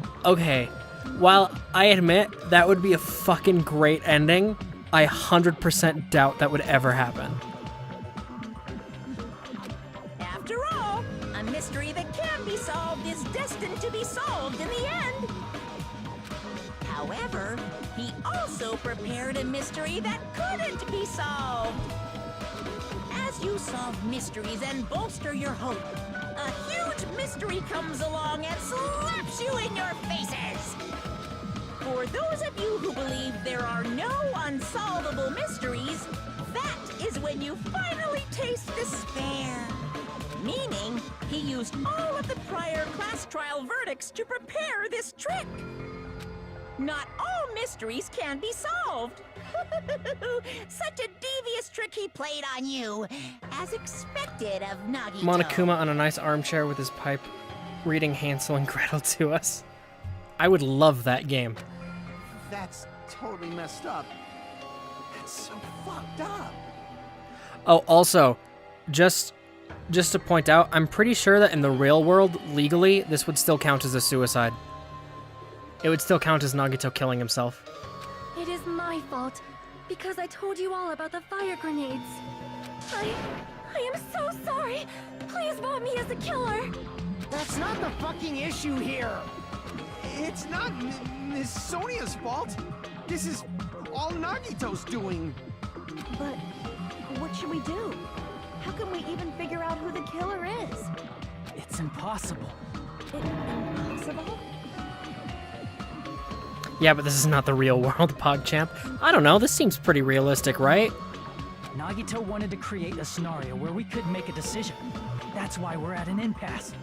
I admit that would be a fucking great ending, I 100% doubt that would ever happen. After all, a mystery that can be solved is destined to be solved in the end. However, he also prepared a mystery that couldn't be solved. As you solve mysteries and bolster your hope, a huge mystery comes along and slaps you in your faces. For those of you who believe there are no unsolvable mysteries, that is when you finally taste despair. Meaning, he used all of the prior class trial verdicts to prepare this trick. Not all mysteries can be solved. Such a devious trick he played on you, as expected of Nagito. Monokuma on a nice armchair with his pipe, reading Hansel and Gretel to us. I would love that game. That's totally messed up. That's so fucked up. Oh, also, just to point out, I'm pretty sure that in the real world, legally, this would still count as a suicide. It would still count as Nagito killing himself. It is my fault, because I told you all about the fire grenades. I am so sorry. Please vote me as a killer. That's not the fucking issue here! It's not Miss Sonia's fault. This is all Nagito's doing. But what should we do? How can we even figure out who the killer is? It's impossible. Impossible? Yeah, but this is not the real world, PogChamp. I don't know, this seems pretty realistic, right? Nagito wanted to create a scenario where we could make a decision. That's why we're at an impasse.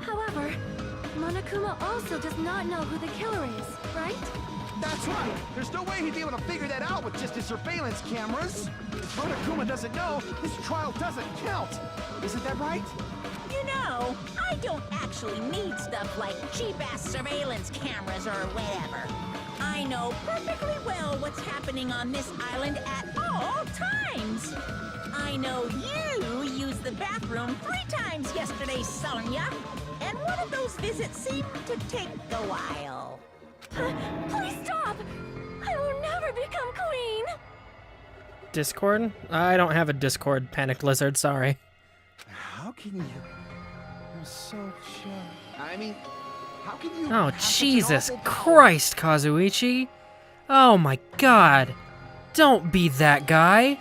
However, Monokuma also does not know who the killer is, right? That's right. There's no way he'd be able to figure that out with just his surveillance cameras. If Monokuma doesn't know, this trial doesn't count. Isn't that right? You know, I don't actually need stuff like cheap-ass surveillance cameras or whatever. I know perfectly well what's happening on this island at all times. I know you used the bathroom 3 times yesterday, Sonia. And one of those visits seemed to take a while. Please stop! I will never become queen! Discord? I don't have a Discord, Panic Lizard, sorry. How can you? I'm so sure. I mean, how can you? Oh, have such an Jesus awful power? Christ, Kazuichi! Oh my god! Don't be that guy!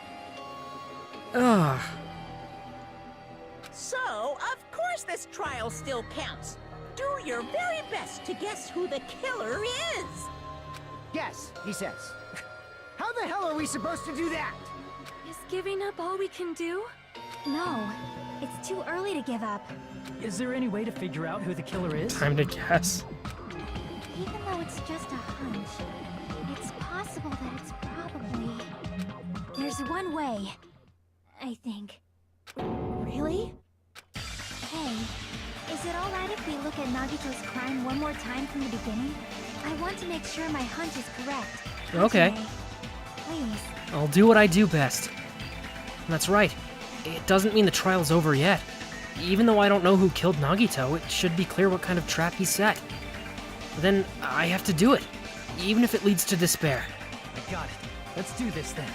Ugh. So, of course this trial still counts. Do your very best to guess who the killer is. Yes, he says. How the hell are we supposed to do that? Is giving up all we can do? No, it's too early to give up. Is there any way to figure out who the killer is? Time to guess. Even though it's just a hunch, it's possible that it's probably... There's one way, I think. Really? Hey, is it alright if we look at Nagito's crime one more time from the beginning? I want to make sure my hunch is correct. Okay. Please. I'll do what I do best. That's right. It doesn't mean the trial's over yet. Even though I don't know who killed Nagito, it should be clear what kind of trap he set. Then I have to do it, even if it leads to despair. I got it. Let's do this then.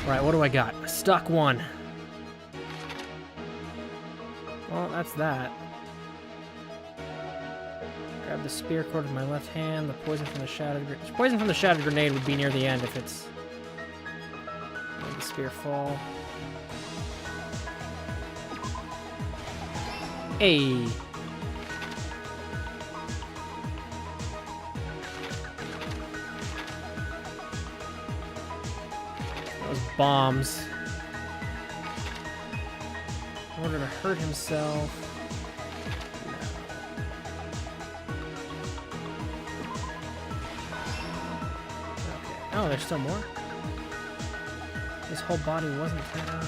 Alright, what do I got? Stock 1. Well, that's that. Grab the spear cord with my left hand. The poison from the shattered grenade would be near the end if it's... Let the spear fall. Hey! Those bombs. In order to hurt himself. Okay. Oh, there's still more? His whole body wasn't cut out.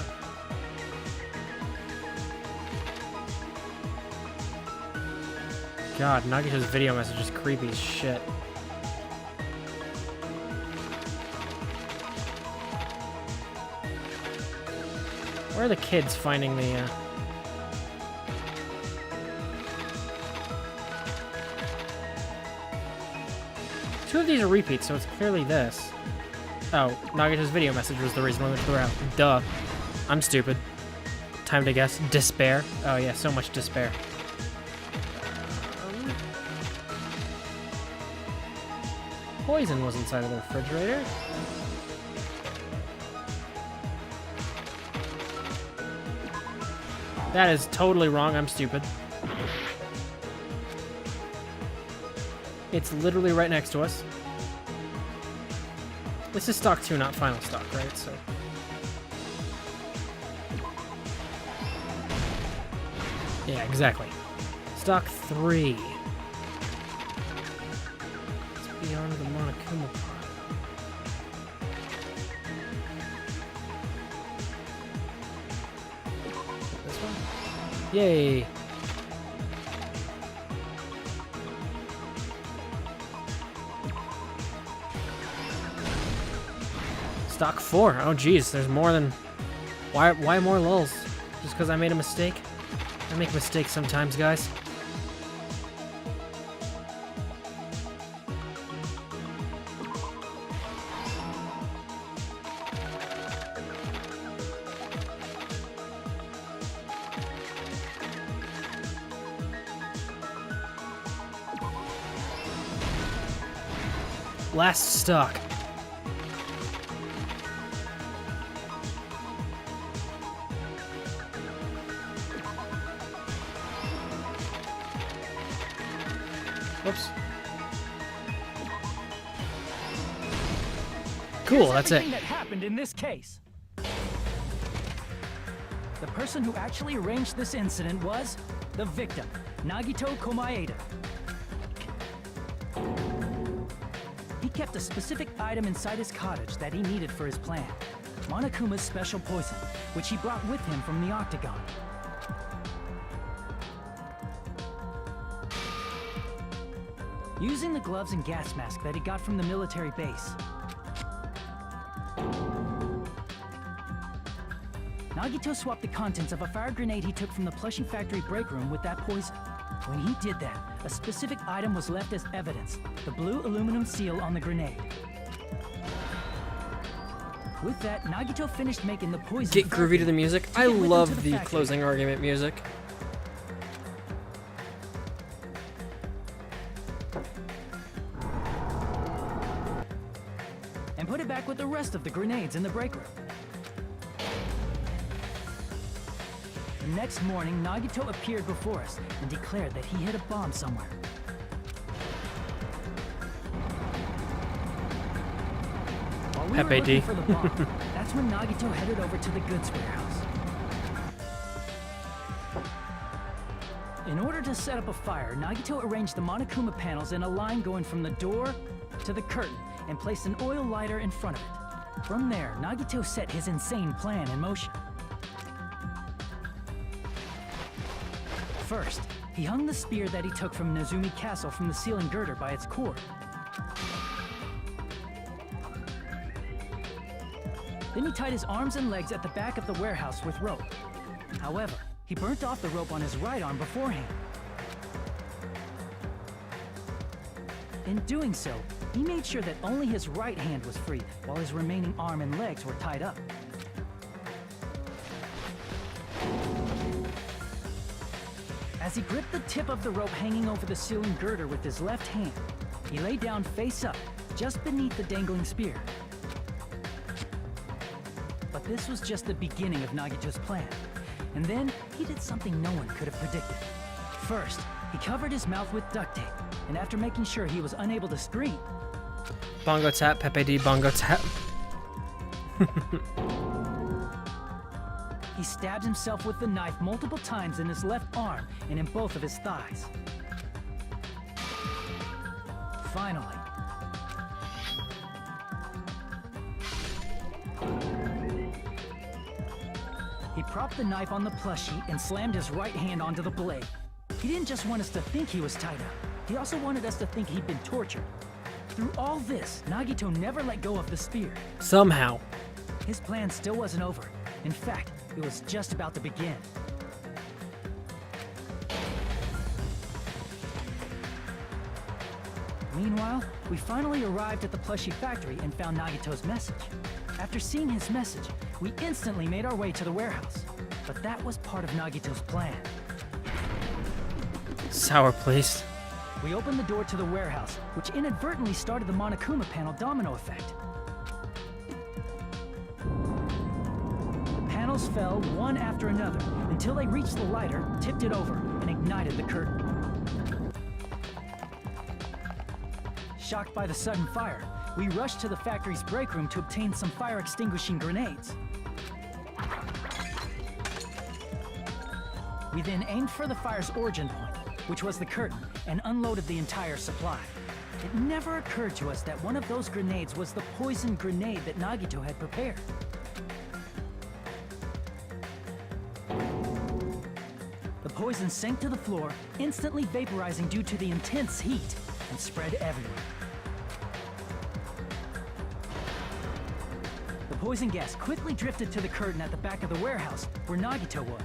God, Nagito's video message is creepy as shit. Where are the kids finding the, 2 of these are repeats, so it's clearly this. Oh, Nagito's video message was the reason why we threw out. Duh. I'm stupid. Time to guess. Despair. Oh yeah, so much despair. Poison was inside of the refrigerator. That is totally wrong. I'm stupid. It's literally right next to us. This is stock 2, not final stock, right? So. Yeah, exactly. Stock 3. It's beyond the Monokuma part. This one? Yay! Stock 4. Oh geez, there's more than... Why more lulls? Just because I made a mistake? I make mistakes sometimes, guys. Last stock. Whoops. Cool, that's it. Everything that happened in this case. The person who actually arranged this incident was the victim, Nagito Komaeda. He kept a specific item inside his cottage that he needed for his plan, Monokuma's special poison, which he brought with him from the Octagon. Using the gloves and gas mask that he got from the military base, Nagito swapped the contents of a fire grenade he took from the plushie factory break room with that poison. When he did that, a specific item was left as evidence, the blue aluminum seal on the grenade. With that, Nagito finished making the poison. Get groovy to the music. I love the factory. closing argument music. And put it back with the rest of the grenades in the break room. The next morning, Nagito appeared before us and declared that he hid a bomb somewhere. While we were Pepe D. looking for the bomb, that's when Nagito headed over to the goods warehouse. In order to set up a fire, Nagito arranged the Monokuma panels in a line going from the door to the curtain and placed an oil lighter in front of it. From there, Nagito set his insane plan in motion. First, he hung the spear that he took from Nezumi Castle from the ceiling girder by its cord. Then he tied his arms and legs at the back of the warehouse with rope. However, he burnt off the rope on his right arm beforehand. In doing so, he made sure that only his right hand was free, while his remaining arm and legs were tied up. As he gripped the tip of the rope hanging over the ceiling girder with his left hand, he lay down face up, just beneath the dangling spear. But this was just the beginning of Nagito's plan. And then, he did something no one could have predicted. First, he covered his mouth with duct tape, and after making sure he was unable to scream, Bongo tap, Pepe D, bongo tap. he stabbed himself with the knife multiple times in his left arm and in both of his thighs. Finally, he propped the knife on the plushie and slammed his right hand onto the blade. He didn't just want us to think he was tied up. He also wanted us to think he'd been tortured. Through all this, Nagito never let go of the spear. Somehow. His plan still wasn't over. In fact, it was just about to begin. Meanwhile, we finally arrived at the plushie factory and found Nagito's message. After seeing his message, we instantly made our way to the warehouse. But that was part of Nagito's plan. Sour, please. We opened the door to the warehouse, which inadvertently started the Monokuma panel domino effect. The panels fell one after another until they reached the lighter, tipped it over, and ignited the curtain. Shocked by the sudden fire, we rushed to the factory's break room to obtain some fire-extinguishing grenades. We then aimed for the fire's origin point, which was the curtain, and unloaded the entire supply. It never occurred to us that one of those grenades was the poison grenade that Nagito had prepared. The poison sank to the floor, instantly vaporizing due to the intense heat, and spread everywhere. The poison gas quickly drifted to the curtain at the back of the warehouse, where Nagito was.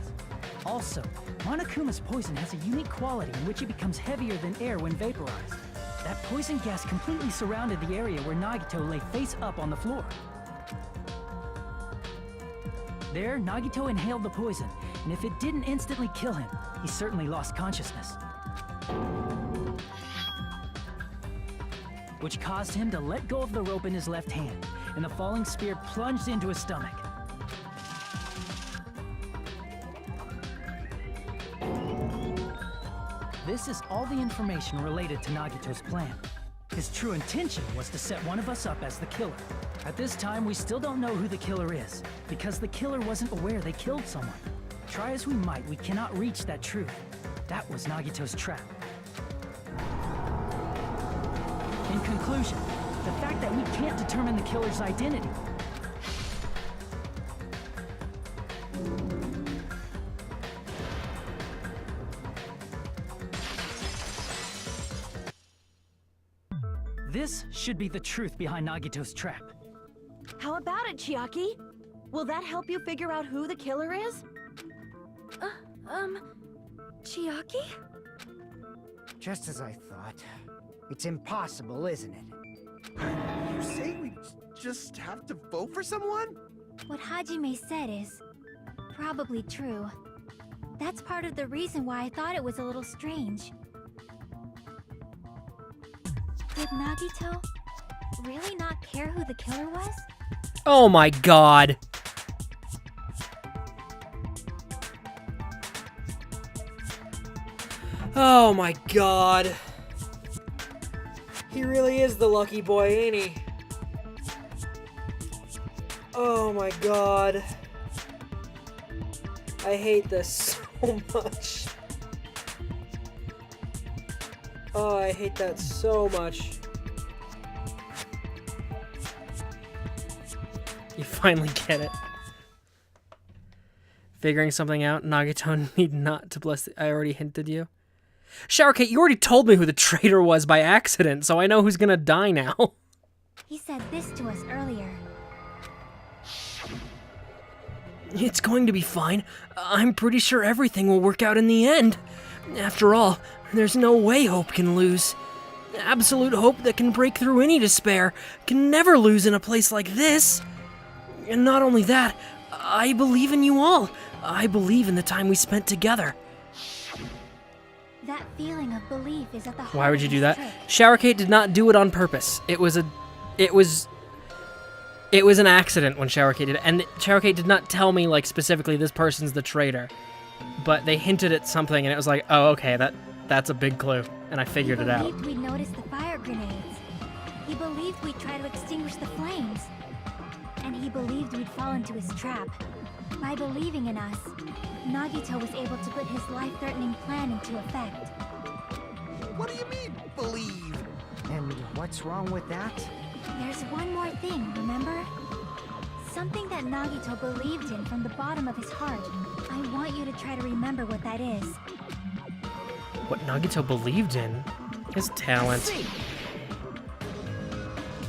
Also, Monokuma's poison has a unique quality in which it becomes heavier than air when vaporized. That poison gas completely surrounded the area where Nagito lay face up on the floor. There, Nagito inhaled the poison, and if it didn't instantly kill him, he certainly lost consciousness. which caused him to let go of the rope in his left hand, and the falling spear plunged into his stomach. This is all the information related to Nagito's plan. His true intention was to set one of us up as the killer. At this time, we still don't know who the killer is, because the killer wasn't aware they killed someone. Try as we might, we cannot reach that truth. That was Nagito's trap. In conclusion, the fact that we can't determine the killer's identity. This should be the truth behind Nagito's trap. How about it, Chiaki? Will that help you figure out who the killer is? Chiaki? Just as I thought. It's impossible, isn't it? You say we just have to vote for someone? What Hajime said is probably true. That's part of the reason why I thought it was a little strange. Did Nagito really not care who the killer was? Oh my god. Oh my god. He really is the lucky boy, ain't he? Oh my god. I hate this so much. Oh, I hate that so much. You finally get it. Figuring something out, Nagito need not to bless the... I already hinted you. Shower Kate, you already told me who the traitor was by accident, so I know who's gonna die now. He said this to us earlier. It's going to be fine. I'm pretty sure everything will work out in the end. After all, there's no way hope can lose. Absolute hope that can break through any despair can never lose in a place like this. And not only that, I believe in you all. I believe in the time we spent together. That feeling of belief is at the heart Why would you of do this that? trick. Shower Kate did not do it on purpose. It was an accident when Shower Kate did it. And Shower Kate did not tell me, like, specifically this person's the traitor. But they hinted at something and it was like, oh, okay, that's a big clue. And I figured it out. He believed we'd notice the fire grenades. He believed we'd try to extinguish the flames. And he believed we'd fall into his trap. By believing in us, Nagito was able to put his life-threatening plan into effect. What do you mean, believe? And what's wrong with that? There's one more thing, remember? Something that Nagito believed in from the bottom of his heart. I want you to try to remember what that is. What Nagito believed in? His talent.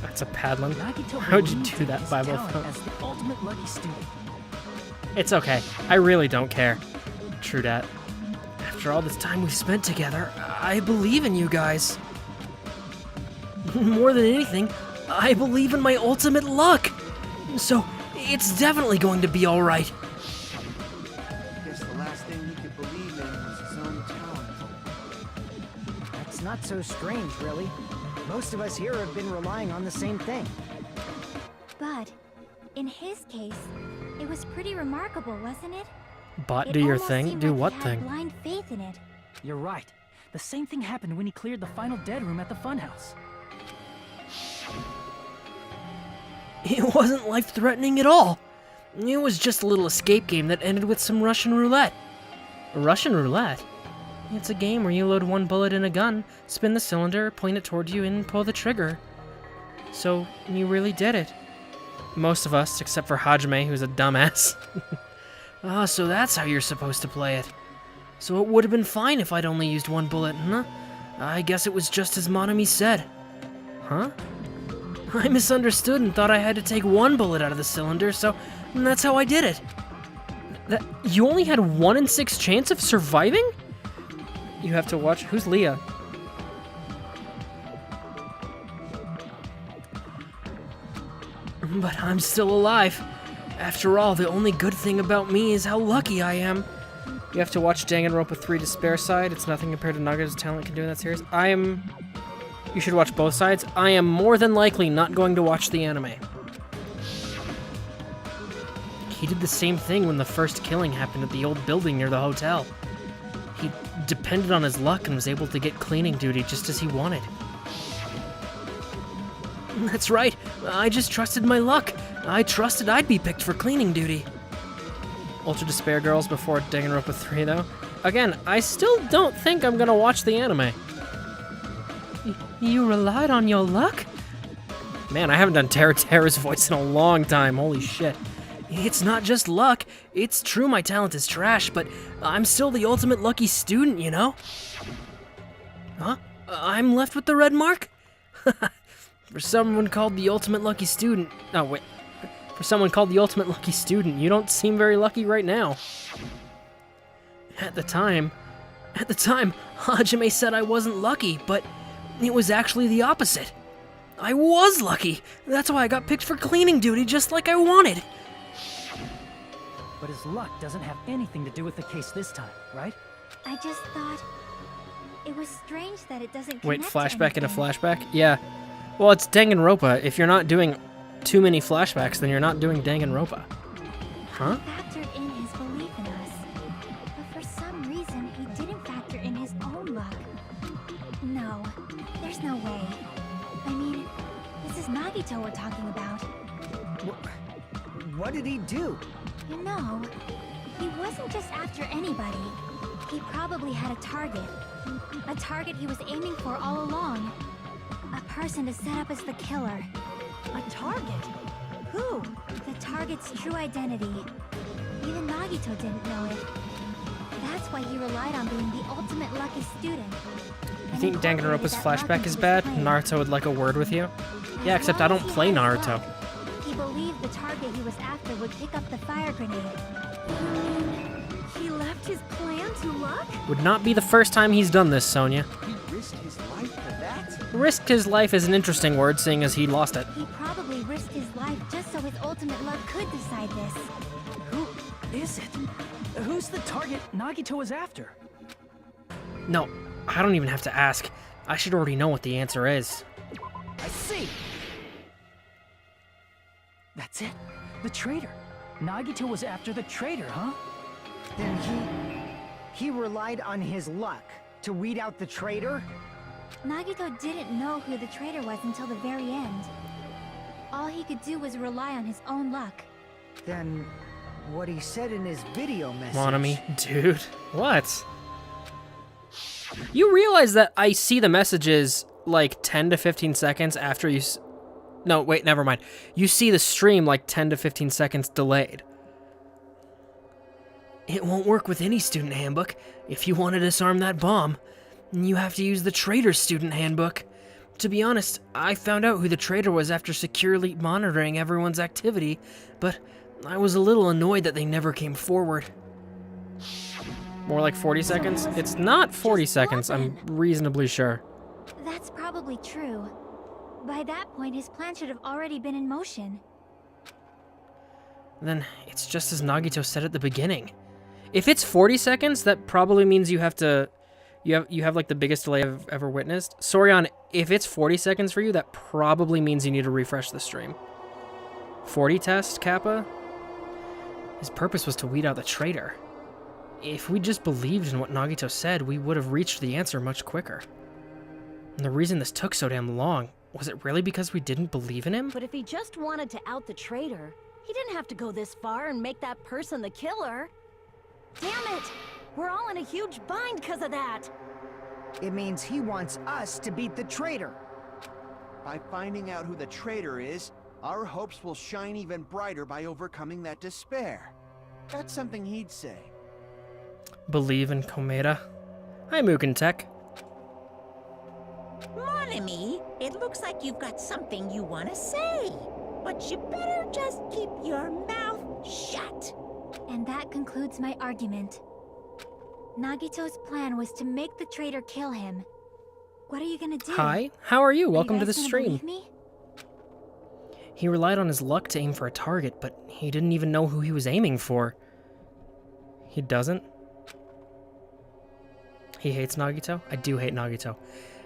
That's a Padlin. Nagito How would you believed do in that, his 505? talent as the ultimate lucky student. It's okay. I really don't care. True dat. After all this time we've spent together, I believe in you guys. More than anything, I believe in my ultimate luck. So, it's definitely going to be alright. Guess the last thing he could believe in was his own talent. That's not so strange, really. Most of us here have been relying on the same thing. But, in his case, it was pretty remarkable, wasn't it? But It do your almost thing. seemed Do like what he had thing? blind faith in it. You're right. The same thing happened when he cleared the final dead room at the funhouse. It wasn't life-threatening at all. It was just a little escape game that ended with some Russian roulette. Russian roulette? It's a game where you load one bullet in a gun, spin the cylinder, point it toward you, and pull the trigger. So, you really did it. Most of us, except for Hajime, who's a dumbass. Ah, so that's how you're supposed to play it. So it would have been fine if I'd only used one bullet, huh? I guess it was just as Monami said. Huh? I misunderstood and thought I had to take one bullet out of the cylinder, so that's how I did it. You only had 1 in 6 chance of surviving? You have to watch. Who's Leah? But I'm still alive. After all, the only good thing about me is how lucky I am. You have to watch Danganronpa 3 to spare side. It's nothing compared to Nagito's talent can do in that series. You should watch both sides. I am more than likely not going to watch the anime. He did the same thing when the first killing happened at the old building near the hotel. He depended on his luck and was able to get cleaning duty just as he wanted. That's right, I just trusted my luck. I trusted I'd be picked for cleaning duty. Ultra Despair Girls before Danganronpa 3 though. Again, I still don't think I'm gonna watch the anime. You relied on your luck? Man, I haven't done Terra's voice in a long time, holy shit. It's not just luck, it's true my talent is trash, but I'm still the ultimate lucky student, you know? Huh? I'm left with the red mark? For someone called the ultimate lucky student... Oh, wait. For someone called the ultimate lucky student, you don't seem very lucky right now. At the time, Hajime said I wasn't lucky, but it was actually the opposite. I was lucky. That's why I got picked for cleaning duty just like I wanted. But his luck doesn't have anything to do with the case this time, right? I just thought it was strange that it doesn't Wait, connect to flashback and a anything. flashback? Yeah. Well, it's Danganronpa. If you're not doing too many flashbacks, then you're not doing Danganronpa. Huh? He factored in his belief in us, but for some reason he didn't factor in his own luck. No, there's no way. I mean, this is Nagito we're talking about. What did he do? You know, he wasn't just after anybody. He probably had a target. A target he was aiming for all along. A person to set up as the killer. A target? Who? The target's true identity. Even Nagito didn't know it. That's why he relied on being the ultimate lucky student. You think Danganronpa's flashback is bad? Naruto would like a word with you? Yeah, except I don't play Naruto. He believed the target he was after would pick up the fire grenade. He left his plan to luck? Would not be the first time he's done this, Sonia. He risked his life for that? Risked his life is an interesting word, seeing as he lost it. He probably risked his life just so his ultimate luck could decide this. Who is it? Who's the target Nagito was after? No, I don't even have to ask. I should already know what the answer is. I see! That's it. The traitor. Nagito was after the traitor, huh? Then he relied on his luck to weed out the traitor? Nagito didn't know who the traitor was until the very end. All he could do was rely on his own luck. Then what he said in his video message... Monami, dude. What? You realize that I see the messages like 10 to 15 seconds after you... No, wait, never mind. You see the stream like 10 to 15 seconds delayed. It won't work with any student handbook. If you want to disarm that bomb, you have to use the traitor's student handbook. To be honest, I found out who the traitor was after securely monitoring everyone's activity, but I was a little annoyed that they never came forward. More like 40 seconds? It's not 40 seconds, I'm reasonably sure. That's probably true. By that point, his plan should have already been in motion. Then it's just as Nagito said at the beginning. If it's 40 seconds, that probably means you have to... You have like the biggest delay I've ever witnessed. Sorion, if it's 40 seconds for you, that probably means you need to refresh the stream. 40 test, Kappa? His purpose was to weed out the traitor. If we just believed in what Nagito said, we would have reached the answer much quicker. And the reason this took so damn long, was it really because we didn't believe in him? But if he just wanted to out the traitor, he didn't have to go this far and make that person the killer. Damn it! We're all in a huge bind because of that! It means he wants us to beat the traitor. By finding out who the traitor is, our hopes will shine even brighter by overcoming that despair. That's something he'd say. Believe in Komeda. Hi, Mugen Tech. Monami, it looks like you've got something you want to say. But you better just keep your mouth shut. And that concludes my argument. Nagito's plan was to make the traitor kill him. What are you gonna do? Hi, how are you? Welcome Are to you the guys gonna stream. believe me? He relied on his luck to aim for a target, but he didn't even know who he was aiming for. He doesn't? He hates Nagito? I do hate Nagito.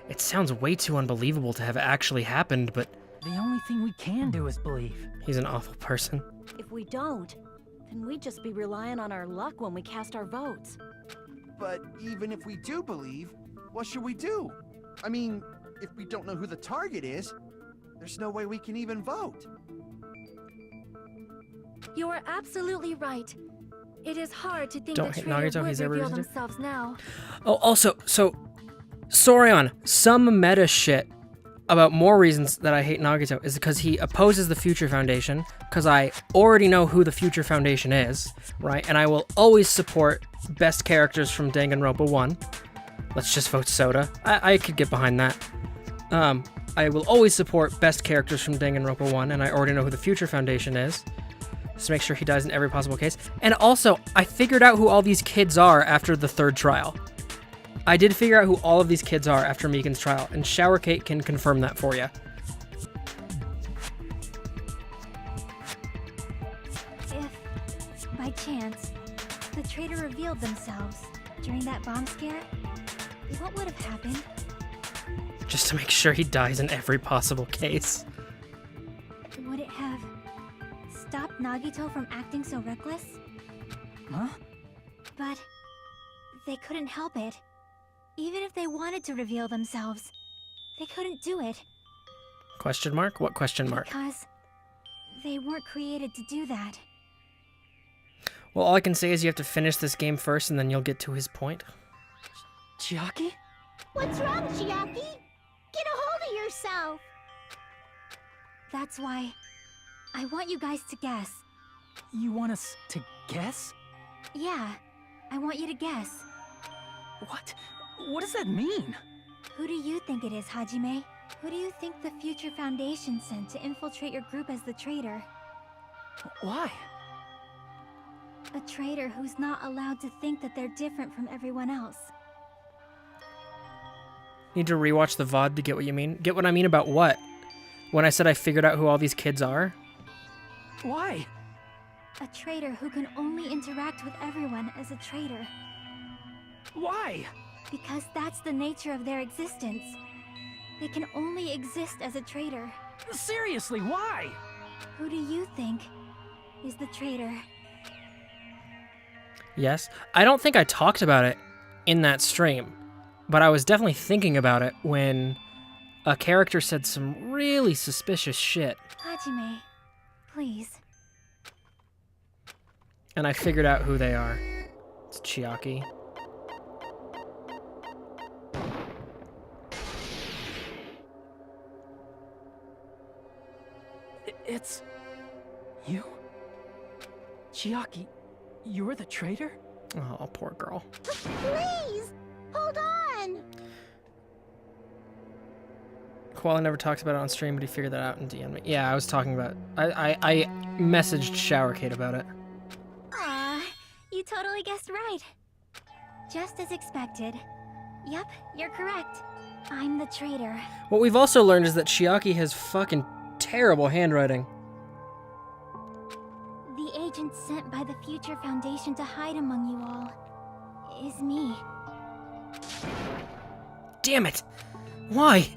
It sounds way too unbelievable to have actually happened, but The only thing we can do is believe. he's an awful person. If we don't, then we'd just be relying on our luck when we cast our votes. But even if we do believe, what should we do? I mean, if we don't know who the target is, there's no way we can even vote. You are absolutely right. It is hard to think Don't that hate Traitor Nagito, would he's ever reveal visited. themselves now. Oh, also, so, Sorion, some meta shit about more reasons that I hate Nagito is because he opposes the Future Foundation, because I already know who the Future Foundation is, right? And I will always support best characters from Danganronpa 1. Let's just vote Soda. I could get behind that. I will always support best characters from Danganronpa 1, and I already know who the Future Foundation is. Just make sure he dies in every possible case. And also, I figured out who all these kids are after the 3rd trial. I did figure out who all of these kids are after Meekin's trial, and Shower Kate can confirm that for you. If, by chance, the traitor revealed themselves during that bomb scare, what would have happened? Just to make sure he dies in every possible case. Would it have stopped Nagito from acting so reckless? Huh? But they couldn't help it. Even if they wanted to reveal themselves, they couldn't do it. Question mark? What question mark? Because they weren't created to do that. Well, all I can say is you have to finish this game first, and then you'll get to his point. Chiaki? What's wrong, Chiaki? Get a hold of yourself. That's why I want you guys to guess. You want us to guess? Yeah, I want you to guess. What? What does that mean? Who do you think it is, Hajime? Who do you think the Future Foundation sent to infiltrate your group as the traitor? Why? A traitor who's not allowed to think that they're different from everyone else. Need to rewatch the VOD to get what you mean. Get what I mean about what? When I said I figured out who all these kids are? Why? A traitor who can only interact with everyone as a traitor. Why? Because that's the nature of their existence. They can only exist as a traitor. Seriously, why? Who do you think is the traitor? Yes. I don't think I talked about it in that stream, but I was definitely thinking about it when a character said some really suspicious shit, Hajime, please. and I figured out who they are. It's Chiaki. It's... you? Chiaki, you're the traitor? Oh, poor girl. Please, hold on. Koala never talks about it on stream, but he figured that out in DM me. Yeah, I was talking about... I messaged Shower Kate about it. Aw, you totally guessed right. Just as expected. Yep, you're correct. I'm the traitor. What we've also learned is that Chiaki has fucking terrible handwriting. The agent sent by the Future Foundation to hide among you all is me. Damn it! Why?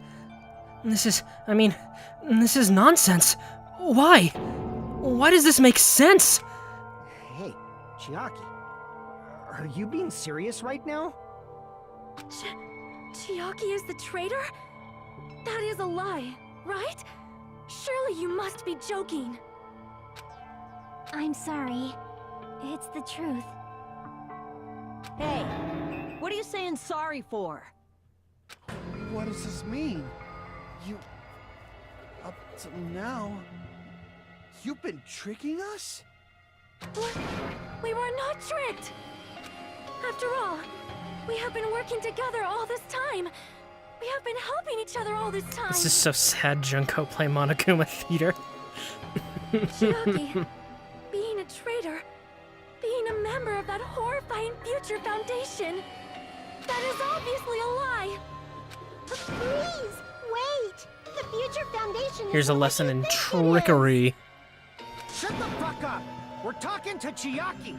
This is nonsense. Why? Why does this make sense? Hey, Chiaki. Are you being serious right now? Chiaki is the traitor? That is a lie, right? Surely you must be joking. I'm sorry. It's the truth. Hey, what are you saying sorry for? What does this mean? You... up till now... you've been tricking us? What? We were not tricked! After all, we have been working together all this time. We have been helping each other all this time. This is so sad, Junko play Monokuma Theater. Chiaki, being a traitor, being a member of that horrifying Future Foundation, that is obviously a lie. Please, wait. The Future Foundation is Here's a what lesson you in think it is. trickery. Shut the fuck up! We're talking to Chiaki!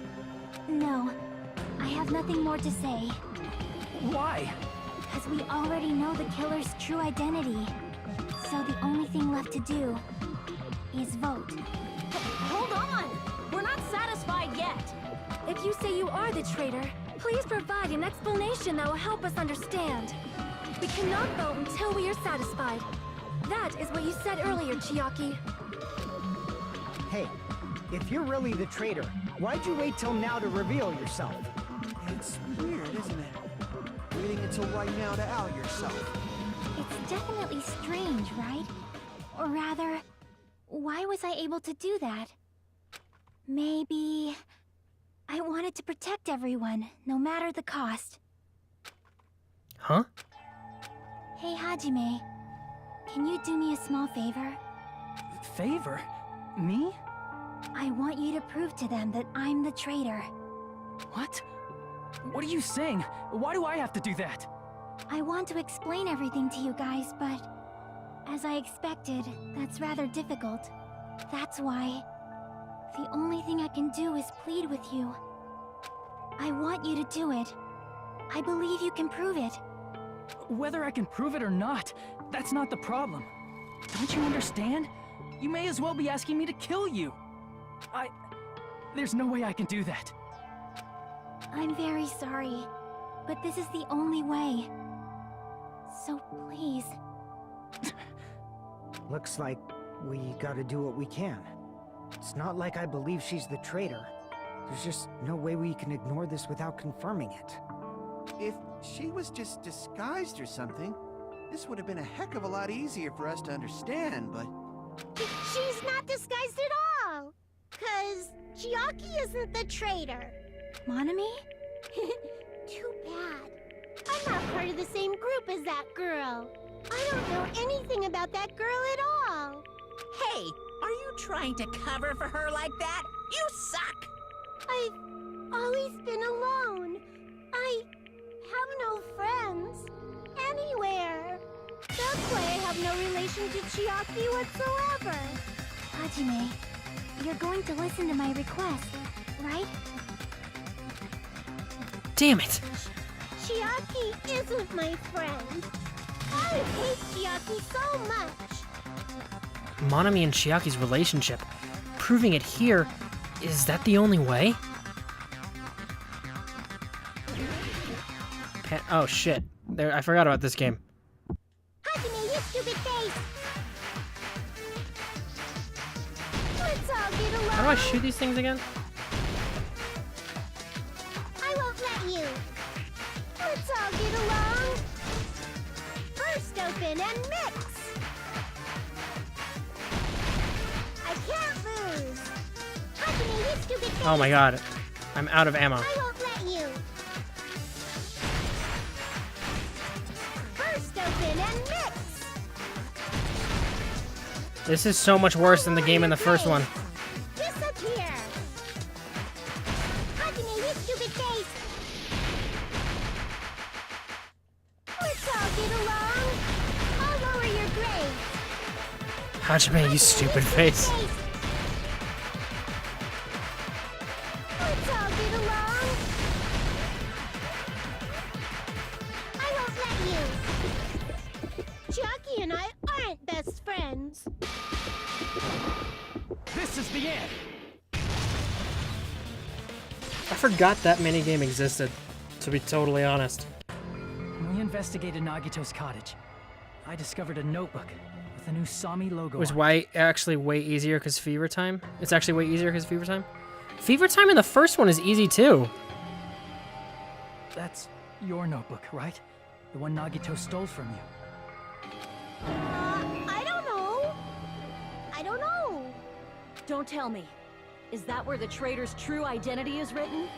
No, I have nothing more to say. Why? Because we already know the killer's true identity. So the only thing left to do is vote. Hold on! We're not satisfied yet. If you say you are the traitor, please provide an explanation that will help us understand. We cannot vote until we are satisfied. That is what you said earlier, Chiaki. Hey, if you're really the traitor, why'd you wait till now to reveal yourself? It's weird, isn't it? Waiting until right now to out yourself. It's definitely strange, right? Or rather, why was I able to do that? Maybe I wanted to protect everyone, no matter the cost. Huh? Hey, Hajime. Can you do me a small favor? Favor? Me? I want you to prove to them that I'm the traitor. What? What are you saying? Why do I have to do that? I want to explain everything to you guys, but as I expected, that's rather difficult. That's why the only thing I can do is plead with you. I want you to do it. I believe you can prove it. Whether I can prove it or not, that's not the problem. Don't you understand? You may as well be asking me to kill you. There's no way I can do that. I'm very sorry, but this is the only way. So please. Looks like we gotta do what we can. It's not like I believe she's the traitor. There's just no way we can ignore this without confirming it. If she was just disguised or something, this would have been a heck of a lot easier for us to understand, but... She's not disguised at all! 'Cause Chiaki isn't the traitor. Monami? Too bad. I'm not part of the same group as that girl. I don't know anything about that girl at all. Hey, are you trying to cover for her like that? You suck! I've always been alone. I have no friends. Anywhere. That's why I have no relation to Chiaki whatsoever. Hajime, you're going to listen to my request, right? Damn it! Chiaki isn't my friend. I hate Chiaki so much. Monami and Chiaki's relationship. Proving it here, is that the only way? Oh shit. There, I forgot about this game. Hajime, you stupid face! Let's all get along. How do I shoot these things again? I won't let you. Let's all get along. First open and mix. I can't lose. Hajime, you stupid face! Oh my god. I'm out of ammo. I won't let you. First open and mix. This is so much worse than the game in the first one. Disappear. Hajime, you stupid face. Let's all get along. I'll lower your grade. Hajime, you stupid face. Let's all get along. I won't let you. Chiaki and I aren't best friends. This is the end! I forgot that minigame existed, to be totally honest. When we investigated Nagito's cottage, I discovered a notebook with a new Sami logo. It was on way actually way easier because Fever Time. It's actually way easier because Fever Time. Fever Time in the first one is easy too. That's your notebook, right? The one Nagito stole from you. I don't know. I don't know. Don't tell me. Is that where the traitor's true identity is written?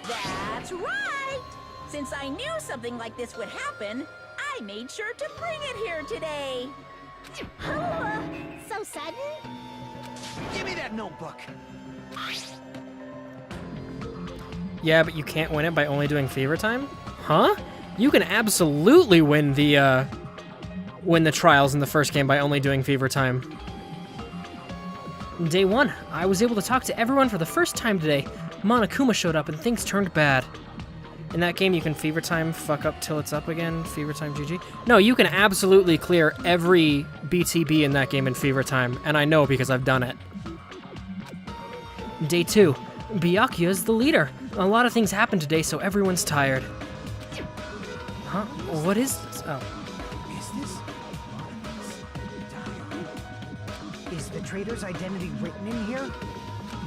That's right! Since I knew something like this would happen, I made sure to bring it here today. Oh, so sudden? Give me that notebook! Yeah, but you can't win it by only doing Fever Time? Huh? You can absolutely win the trials in the first game by only doing Fever Time. Day 1, I was able to talk to everyone for the first time today. Monokuma showed up and things turned bad. In that game, you can fever time fuck up till it's up again. Fever time GG. No, you can absolutely clear every BTB in that game in fever time, and I know because I've done it. Day 2. Byakuya is the leader. A lot of things happened today, so everyone's tired. Huh? What is this? Oh. Is the traitor's identity written in here?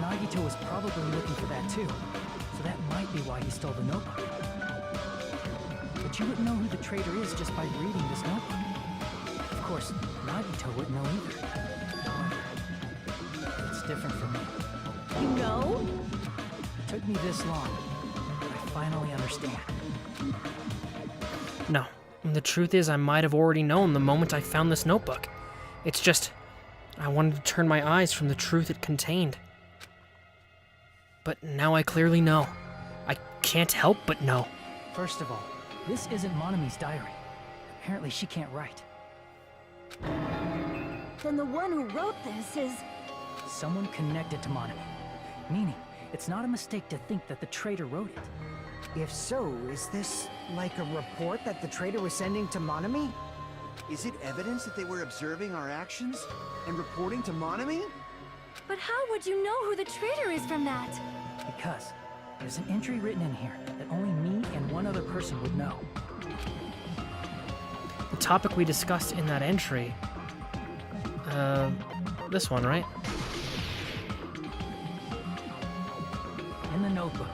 Nagito was probably looking for that too, so that might be why he stole the notebook. But you wouldn't know who the traitor is just by reading this notebook. Of course, Nagito wouldn't know either. However, it's different for me. You know? It took me this long, but I finally understand. No. The truth is, I might have already known the moment I found this notebook. It's just, I wanted to turn my eyes from the truth it contained. But now I clearly know. I can't help but know. First of all, this isn't Monami's diary. Apparently she can't write. Then the one who wrote this is... Someone connected to Monami. Meaning, it's not a mistake to think that the traitor wrote it. If so, is this like a report that the traitor was sending to Monami? Is it evidence that they were observing our actions and reporting to Monami? But how would you know who the traitor is from that? Because there's an entry written in here that only me and one other person would know. The topic we discussed in that entry... this one, right? In the notebook,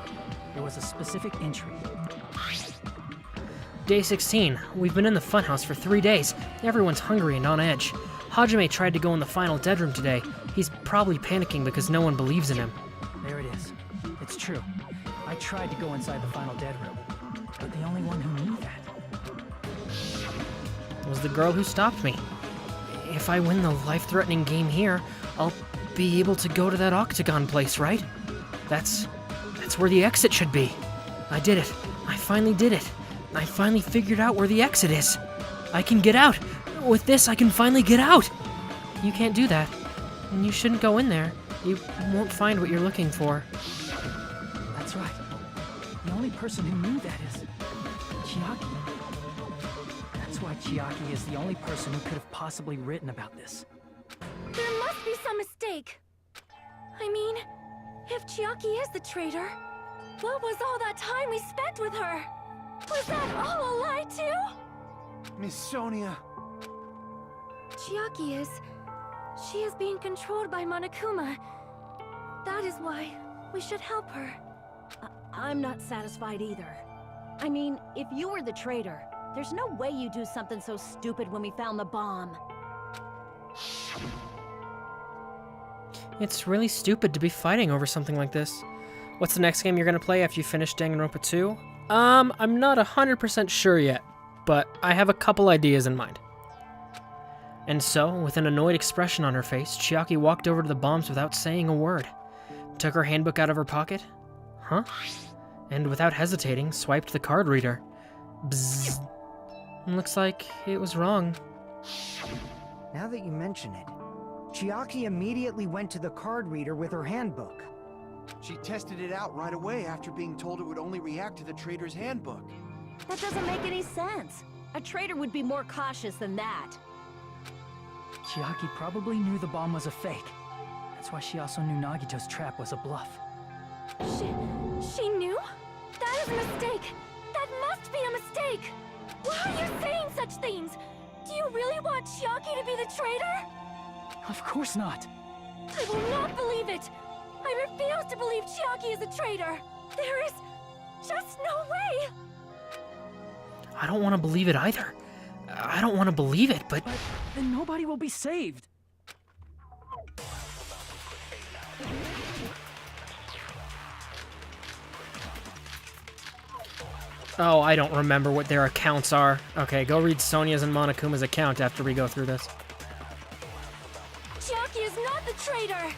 there was a specific entry. Day 16. We've been in the funhouse for 3 days. Everyone's hungry and on edge. Hajime tried to go in the final dead room today. He's probably panicking because no one believes in him. There it is. It's true. I tried to go inside the final dead room, but the only one who knew that Was the girl who stopped me. If I win the life-threatening game here, I'll be able to go to that octagon place, right? That's where the exit should be. I did it. I finally did it. I finally figured out where the exit is. I can get out. With this, I can finally get out. You can't do that. And you shouldn't go in there. You won't find what you're looking for. That's right. The only person who knew that is Chiaki. That's why Chiaki is the only person who could have possibly written about this. There must be some mistake. I mean, if Chiaki is the traitor, what was all that time we spent with her? Was that all a lie too? Miss Sonia. Chiaki is... She is being controlled by Monokuma. That is why we should help her. I'm not satisfied either. I mean, if you were the traitor, there's no way you'd do something so stupid when we found the bomb. It's really stupid to be fighting over something like this. What's the next game you're gonna play after you finish Danganronpa 2? I'm not 100% sure yet, but I have a couple ideas in mind. And so, with an annoyed expression on her face, Chiaki walked over to the bombs without saying a word. Took her handbook out of her pocket. Huh? And without hesitating, swiped the card reader. Bzzz. Looks like it was wrong. Now that you mention it, Chiaki immediately went to the card reader with her handbook. She tested it out right away after being told it would only react to the traitor's handbook. That doesn't make any sense. A traitor would be more cautious than that. Chiaki probably knew the bomb was a fake. That's why she also knew Nagito's trap was a bluff. She knew? That is a mistake! That must be a mistake! Why are you saying such things? Do you really want Chiaki to be the traitor? Of course not. I will not believe it! I refuse to believe Chiaki is a traitor! There is just no way! I don't want to believe it either. I don't want to believe it, but... But then nobody will be saved. Oh, I don't remember what their accounts are. Okay, go read Sonia's and Monokuma's account after we go through this. Chiaki is not the traitor!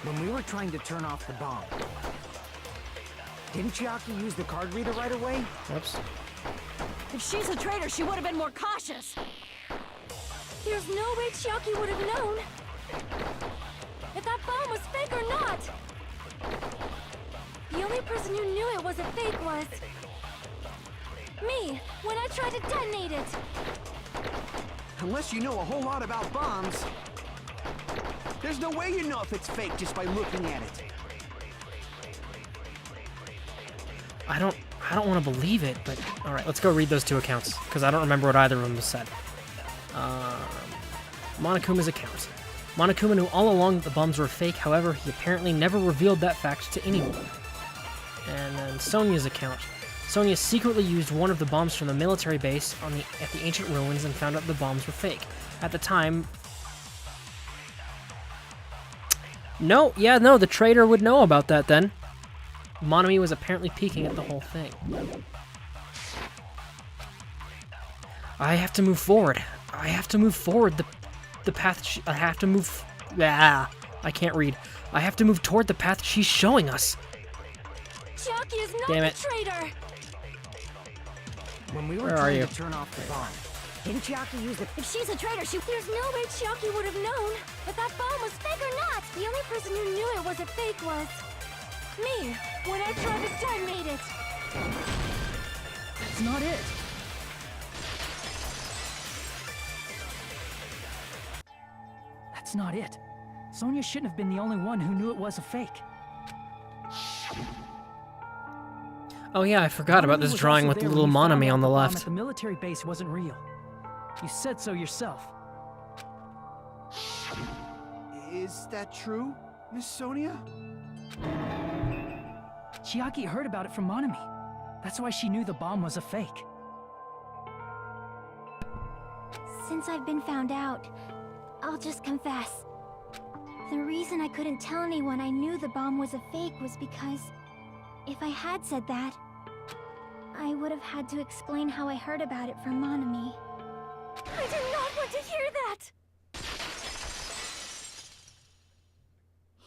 When we were trying to turn off the bomb, didn't Chiaki use the card reader right away? Whoops. If she's a traitor, she would have been more cautious. There's no way Chiaki would have known if that bomb was fake or not. The only person who knew it was was a fake was... me, when I tried to detonate it! Unless you know a whole lot about bombs, there's no way you know if it's fake just by looking at it. I don't want to believe it, but all right, let's go read those two accounts because I don't remember what either of them said. Monokuma's account. Monokuma knew all along that the bombs were fake, however, he apparently never revealed that fact to anyone. And then Sonia's account. Sonia secretly used one of the bombs from the military base at the ancient ruins and found out the bombs were fake. At the time... No, the traitor would know about that then. Monami was apparently peeking at the whole thing. I have to move forward. I have to move forward. The path I have to move... I can't read. I have to move toward the path she's showing us. Chiaki is not Damn the it. traitor! When we were Where are trying you? to turn off the bomb, didn't Chiaki use the... If she's a traitor, there's no way Chiaki would have known if that bomb was fake or not! The only person who knew it was a fake was... me, when I tried to detonate it! That's not it. That's not it. Sonia shouldn't have been the only one who knew it was a fake. Oh yeah, I forgot about this Was drawing also with the there little when you found Monami out on the bomb left. At the military base wasn't real. You said so yourself. Is that true, Miss Sonia? Chiaki heard about it from Monami. That's why she knew the bomb was a fake. Since I've been found out, I'll just confess. The reason I couldn't tell anyone I knew the bomb was a fake was because... if I had said that, I would have had to explain how I heard about it from Monami. I do not want to hear that!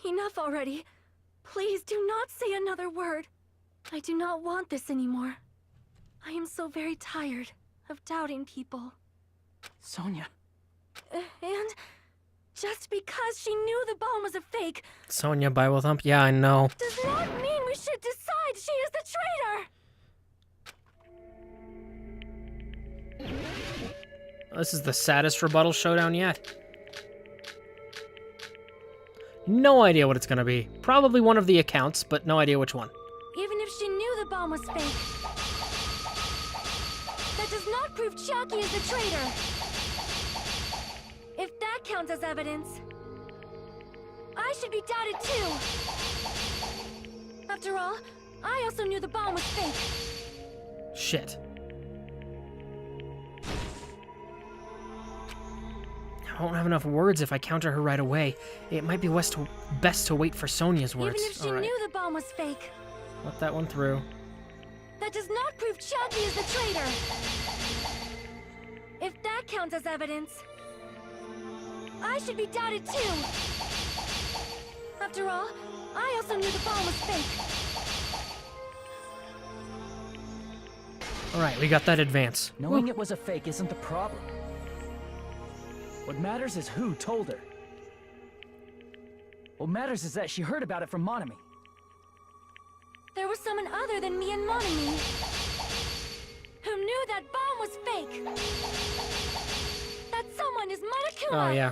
Enough already. Please do not say another word. I do not want this anymore. I am so very tired of doubting people. Sonia. And just because she knew the bomb was a fake Sonia Bible Thump? Yeah, I know. does not mean we should decide she is the traitor! This is the saddest rebuttal showdown yet. No idea what it's gonna be. Probably one of the accounts, but no idea which one. Even if she knew the bomb was fake, that does not prove Chiaki is the traitor! If that counts as evidence, I should be doubted too! After all, I also knew the bomb was fake. Shit. I won't have enough words if I counter her right away. It might be best to wait for Sonia's words. Even if she All right. knew the bomb was fake, Let that one through. that does not prove Chiaki is the traitor! If that counts as evidence, I should be doubted too! After all, I also knew the bomb was fake. Alright, we got that advance. Knowing it was a fake isn't the problem. What matters is who told her. What matters is that she heard about it from Monami. There was someone other than me and Monami who knew that bomb was fake. That someone is Monokuma. Oh, yeah.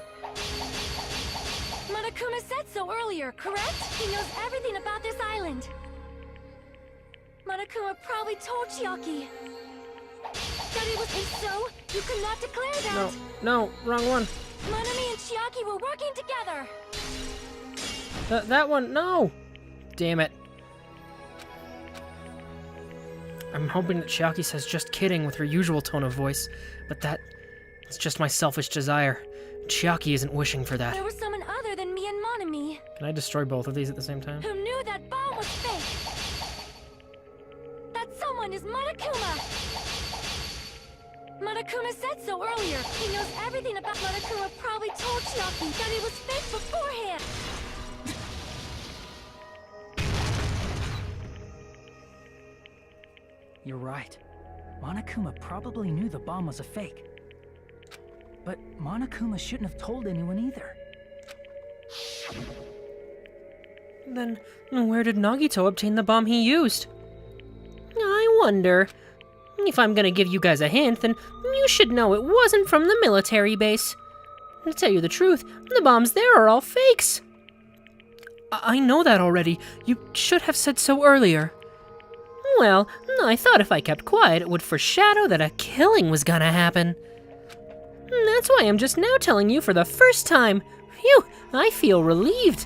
Monokuma said so earlier, correct? He knows everything about this island. Monokuma probably told Chiaki that it was... If so, you could not declare that. No, wrong one. Monami and Chiaki were working together. That one, no! Damn it. I'm hoping that Chiaki says just kidding with her usual tone of voice, but it's just my selfish desire. Chiaki isn't wishing for that. There was someone other than me and Monami Can I destroy both of these at the same time? who knew that bomb was fake. That someone is Monokuma. Monokuma said so earlier. He knows everything about... Monokuma probably told Chiaki that it was fake beforehand. You're right. Monokuma probably knew the bomb was a fake. But Monokuma shouldn't have told anyone either. Then where did Nagito obtain the bomb he used? wonder. If I'm gonna give you guys a hint, then you should know it wasn't from the military base. To tell you the truth, the bombs there are all fakes. I know that already. You should have said so earlier. Well, I thought if I kept quiet, it would foreshadow that a killing was gonna happen. That's why I'm just now telling you for the first time. Phew, I feel relieved.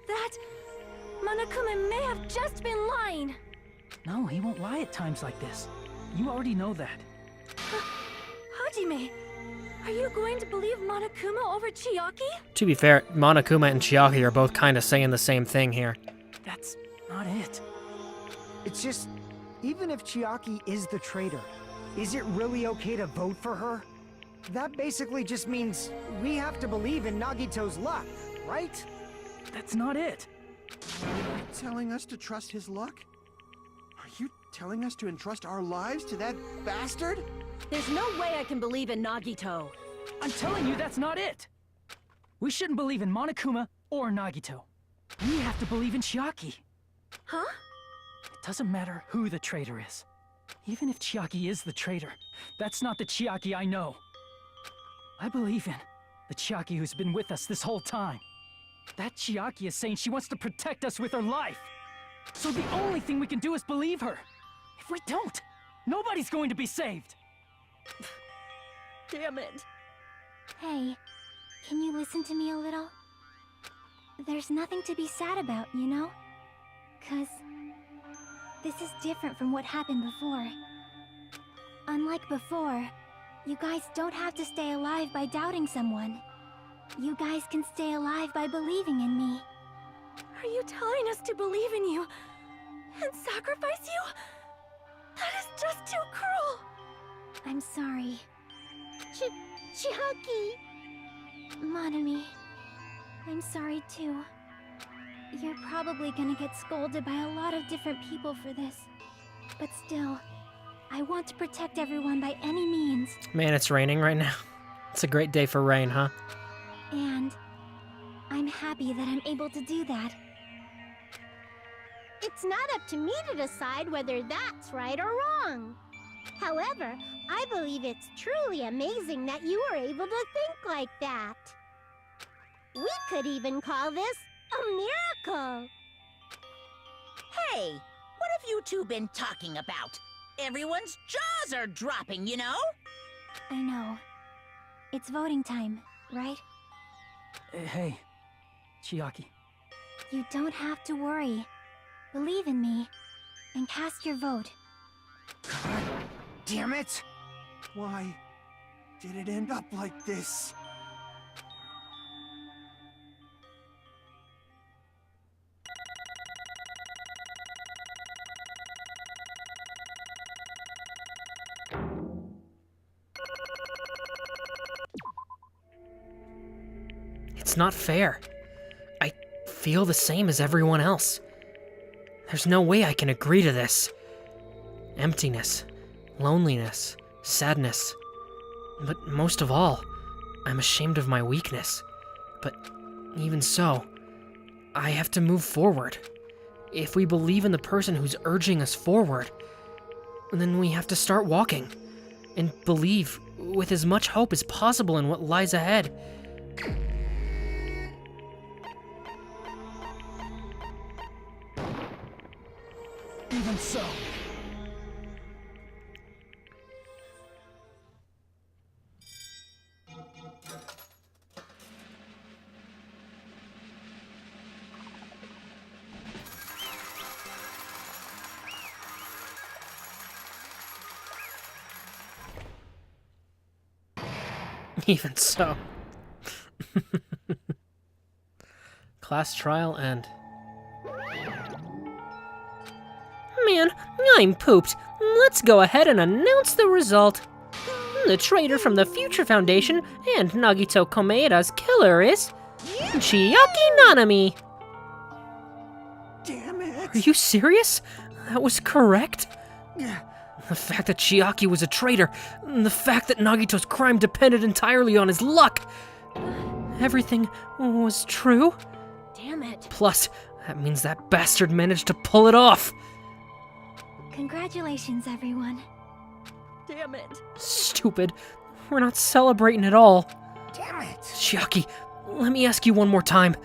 That... Monokuma may have just been lying. No, he won't lie at times like this. You already know that. Hajime, are you going to believe Monokuma over Chiaki? To be fair, Monokuma and Chiaki are both kind of saying the same thing here. That's not it. It's just, even if Chiaki is the traitor, is it really okay to vote for her? That basically just means we have to believe in Nagito's luck, right? That's not it. Are you telling us to trust his luck? Are you telling us to entrust our lives to that bastard? There's no way I can believe in Nagito. I'm telling you, that's not it. We shouldn't believe in Monokuma or Nagito. We have to believe in Chiaki. Huh? It doesn't matter who the traitor is. Even if Chiaki is the traitor, that's not the Chiaki I know. I believe in the Chiaki who's been with us this whole time. That Chiaki is saying she wants to protect us with her life. So the only thing we can do is believe her. If we don't, nobody's going to be saved. Damn it. Hey, can you listen to me a little? There's nothing to be sad about, you know? 'Cause this is different from what happened before. Unlike before, you guys don't have to stay alive by doubting someone. You guys can stay alive by believing in me. Are you telling us to believe in you and sacrifice you? That is just too cruel. I'm sorry. Chiaki! Monami, I'm sorry too. You're probably gonna get scolded by a lot of different people for this. But still, I want to protect everyone by any means. Man, it's raining right now. It's a great day for rain, huh? And I'm happy that I'm able to do that. It's not up to me to decide whether that's right or wrong. However, I believe it's truly amazing that you were able to think like that. We could even call this a miracle. Hey, what have you two been talking about? Everyone's jaws are dropping, you know? I know. It's voting time, right? Hey, Chiaki. You don't have to worry. Believe in me, and cast your vote. God damn it! Why did it end up like this? It's not fair. I feel the same as everyone else. There's no way I can agree to this. Emptiness, loneliness, sadness. But most of all, I'm ashamed of my weakness. But even so, I have to move forward. If we believe in the person who's urging us forward, then we have to start walking. And believe with as much hope as possible in what lies ahead. Even so. Even so. Class trial end. Man, I'm pooped. Let's go ahead and announce the result. The traitor from the Future Foundation and Nagito Komeda's killer is Chiaki Nanami. Damn it! Are you serious? That was correct? The fact that Chiaki was a traitor, the fact that Nagito's crime depended entirely on his luck. Everything was true. Damn it. Plus, that means that bastard managed to pull it off. Congratulations, everyone. Damn it. Stupid. We're not celebrating at all. Damn it! Chiaki, let me ask you one more time.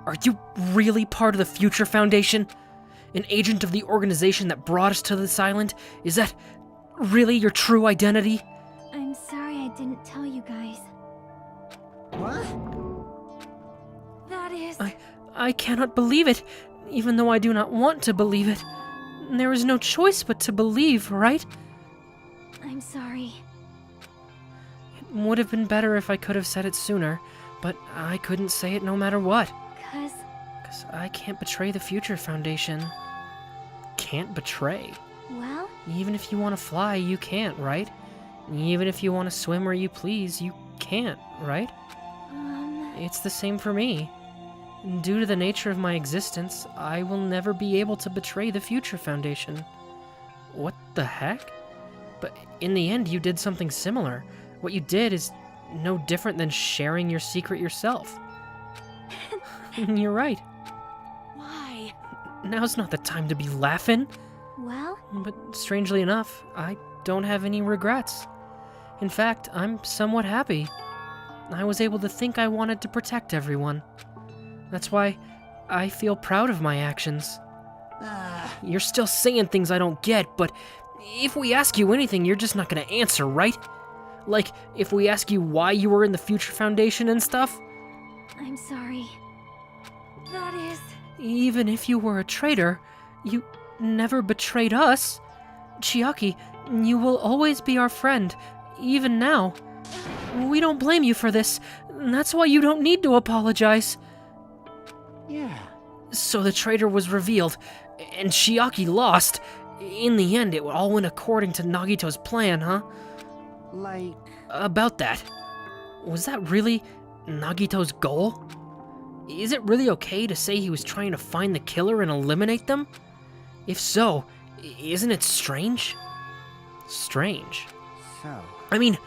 Are you really part of the Future Foundation? An agent of the organization that brought us to this island? Is that really your true identity? I'm sorry I didn't tell you guys. What? That is... I cannot believe it, even though I do not want to believe it. There is no choice but to believe, right? I'm sorry. It would have been better if I could have said it sooner, but I couldn't say it no matter what. 'Cause I can't betray the Future Foundation. Can't betray. Well, Even if you want to fly, you can't, right? Even if you want to swim where you please, you can't, right? It's the same for me. Due to the nature of my existence, I will never be able to betray the Future Foundation. What the heck? But in the end, you did something similar. What you did is no different than sharing your secret yourself. You're right. Why? Now's not the time to be laughing. well, But strangely enough, I don't have any regrets. In fact, I'm somewhat happy. I was able to think I wanted to protect everyone. That's why I feel proud of my actions. You're still saying things I don't get, but if we ask you anything, you're just not gonna answer, right? Like, if we ask you why you were in the Future Foundation and stuff? I'm sorry. That is... Even if you were a traitor, you never betrayed us. Chiaki, you will always be our friend, even now. We don't blame you for this, and that's why you don't need to apologize. Yeah. So the traitor was revealed, and Chiaki lost. In the end, it all went according to Nagito's plan, huh? Like... About that. Was that really Nagito's goal? Is it really okay to say he was trying to find the killer and eliminate them? If so, isn't it strange? Strange. So... I mean,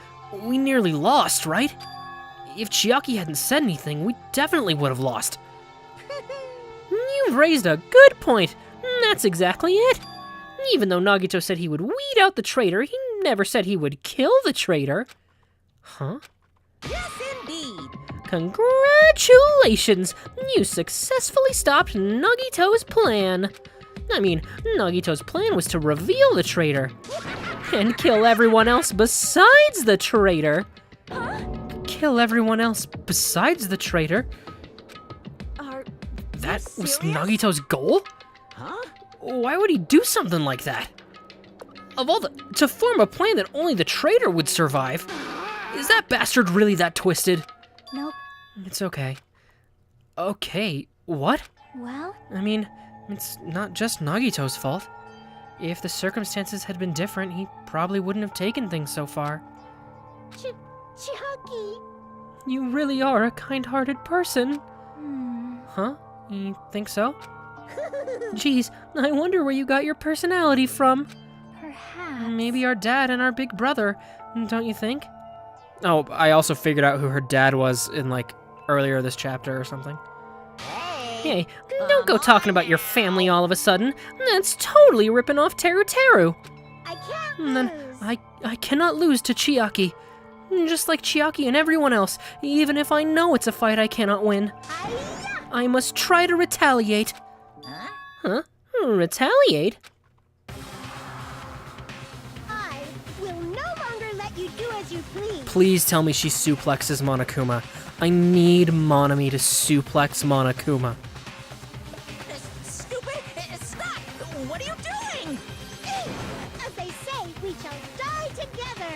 we nearly lost, right? If Chiaki hadn't said anything, we definitely would have lost. You've raised a good point. That's exactly it. Even though Nagito said he would weed out the traitor, he never said he would kill the traitor. Huh? Yes, indeed. Congratulations! You successfully stopped Nagito's plan. I mean, Nagito's plan was to reveal the traitor. And kill everyone else besides the traitor. Kill everyone else besides the traitor? Are That you was serious? Nagito's goal? Huh? Why would he do something like that? Of all the... To form a plan that only the traitor would survive? Is that bastard really that twisted? Nope. It's okay. Okay, what? Well, I mean, it's not just Nagito's fault. If the circumstances had been different, he probably wouldn't have taken things so far. Chiaki. You really are a kind-hearted person. hmm. Huh? You think so? Geez, I wonder where you got your personality from. Perhaps... Maybe our dad and our big brother, don't you think? Oh, I also figured out who her dad was in, like, earlier this chapter or something. Hey, don't go talking about your family all of a sudden. That's totally ripping off Teru Teru. I can't And then lose. I cannot lose to Chiaki. Just like Chiaki and everyone else, even if I know it's a fight I cannot win. Hi-ya! I must try to retaliate. Huh? Huh? Retaliate? I will no longer let you do as you please. Please tell me she suplexes Monokuma. I need Monami to suplex Monokuma. Stupid! Stop! What are you doing? As they say, we shall die together.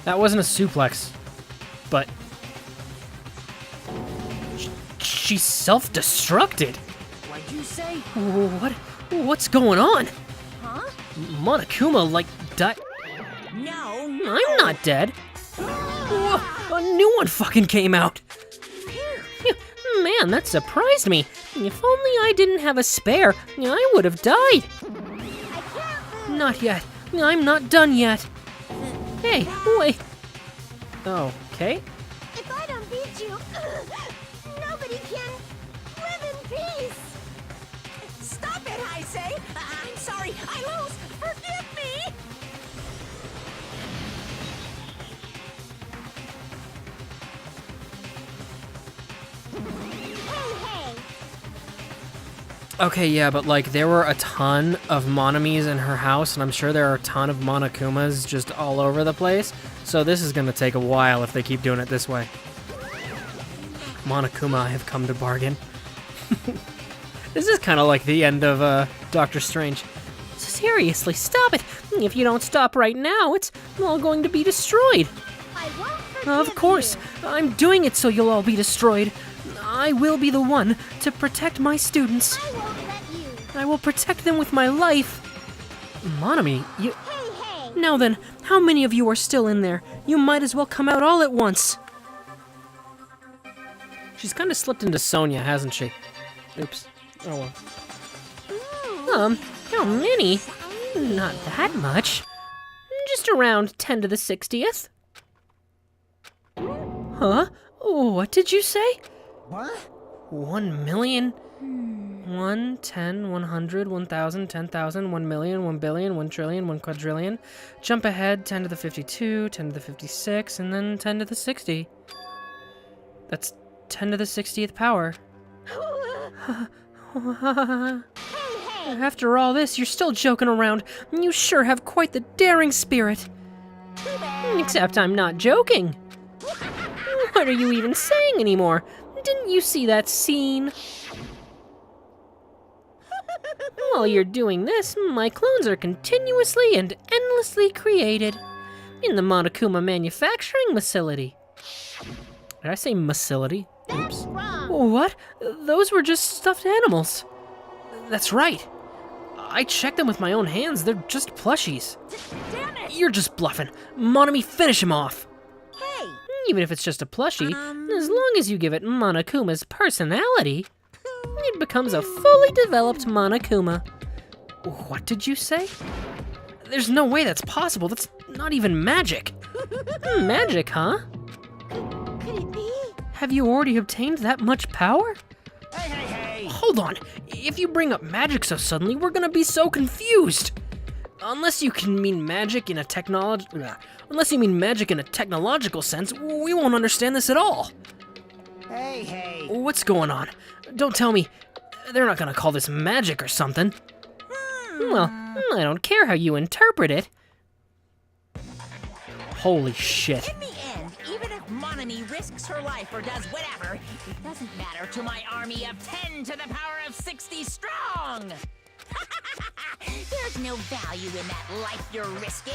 That wasn't a suplex, but she self-destructed. What'd you say? What's going on? Huh? Monokuma, like, died. No, I'm not dead. Whoa, a new one fucking came out. Phew, man, that surprised me. If only I didn't have a spare, I would have died. I can't lose. Not yet. I'm not done yet. Hey, wait. Okay. If I don't beat you, nobody can live in peace. Stop say? I'm sorry, I lose. Forgive me. Hey, hey! Okay, yeah, but like there were a ton of Monomis in her house, and I'm sure there are a ton of Monokumas just all over the place. So this is gonna take a while if they keep doing it this way. Monokuma, I have come to bargain. This is kind of like the end of Doctor Strange. Seriously, stop it! If you don't stop right now, it's all going to be destroyed. I won't forgive Of course, you. I'm doing it so you'll all be destroyed. I will be the one to protect my students. I won't let you. I will protect them with my life. Monomi, you... Hey, hey! Now then, how many of you are still in there? You might as well come out all at once. She's kind of slipped into Sonia, hasn't she? Oops. Oh well. How many? Not that much. Just around 10 to the 60th. Huh? What did you say? What? 1 million? 1, 10, 100, 1,000, 10,000, 1 million, 1 billion, 1 trillion, 1 quadrillion. Jump ahead, 10 to the 52, 10 to the 56, and then 10 to the 60. That's 10 to the 60th power. After all this, you're still joking around. You sure have quite the daring spirit. Except I'm not joking. What are you even saying anymore? Didn't you see that scene? While you're doing this, my clones are continuously and endlessly created in the Monokuma manufacturing facility. Did I say facility? Oops. What? Those were just stuffed animals. That's right. I checked them with my own hands. They're just plushies. Damn it! You're just bluffing. Monomi, finish him off. Hey! Even if it's just a plushie, as long as you give it Monokuma's personality, it becomes a fully developed Monokuma. What did you say? There's no way that's possible. That's not even magic. Magic, huh? Could it be? Have you already obtained that much power? Hey, hey, hey! Hold on. If you bring up magic so suddenly, we're gonna be so confused. Unless you can mean magic in a Unless you mean magic in a technological sense, we won't understand this at all. Hey, hey! What's going on? Don't tell me they're not gonna call this magic or something. Well, I don't care how you interpret it. Holy shit. In the end, even if Monomi risks her life or does whatever, it doesn't matter to my army of 10 to the power of 60 strong! There's no value in that life you're risking.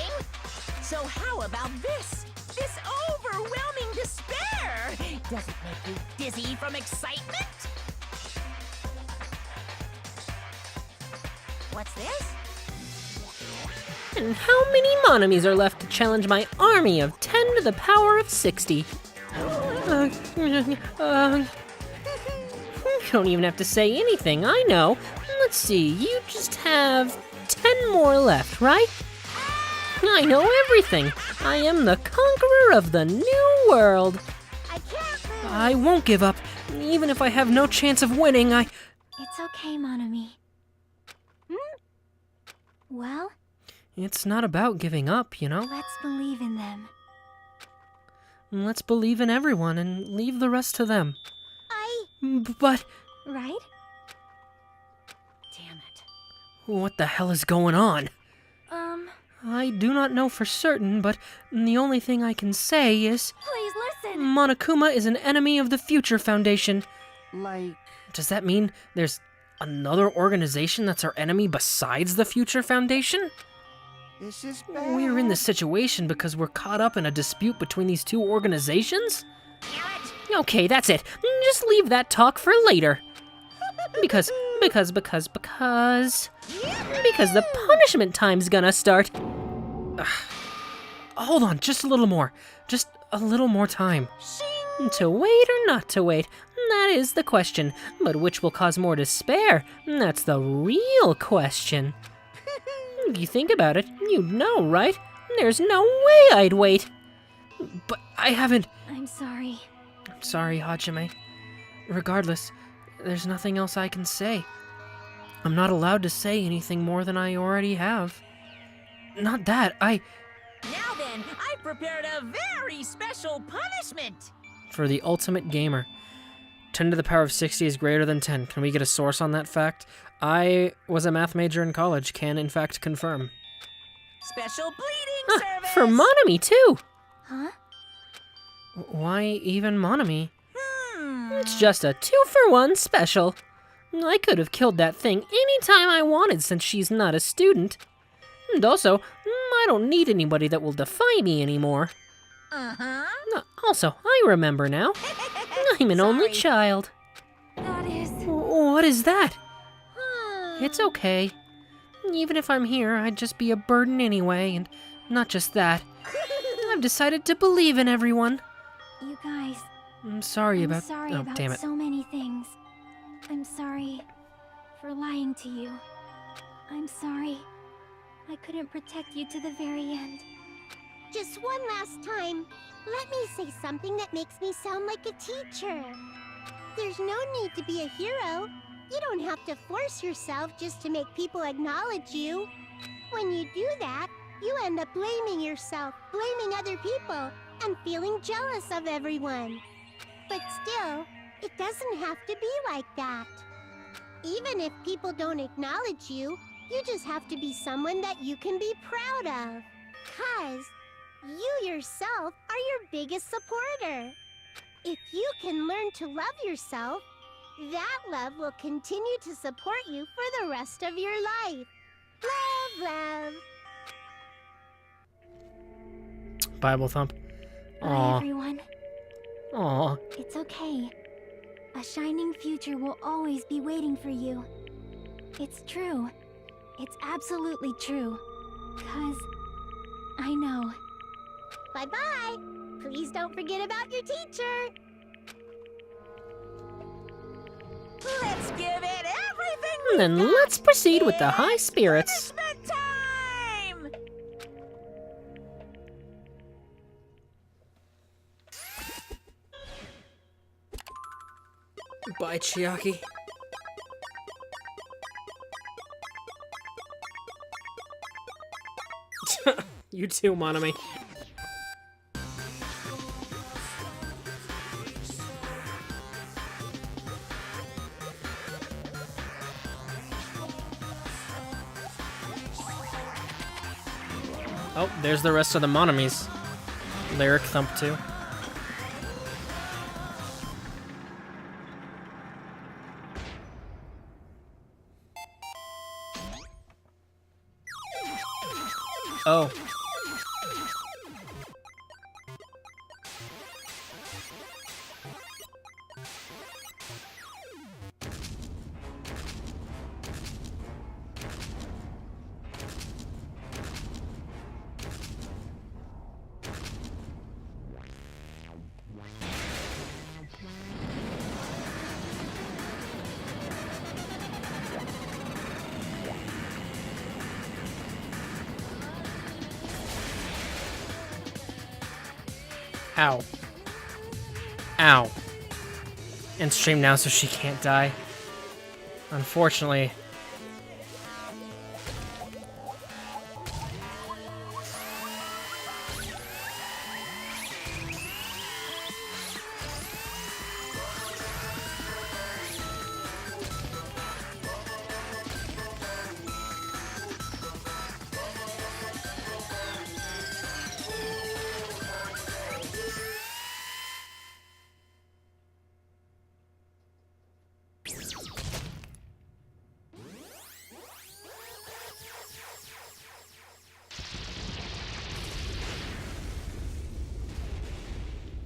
So how about this? This overwhelming despair! Does it make you dizzy from excitement? What's this? And how many Monomis are left to challenge my army of 10 to the power of 60? You don't even have to say anything, I know. Let's see, you just have 10 more left, right? I know everything. I am the conqueror of the new world. I can't move. I won't give up, even if I have no chance of winning. It's okay, Monomi. Well, It's not about giving up, you know? let's believe in them. Let's believe in everyone and leave the rest to them. But Right? Damn it. what the hell is going on? I do not know for certain, but the only thing I can say is Please listen! Monokuma is an enemy of the Future Foundation. Like, Does that mean there's another organization that's our enemy besides the Future Foundation? this is bad. We're in this situation because we're caught up in a dispute between these two organizations? Okay, that's it. Just leave that talk for later. Because the punishment time's gonna start. Hold on, just a little more. Just a little more time. To wait or not to wait, that is the question. But which will cause more despair? That's the real question. You think about it, you'd know, right? There's no way I'd wait. But I haven't... I'm sorry. I'm sorry, Hajime. Regardless, there's nothing else I can say. I'm not allowed to say anything more than I already have. Not that, Now then, I've prepared a very special punishment. For the ultimate gamer. 10 to the power of 60 is greater than 10. Can we get a source on that fact? I was a math major in college, can in fact confirm. Special bleeding service. For Monami, too! Huh? Why even Monami? Hmm. It's just a 2-for-1 special. I could have killed that thing anytime I wanted since she's not a student. And also, I don't need anybody that will defy me anymore. Uh-huh. Also, I remember now. I'm an only Sorry. child. That is... What is that? It's okay. Even if I'm here, I'd just be a burden anyway, and not just that. I've decided to believe in everyone. You guys, I'm sorry I'm about... sorry oh, about damn it. so many things. I'm sorry for lying to you. I'm sorry I couldn't protect you to the very end. Just one last time, let me say something that makes me sound like a teacher. There's no need to be a hero. You don't have to force yourself just to make people acknowledge you. When you do that, you end up blaming yourself, blaming other people, and feeling jealous of everyone. But still, it doesn't have to be like that. Even if people don't acknowledge you, you just have to be someone that you can be proud of. 'Cause you yourself are your biggest supporter. If you can learn to love yourself, that love will continue to support you for the rest of your life. Love, love. Bible thump. Bye, Aw. everyone. Aw. It's okay. A shining future will always be waiting for you. It's true. It's absolutely true. 'Cause I know. Bye-bye. Please don't forget about your teacher. Let's give it everything And then we've let's got. proceed with the high spirits. Punishment time! Bye, Chiaki. You too, Monami. Oh, there's the rest of the Monamis. Lyric Thump 2. Oh. Ow. Ow. End stream now so she can't die. Unfortunately.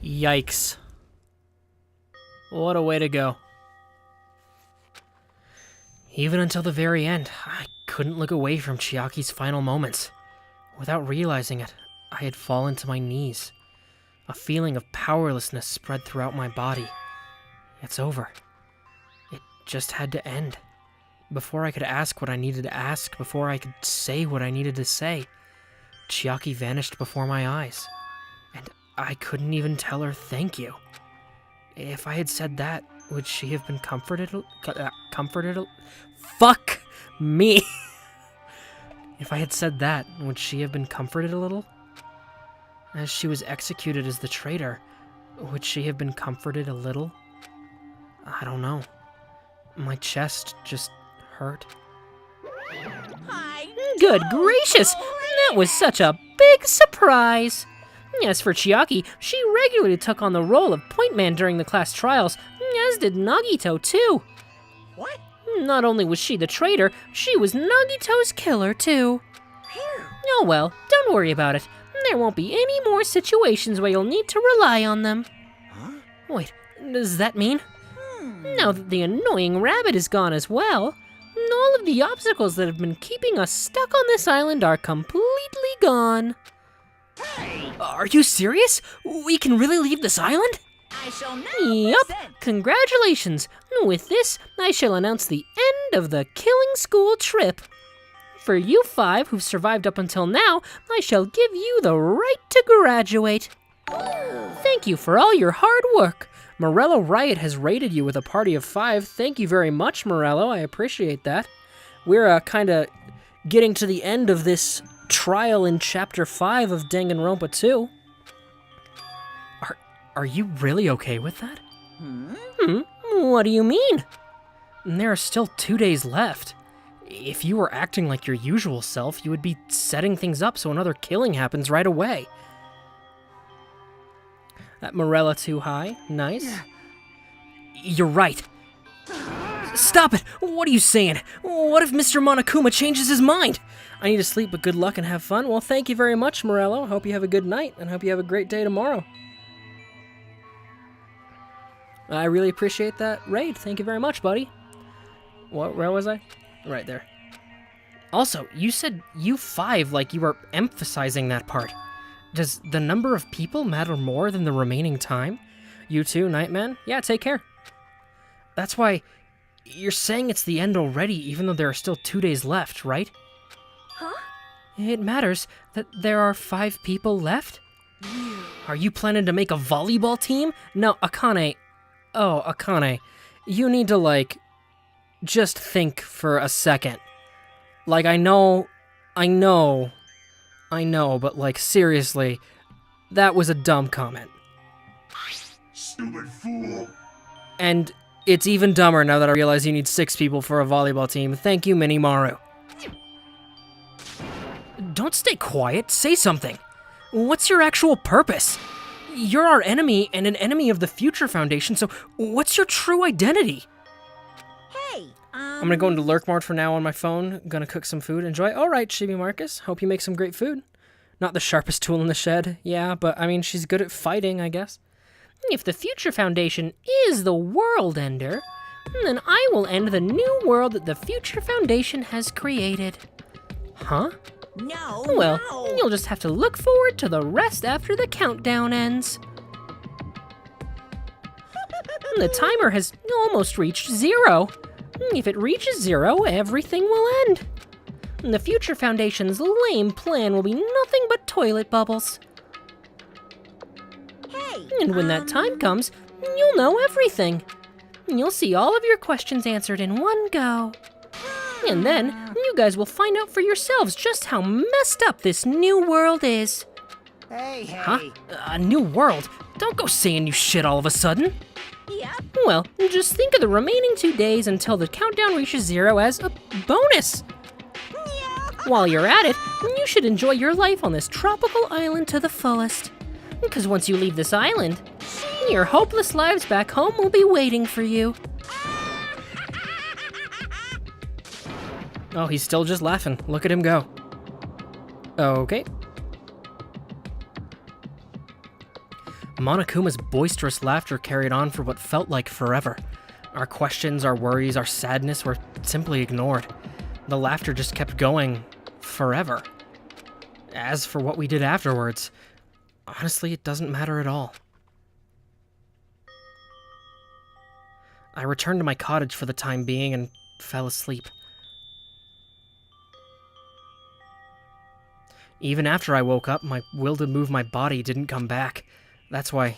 Yikes. What a way to go. Even until the very end, I couldn't look away from Chiaki's final moments. Without realizing it, I had fallen to my knees. A feeling of powerlessness spread throughout my body. It's over. It just had to end. Before I could ask what I needed to ask, before I could say what I needed to say, Chiaki vanished before my eyes. And I couldn't even tell her thank you. If I had said that, would she have been comforted? Fuck! Me. If I had said that, would she have been comforted a little? As she was executed as the traitor, would she have been comforted a little? I don't know. My chest just hurt. Hi. Good gracious! That was such a big surprise! As for Chiaki, she regularly took on the role of point man during the class trials, as did Nagito too. What? Not only was she the traitor, she was Nagito's killer too. Oh well, don't worry about it. There won't be any more situations where you'll need to rely on them. Huh? Wait, does that mean? Now that the annoying rabbit is gone as well, all of the obstacles that have been keeping us stuck on this island are completely gone. Are you serious? We can really leave this island? I shall now Yup, present. congratulations. With this, I shall announce the end of the killing school trip. For you 5 who've survived up until now, I shall give you the right to graduate. Thank you for all your hard work. Morello Riot has rated you with a party of 5. Thank you very much, Morello. I appreciate that. We're kind of getting to the end of this trial in Chapter 5 of Danganronpa 2. Are you really okay with that? What do you mean? There are still 2 days left. If you were acting like your usual self, you would be setting things up so another killing happens right away. That Morella too high. Nice. You're right. Stop it! What are you saying? What if Mr. Monokuma changes his mind? I need to sleep, but good luck and have fun. Well, thank you very much, Morello. Hope you have a good night, and hope you have a great day tomorrow. I really appreciate that raid. Thank you very much, buddy. Where was I? Right there. Also, you said you 5 like you were emphasizing that part. Does the number of people matter more than the remaining time? You too, Nightman? Yeah, take care. That's why you're saying it's the end already, even though there are still 2 days left, right? Huh? It matters that there are 5 people left? Are you planning to make a volleyball team? No, Akane. Oh, Akane. You need to, just think for a second. I know, but, seriously, that was a dumb comment. Stupid fool. And it's even dumber now that I realize you need 6 people for a volleyball team. Thank you, Minimaru. Don't stay quiet, say something. What's your actual purpose? You're our enemy and an enemy of the Future Foundation, so what's your true identity? Hey, I'm gonna go into Lurk Mart for now on my phone. Gonna cook some food. Enjoy. Alright, Chibi Marcus. Hope you make some great food. Not the sharpest tool in the shed, yeah, but I mean, she's good at fighting, I guess. If the Future Foundation is the world ender, then I will end the new world that the Future Foundation has created. Huh? no, Well, no. you'll just have to look forward to the rest after the countdown ends. The timer has almost reached 0. If it reaches 0, everything will end. The Future Foundation's lame plan will be nothing but toilet bubbles. Hey, And when that time comes, you'll know everything. You'll see all of your questions answered in one go. And then, you guys will find out for yourselves just how messed up this new world is. Hey, hey. Huh? A new world? Don't go saying new shit all of a sudden. Yep. Well, just think of the remaining 2 days until the countdown reaches 0 as a bonus. While you're at it, you should enjoy your life on this tropical island to the fullest. Because once you leave this island, your hopeless lives back home will be waiting for you. Oh, he's still just laughing. Look at him go. Okay. Monokuma's boisterous laughter carried on for what felt like forever. Our questions, our worries, our sadness were simply ignored. The laughter just kept going forever. As for what we did afterwards, honestly, it doesn't matter at all. I returned to my cottage for the time being and fell asleep. Even after I woke up, my will to move my body didn't come back. That's why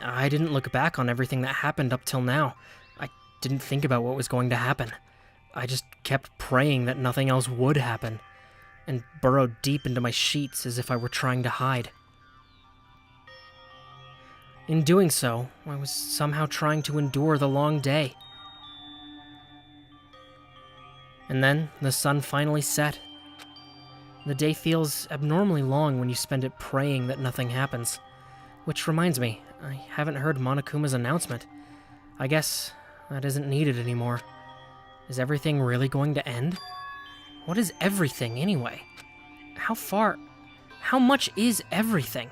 I didn't look back on everything that happened up till now. I didn't think about what was going to happen. I just kept praying that nothing else would happen, and burrowed deep into my sheets as if I were trying to hide. In doing so, I was somehow trying to endure the long day. And then the sun finally set. The day feels abnormally long when you spend it praying that nothing happens. Which reminds me, I haven't heard Monokuma's announcement. I guess that isn't needed anymore. Is everything really going to end? What is everything, anyway? How much is everything?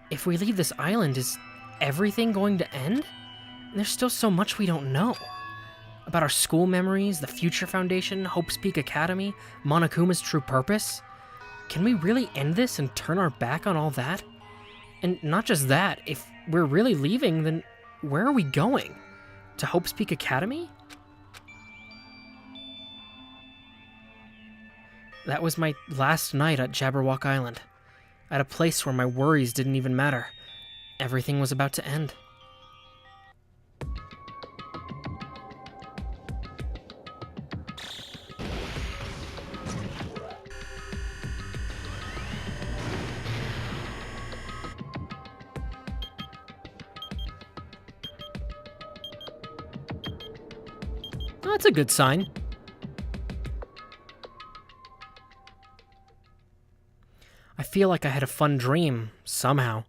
If we leave this island, is everything going to end? There's still so much we don't know. About our school memories, the Future Foundation, Hope's Peak Academy, Monokuma's true purpose. Can we really end this and turn our back on all that? And not just that, if we're really leaving, then where are we going? To Hope's Peak Academy? That was my last night at Jabberwock Island. At a place where my worries didn't even matter. Everything was about to end. Oh, that's a good sign. I feel like I had a fun dream, somehow.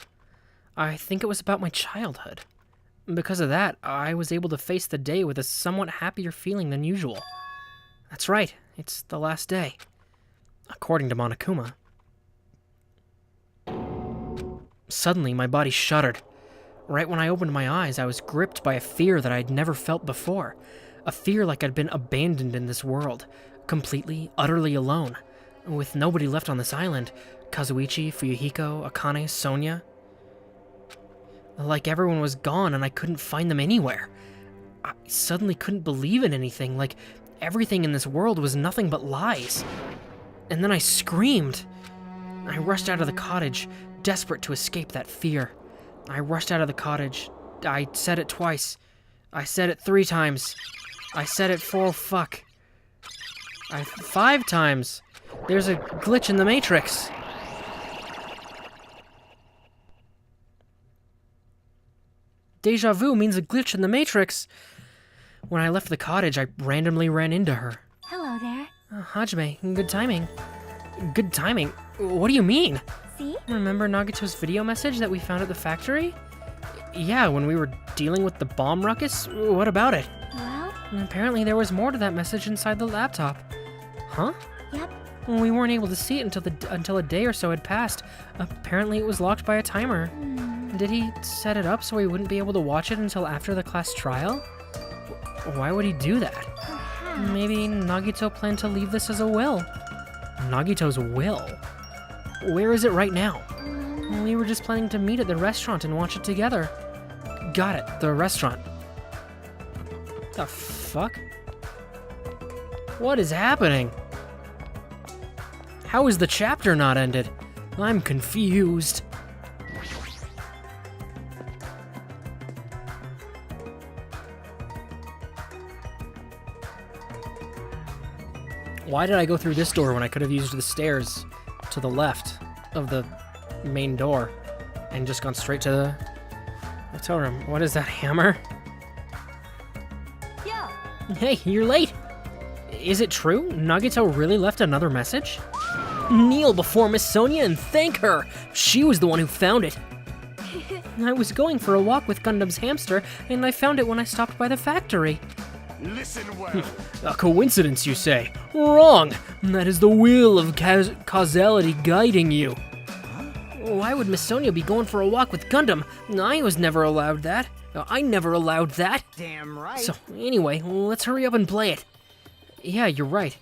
I think it was about my childhood. Because of that, I was able to face the day with a somewhat happier feeling than usual. That's right, it's the last day. According to Monokuma. Suddenly, my body shuddered. Right when I opened my eyes, I was gripped by a fear that I'd never felt before. A fear like I'd been abandoned in this world, completely, utterly alone, with nobody left on this island. Kazuichi, Fuyuhiko, Akane, Sonia. Like everyone was gone and I couldn't find them anywhere. I suddenly couldn't believe in anything, like everything in this world was nothing but lies. And then I screamed. I rushed out of the cottage, desperate to escape that fear. I rushed out of the cottage. I said it twice. I said it 3 times. I said it 5 times. There's a glitch in the Matrix. Deja vu means a glitch in the Matrix. When I left the cottage, I randomly ran into her. Hello there. Hajime, good timing. Good timing? What do you mean? See? Remember Nagito's video message that we found at the factory? Yeah, when we were dealing with the bomb ruckus? What about it? Well? Apparently there was more to that message inside the laptop. Huh? Yep. We weren't able to see it until a day or so had passed. Apparently it was locked by a timer. Did he set it up so we wouldn't be able to watch it until after the class trial? Why would he do that? Perhaps. Maybe Nagito planned to leave this as a will. Nagito's will? Where is it right now? We were just planning to meet at the restaurant and watch it together. Got it, the restaurant. The fuck? What is happening? How is the chapter not ended? I'm confused. Why did I go through this door when I could have used the stairs to the left of the main door and just gone straight to the hotel room? What is that, hammer? Yeah. Hey, you're late. Is it true? Nagito really left another message? Kneel before Miss Sonia and thank her. She was the one who found it. I was going for a walk with Gundam's hamster, and I found it when I stopped by the factory. Listen well. A coincidence, you say? Wrong! That is the will of causality guiding you. Why would Miss Sonia be going for a walk with Gundam? I was never allowed that. I never allowed that. Damn right. So, anyway, let's hurry up and play it. Yeah, you're right.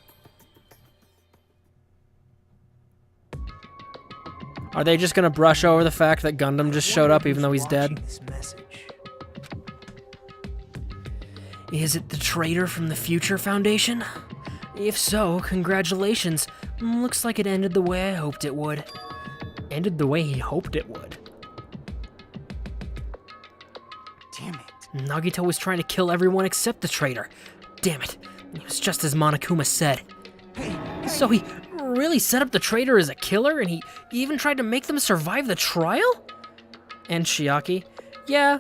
Are they just gonna brush over the fact that Gundam just showed up even though he's dead? This message. Is it the traitor from the Future Foundation? If so, congratulations. Looks like it ended the way I hoped it would. Ended the way he hoped it would. Damn it. Nagito was trying to kill everyone except the traitor. Damn it. It was just as Monokuma said. So he really set up the traitor as a killer, and he even tried to make them survive the trial? And Chiaki, yeah,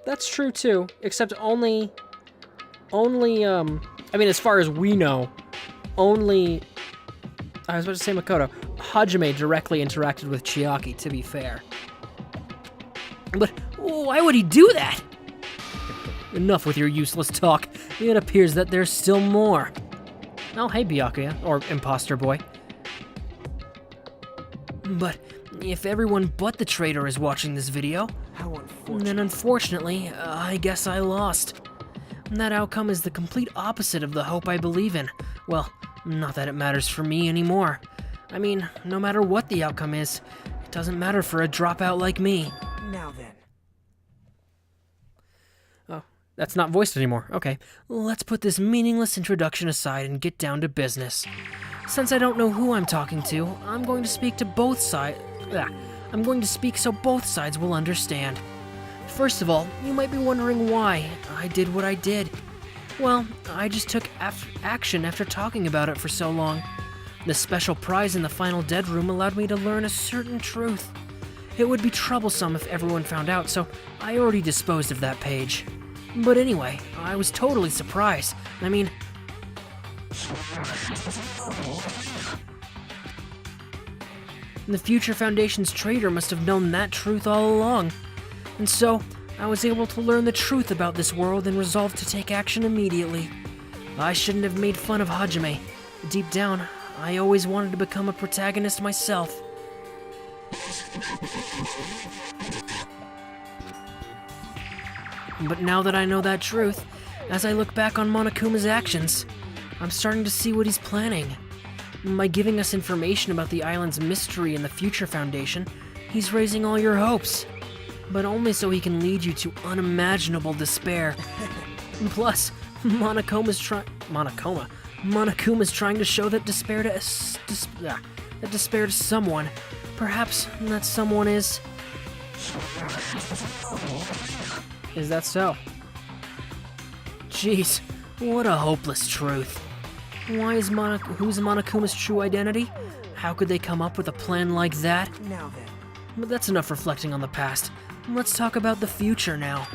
that's true too, except only, I mean, as far as we know, only, I was about to say Makoto, Hajime directly interacted with Chiaki, to be fair. But why would he do that? Enough with your useless talk. It appears that there's still more. Oh, hey, Byakuya, or Imposter Boy. But if everyone but the traitor is watching this video, How unfortunate. then unfortunately, I guess I lost. That outcome is the complete opposite of the hope I believe in. Well, not that it matters for me anymore. I mean, no matter what the outcome is, it doesn't matter for a dropout like me. Now then. Oh, that's not voiced anymore. Okay, let's put this meaningless introduction aside and get down to business. Since I don't know who I'm talking to, I'm going to speak to both sides. I'm going to speak so both sides will understand. First of all, you might be wondering why I did what I did. Well, I just took action after talking about it for so long. The special prize in the final dead room allowed me to learn a certain truth. It would be troublesome if everyone found out, so I already disposed of that page. But anyway, I was totally surprised. I mean, the Future Foundation's traitor must have known that truth all along. And so, I was able to learn the truth about this world and resolved to take action immediately. I shouldn't have made fun of Hajime. Deep down, I always wanted to become a protagonist myself. But now that I know that truth, as I look back on Monokuma's actions, I'm starting to see what he's planning. By giving us information about the island's mystery and the Future Foundation, he's raising all your hopes. But only so he can lead you to unimaginable despair. Plus, Monokuma's trying to show that despair to someone. Perhaps that someone is... Is that so? Jeez, what a hopeless truth. Why is who's Monokuma's true identity? How could they come up with a plan like that? Now then. But that's enough reflecting on the past. Let's talk about the future now.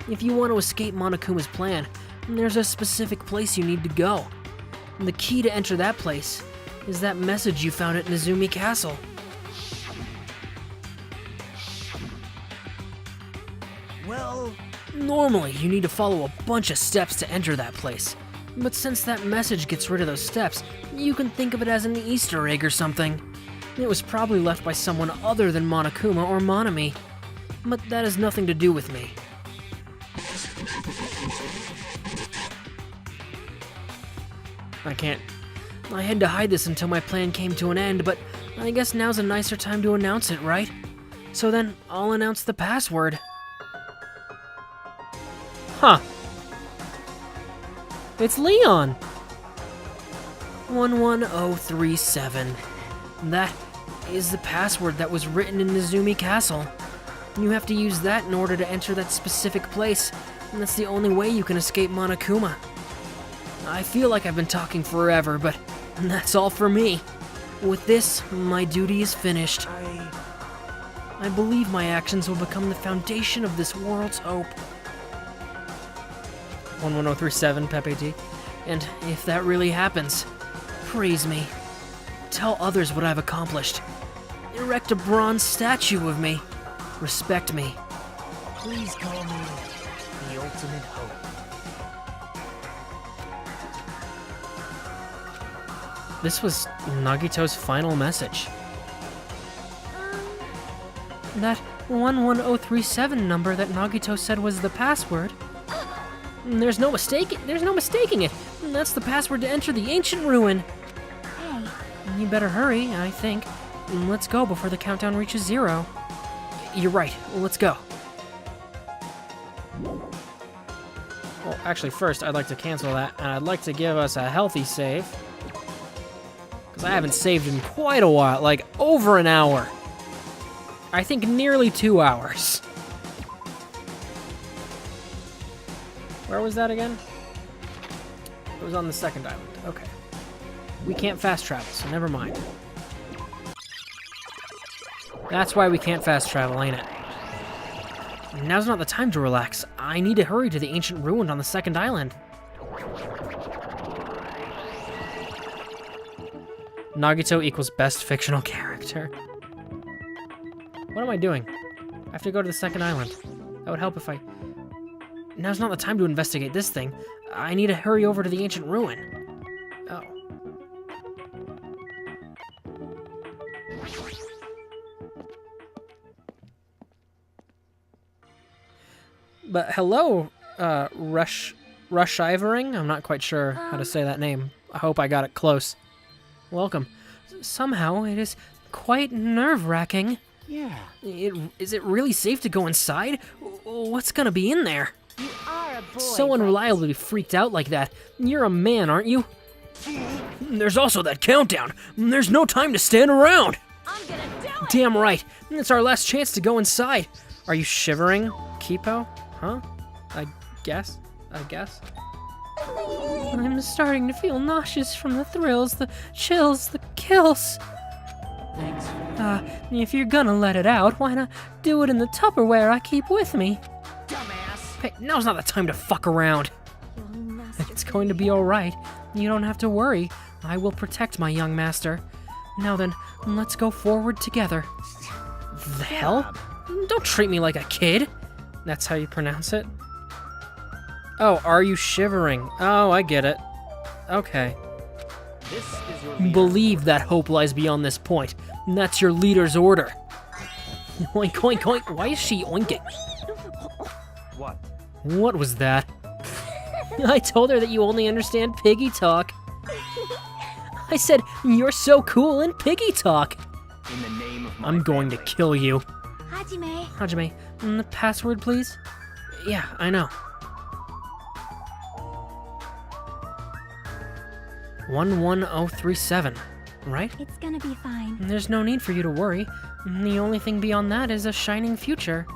If you want to escape Monokuma's plan, there's a specific place you need to go. And the key to enter that place is that message you found at Nezumi Castle. Well, Normally, you need to follow a bunch of steps to enter that place. But since that message gets rid of those steps, you can think of it as an Easter egg or something. It was probably left by someone other than Monokuma or Monami. But that has nothing to do with me. I had to hide this until my plan came to an end, but I guess now's a nicer time to announce it, right? So then, I'll announce the password. Huh. It's Leon! 11037. That is the password that was written in Nezumi Castle. You have to use that in order to enter that specific place, and that's the only way you can escape Monokuma. I feel like I've been talking forever, but that's all for me. With this, my duty is finished. I believe my actions will become the foundation of this world's hope. 11037, Pepe T. And if that really happens, praise me. Tell others what I've accomplished. Erect a bronze statue of me. Respect me. Please call me the ultimate hope. This was Nagito's final message. That 11037 number that Nagito said was the password. There's no mistaking it. That's the password to enter the ancient ruin. Hey, You better hurry, I think. Let's go before the countdown reaches 0. You're right. Let's go. Well, actually, first, I'd like to cancel that, and I'd like to give us a healthy save. Because I haven't saved in quite a while, like over an hour. I think nearly 2 hours. Where was that again? It was on the second island. Okay. We can't fast travel, so never mind. That's why we can't fast travel, ain't it? Now's not the time to relax. I need to hurry to the ancient ruin on the second island. Nagito equals best fictional character. What am I doing? I have to go to the second island. That would help if I... Now's not the time to investigate this thing. I need to hurry over to the ancient ruin. Oh. But hello, Rush-Ivering? I'm not quite sure how to say that name. I hope I got it close. Welcome. Somehow, it is quite nerve-wracking. Yeah. Is it really safe to go inside? What's gonna be in there? You are a boy. So unreliable to be freaked out like that. You're a man, aren't you? There's also that countdown. There's no time to stand around. I'm gonna do it! Damn right. It's our last chance to go inside. Are you shivering, Kipo? Huh? I guess. I'm starting to feel nauseous from the thrills, the chills, the kills. Thanks. If you're gonna let it out, why not do it in the Tupperware I keep with me? Dumbass. Hey, now's not the time to fuck around. It's going to be alright. You don't have to worry. I will protect my young master. Now then, let's go forward together. The hell? Don't treat me like a kid. That's how you pronounce it? Oh, are you shivering? Oh, I get it. Okay. This is your leader. Believe that hope lies beyond this point. And that's your leader's order. Oink, oink, oink. Why is she oinking? What? What was that? I told her that you only understand piggy talk. I said, you're so cool in piggy talk. In the name of my I'm going to kill you. Hajime, Hajime, the password, please? Yeah, I know. 11037, right? it's gonna be fine. There's no need for you to worry. The only thing beyond that is a shining future.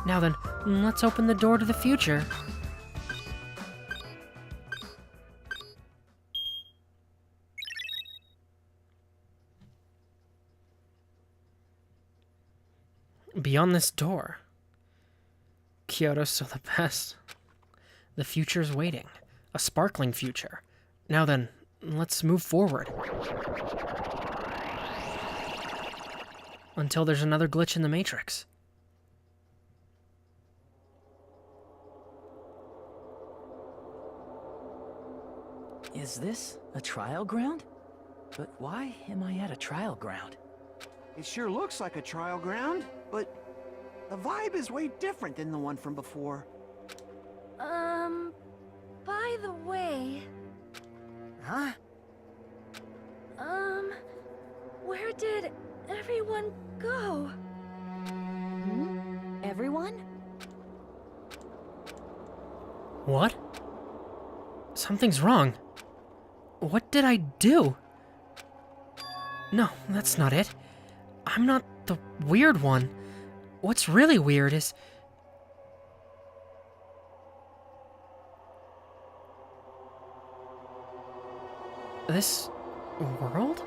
Now then, let's open the door to the future. Beyond this door. Kyoto's still the best. The future's waiting. A sparkling future. Now then, let's move forward. Until there's another glitch in the Matrix. Is this a trial ground? But why am I at a trial ground? It sure looks like a trial ground, but the vibe is way different than the one from before. By the way, Huh? where did everyone go? Everyone? What? Something's wrong. What did I do? No, that's not it. I'm not the weird one. What's really weird is... this world?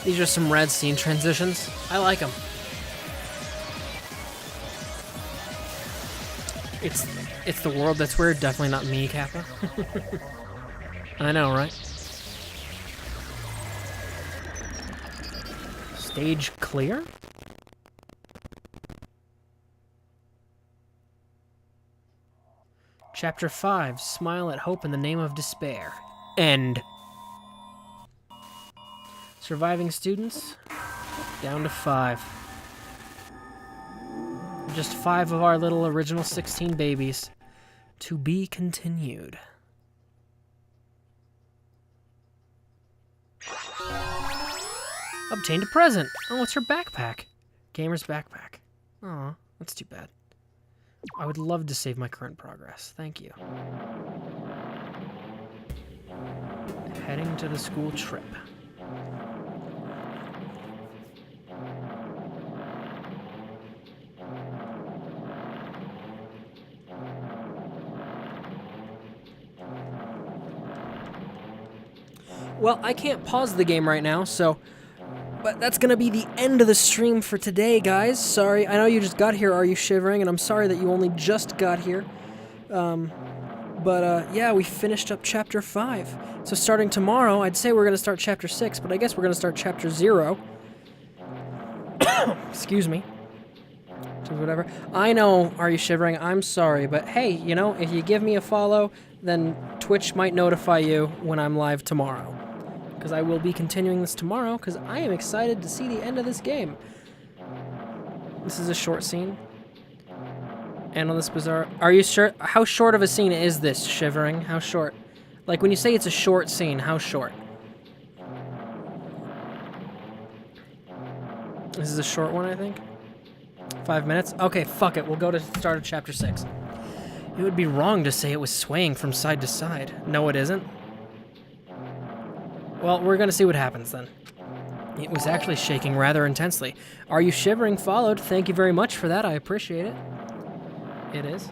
These are some rad scene transitions. I like them. It's the world that's weird, definitely not me, Kappa. I know, right? Stage clear? Chapter 5, Smile at Hope in the Name of Despair. End. Surviving students, down to 5. Just 5 of our little original 16 babies. To be continued. Obtained a present. Oh, it's her backpack. Gamer's backpack. Aw, that's too bad. I would love to save my current progress. Thank you. Heading to the school trip. Well, I can't pause the game right now, but that's gonna be the end of the stream for today, guys. Sorry, I know you just got here, Are You Shivering? And I'm sorry that you only just got here. Yeah, we finished up Chapter 5. So starting tomorrow, I'd say we're gonna start Chapter 6, but I guess we're gonna start Chapter 0. Excuse me. Whatever. I know, Are You Shivering? I'm sorry, but hey, you know, if you give me a follow, then Twitch might notify you when I'm live tomorrow. Because I will be continuing this tomorrow, because I am excited to see the end of this game. This is a short scene. And on this bizarre... Are you sure? How short of a scene is this, Shivering? How short? Like, when you say it's a short scene, how short? This is a short one, I think. 5 minutes? Okay, fuck it. We'll go to the start of Chapter 6. It would be wrong to say it was swaying from side to side. No, it isn't. Well, we're gonna see what happens then. It was actually shaking rather intensely. Are You Shivering followed. Thank you very much for that. I appreciate it. It is.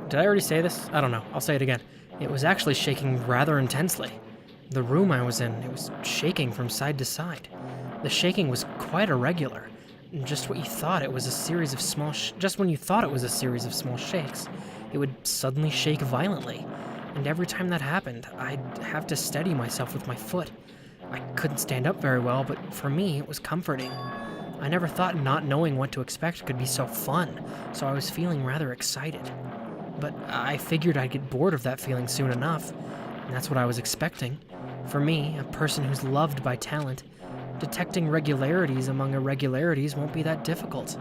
Did I already say this? I don't know. I'll say it again. It was actually shaking rather intensely. The room I was in, it was shaking from side to side. The shaking was quite irregular. Just what you thought it was a series of small just when you thought it was a series of small shakes, it would suddenly shake violently. And every time that happened, I'd have to steady myself with my foot. I couldn't stand up very well, but for me, it was comforting. I never thought not knowing what to expect could be so fun, so I was feeling rather excited. But I figured I'd get bored of that feeling soon enough, and that's what I was expecting. For me, a person who's loved by talent, detecting regularities among irregularities won't be that difficult.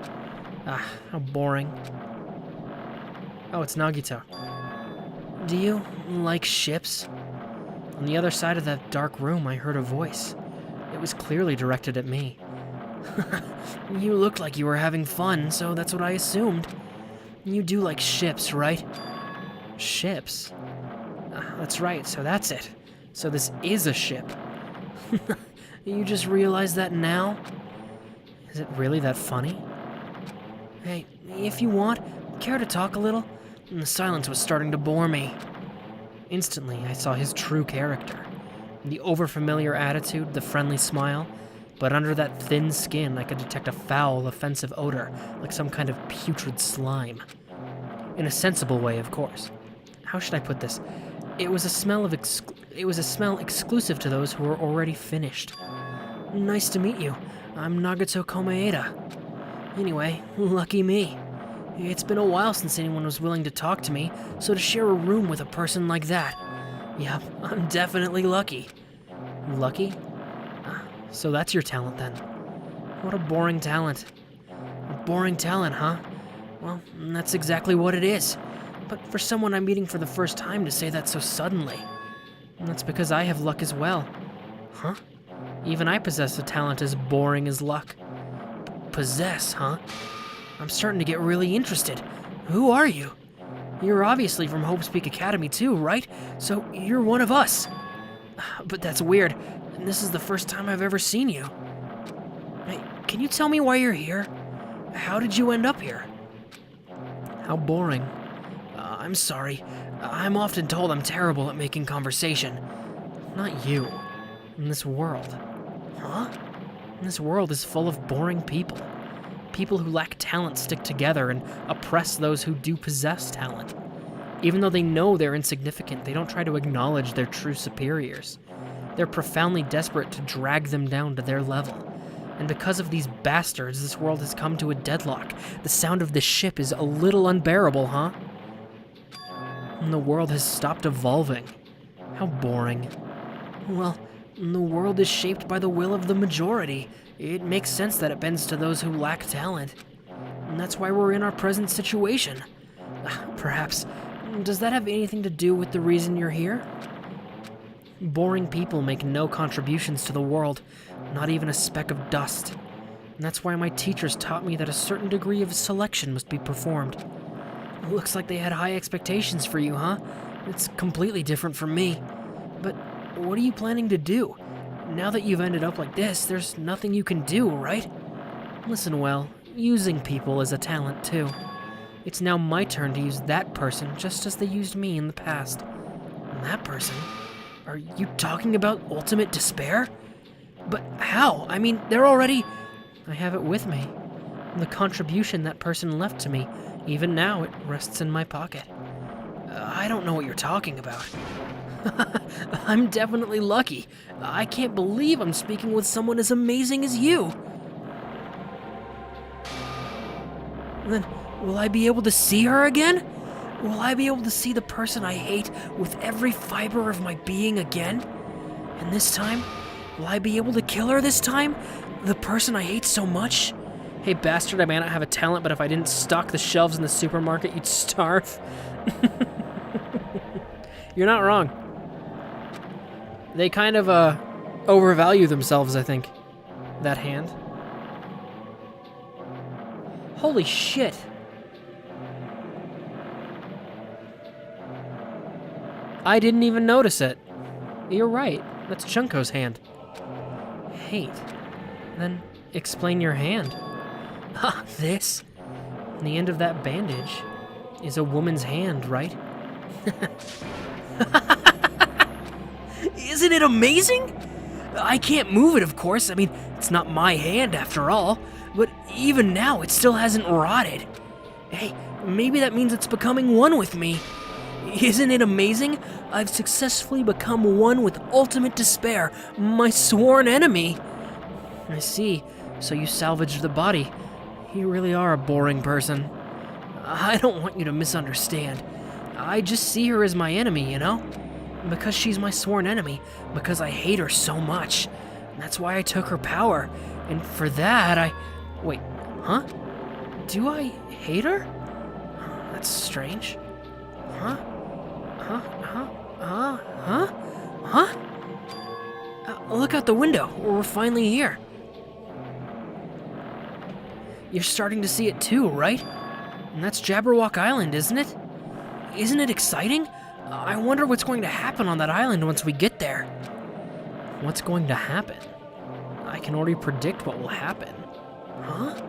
Ah, how boring. Oh, it's Nagito. Do you like ships? On the other side of that dark room, I heard a voice. It was clearly directed at me. You looked like you were having fun, so that's what I assumed. You do like ships, right? Ships? That's right, so that's it. So this is a ship. You just realized that now? Is it really that funny? Hey, if you want, care to talk a little? The silence was starting to bore me. Instantly, I saw his true character. The overfamiliar attitude, the friendly smile, but under that thin skin I could detect a foul, offensive odor, like some kind of putrid slime. In a sensible way, of course. How should I put this? It was a smell exclusive to those who were already finished. Nice to meet you. I'm Nagito Komaeda. Anyway, lucky me. It's been a while since anyone was willing to talk to me, so to share a room with a person like that. Yep, I'm definitely lucky. Lucky? So that's your talent then. What a boring talent. A boring talent, huh? Well, that's exactly what it is. But for someone I'm meeting for the first time to say that so suddenly. That's because I have luck as well. Huh? Even I possess a talent as boring as luck. Possess, huh? I'm starting to get really interested. Who are you? You're obviously from Hope's Peak Academy too, right? So you're one of us. But that's weird. And this is the first time I've ever seen you. Hey, can you tell me why you're here? How did you end up here? How boring. I'm sorry. I'm often told I'm terrible at making conversation. Not you. In this world. Huh? This world is full of boring people. People who lack talent stick together and oppress those who do possess talent. Even though they know they're insignificant, they don't try to acknowledge their true superiors. They're profoundly desperate to drag them down to their level. And because of these bastards, this world has come to a deadlock. The sound of this ship is a little unbearable, huh? And the world has stopped evolving. How boring. Well, the world is shaped by the will of the majority. It makes sense that it bends to those who lack talent. And that's why we're in our present situation. Perhaps. Does that have anything to do with the reason you're here? Boring people make no contributions to the world, not even a speck of dust. And that's why my teachers taught me that a certain degree of selection must be performed. It looks like they had high expectations for you, huh? It's completely different from me. But what are you planning to do? Now that you've ended up like this, there's nothing you can do, right? Listen well, using people is a talent too. It's now my turn to use that person just as they used me in the past. And that person? Are you talking about ultimate despair? But how? I mean, they're already... I have it with me. The contribution that person left to me, even now, it rests in my pocket. I don't know what you're talking about. I'm definitely lucky. I can't believe I'm speaking with someone as amazing as you. Then, will I be able to see her again? Will I be able to see the person I hate with every fiber of my being again? And this time, will I be able to kill her this time? The person I hate so much? Hey bastard, I may not have a talent, but if I didn't stock the shelves in the supermarket, you'd starve. You're not wrong. They kind of, overvalue themselves, I think. That hand. Holy shit. I didn't even notice it. You're right. That's Chunko's hand. Hate. Then explain your hand. Ha, this? And the end of that bandage is a woman's hand, right? Isn't it amazing? I can't move it, of course. I mean, it's not my hand after all. But even now, it still hasn't rotted. Hey, maybe that means it's becoming one with me. Isn't it amazing? I've successfully become one with ultimate despair, my sworn enemy. I see. So you salvaged the body. You really are a boring person. I don't want you to misunderstand. I just see her as my enemy, you know? Because she's my sworn enemy. Because I hate her so much. That's why I took her power. And for that, I... Wait, huh? Do I hate her? That's strange. Huh? Look out the window. We're finally here. You're starting to see it too, right? And that's Jabberwock Island, isn't it? Isn't it exciting? I wonder what's going to happen on that island once we get there. What's going to happen? I can already predict what will happen. Huh?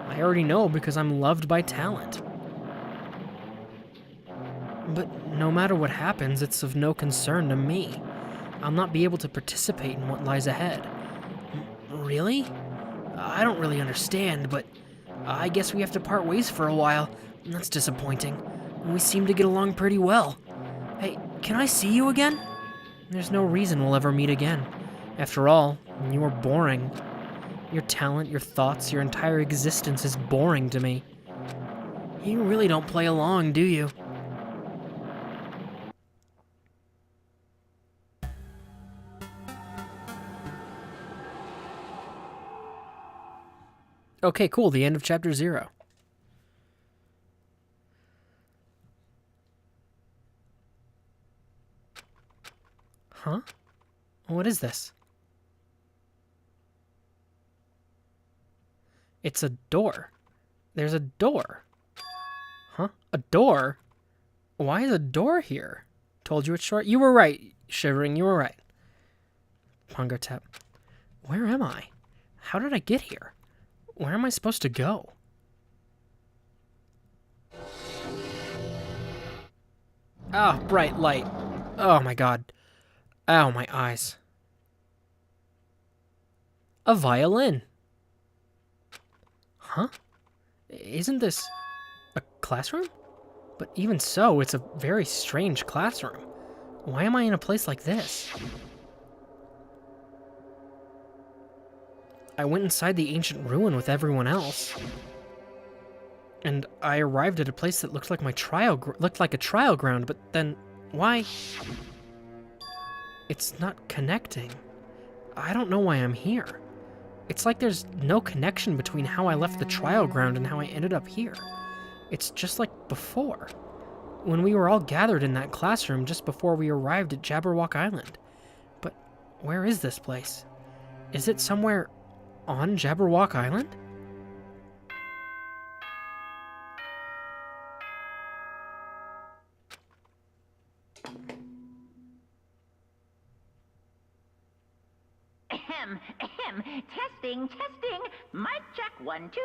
I already know because I'm loved by talent. But no matter what happens, it's of no concern to me. I'll not be able to participate in what lies ahead. Really? I don't really understand, but I guess we have to part ways for a while. That's disappointing. We seem to get along pretty well. Hey, can I see you again? There's no reason we'll ever meet again. After all, you are boring. Your talent, your thoughts, your entire existence is boring to me. You really don't play along, do you? Okay, cool. The end of chapter 0. Huh? What is this? It's a door. There's a door. Huh? A door? Why is a door here? Told you it's short. You were right, Shivering. You were right. Pongo tap. Where am I? How did I get here? Where am I supposed to go? Ah, bright light. Oh my god. Ow, my eyes. A violin. Huh? Isn't this a classroom? But even so, it's a very strange classroom. Why am I in a place like this? I went inside the ancient ruin with everyone else. And I arrived at a place that looked like a trial ground, but then why? It's not connecting. I don't know why I'm here. It's like there's no connection between how I left the trial ground and how I ended up here. It's just like before, when we were all gathered in that classroom just before we arrived at Jabberwock Island. But where is this place? Is it somewhere on Jabberwock Island? Testing. Mic check 1, 2.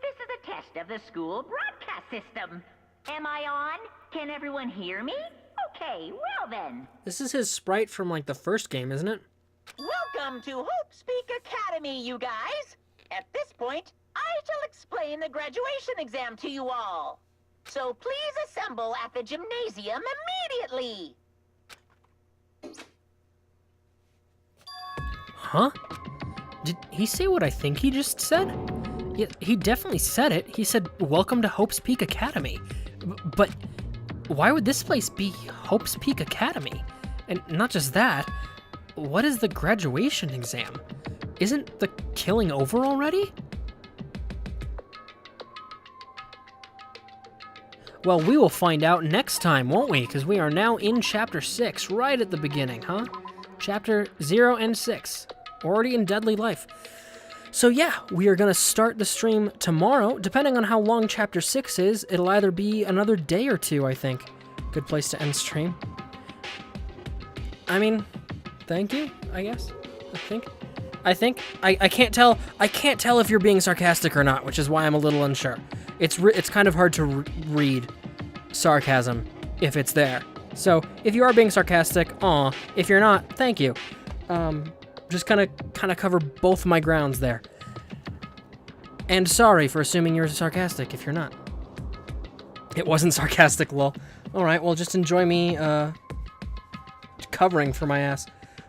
This is a test of the school broadcast system. Am I on? Can everyone hear me? Okay, well then. This is his sprite from, like, the first game, isn't it? Welcome to Hope Speak Academy, you guys. At this point, I shall explain the graduation exam to you all. So please assemble at the gymnasium immediately. Huh? Did he say what I think he just said? Yeah, he definitely said it. He said, "Welcome to Hope's Peak Academy." But why would this place be Hope's Peak Academy? And not just that, what is the graduation exam? Isn't the killing over already? Well, we will find out next time, won't we? Because we are now in Chapter 6, right at the beginning, huh? Chapter 0 and 6. Already in Deadly Life. So yeah, we are going to start the stream tomorrow. Depending on how long Chapter 6 is, it'll either be another day or two, I think. Good place to end stream. I mean, thank you, I guess. I think. I can't tell if you're being sarcastic or not, which is why I'm a little unsure. It's kind of hard to read sarcasm if it's there. So, if you are being sarcastic, aw. If you're not, thank you. Just kind of cover both my grounds there. And sorry for assuming you're sarcastic if you're not. It wasn't sarcastic, lol. Alright, well, just enjoy me, covering for my ass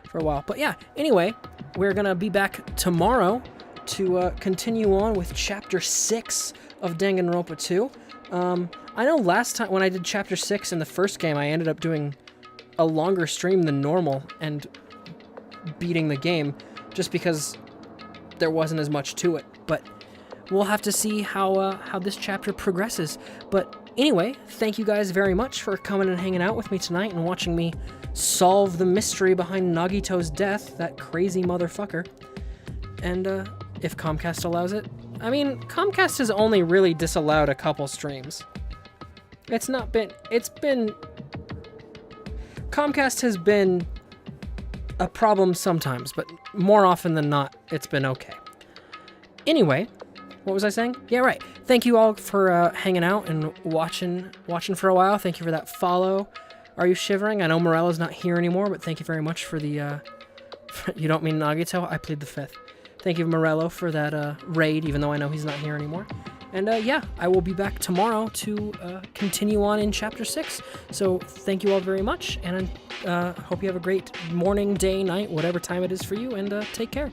for a while. But yeah, anyway, we're gonna be back tomorrow to, continue on with Chapter 6 of Danganronpa 2. I know last time when I did Chapter 6 in the first game, I ended up doing a longer stream than normal and beating the game just because there wasn't as much to it. But we'll have to see how this chapter progresses. But anyway, thank you guys very much for coming and hanging out with me tonight and watching me solve the mystery behind Nagito's death, that crazy motherfucker. And if Comcast allows it. I mean, Comcast has only really disallowed a couple streams. Comcast has been a problem sometimes, but more often than not, it's been okay. Anyway, what was I saying? Yeah, right. Thank you all for hanging out and watching for a while. Thank you for that follow. Are you shivering? I know Morella's not here anymore, but thank you very much for the, you don't mean Nagito? I plead the fifth. Thank you, Morello, for that raid, even though I know he's not here anymore. And yeah, I will be back tomorrow to continue on in Chapter 6. So thank you all very much, and hope you have a great morning, day, night, whatever time it is for you, and take care.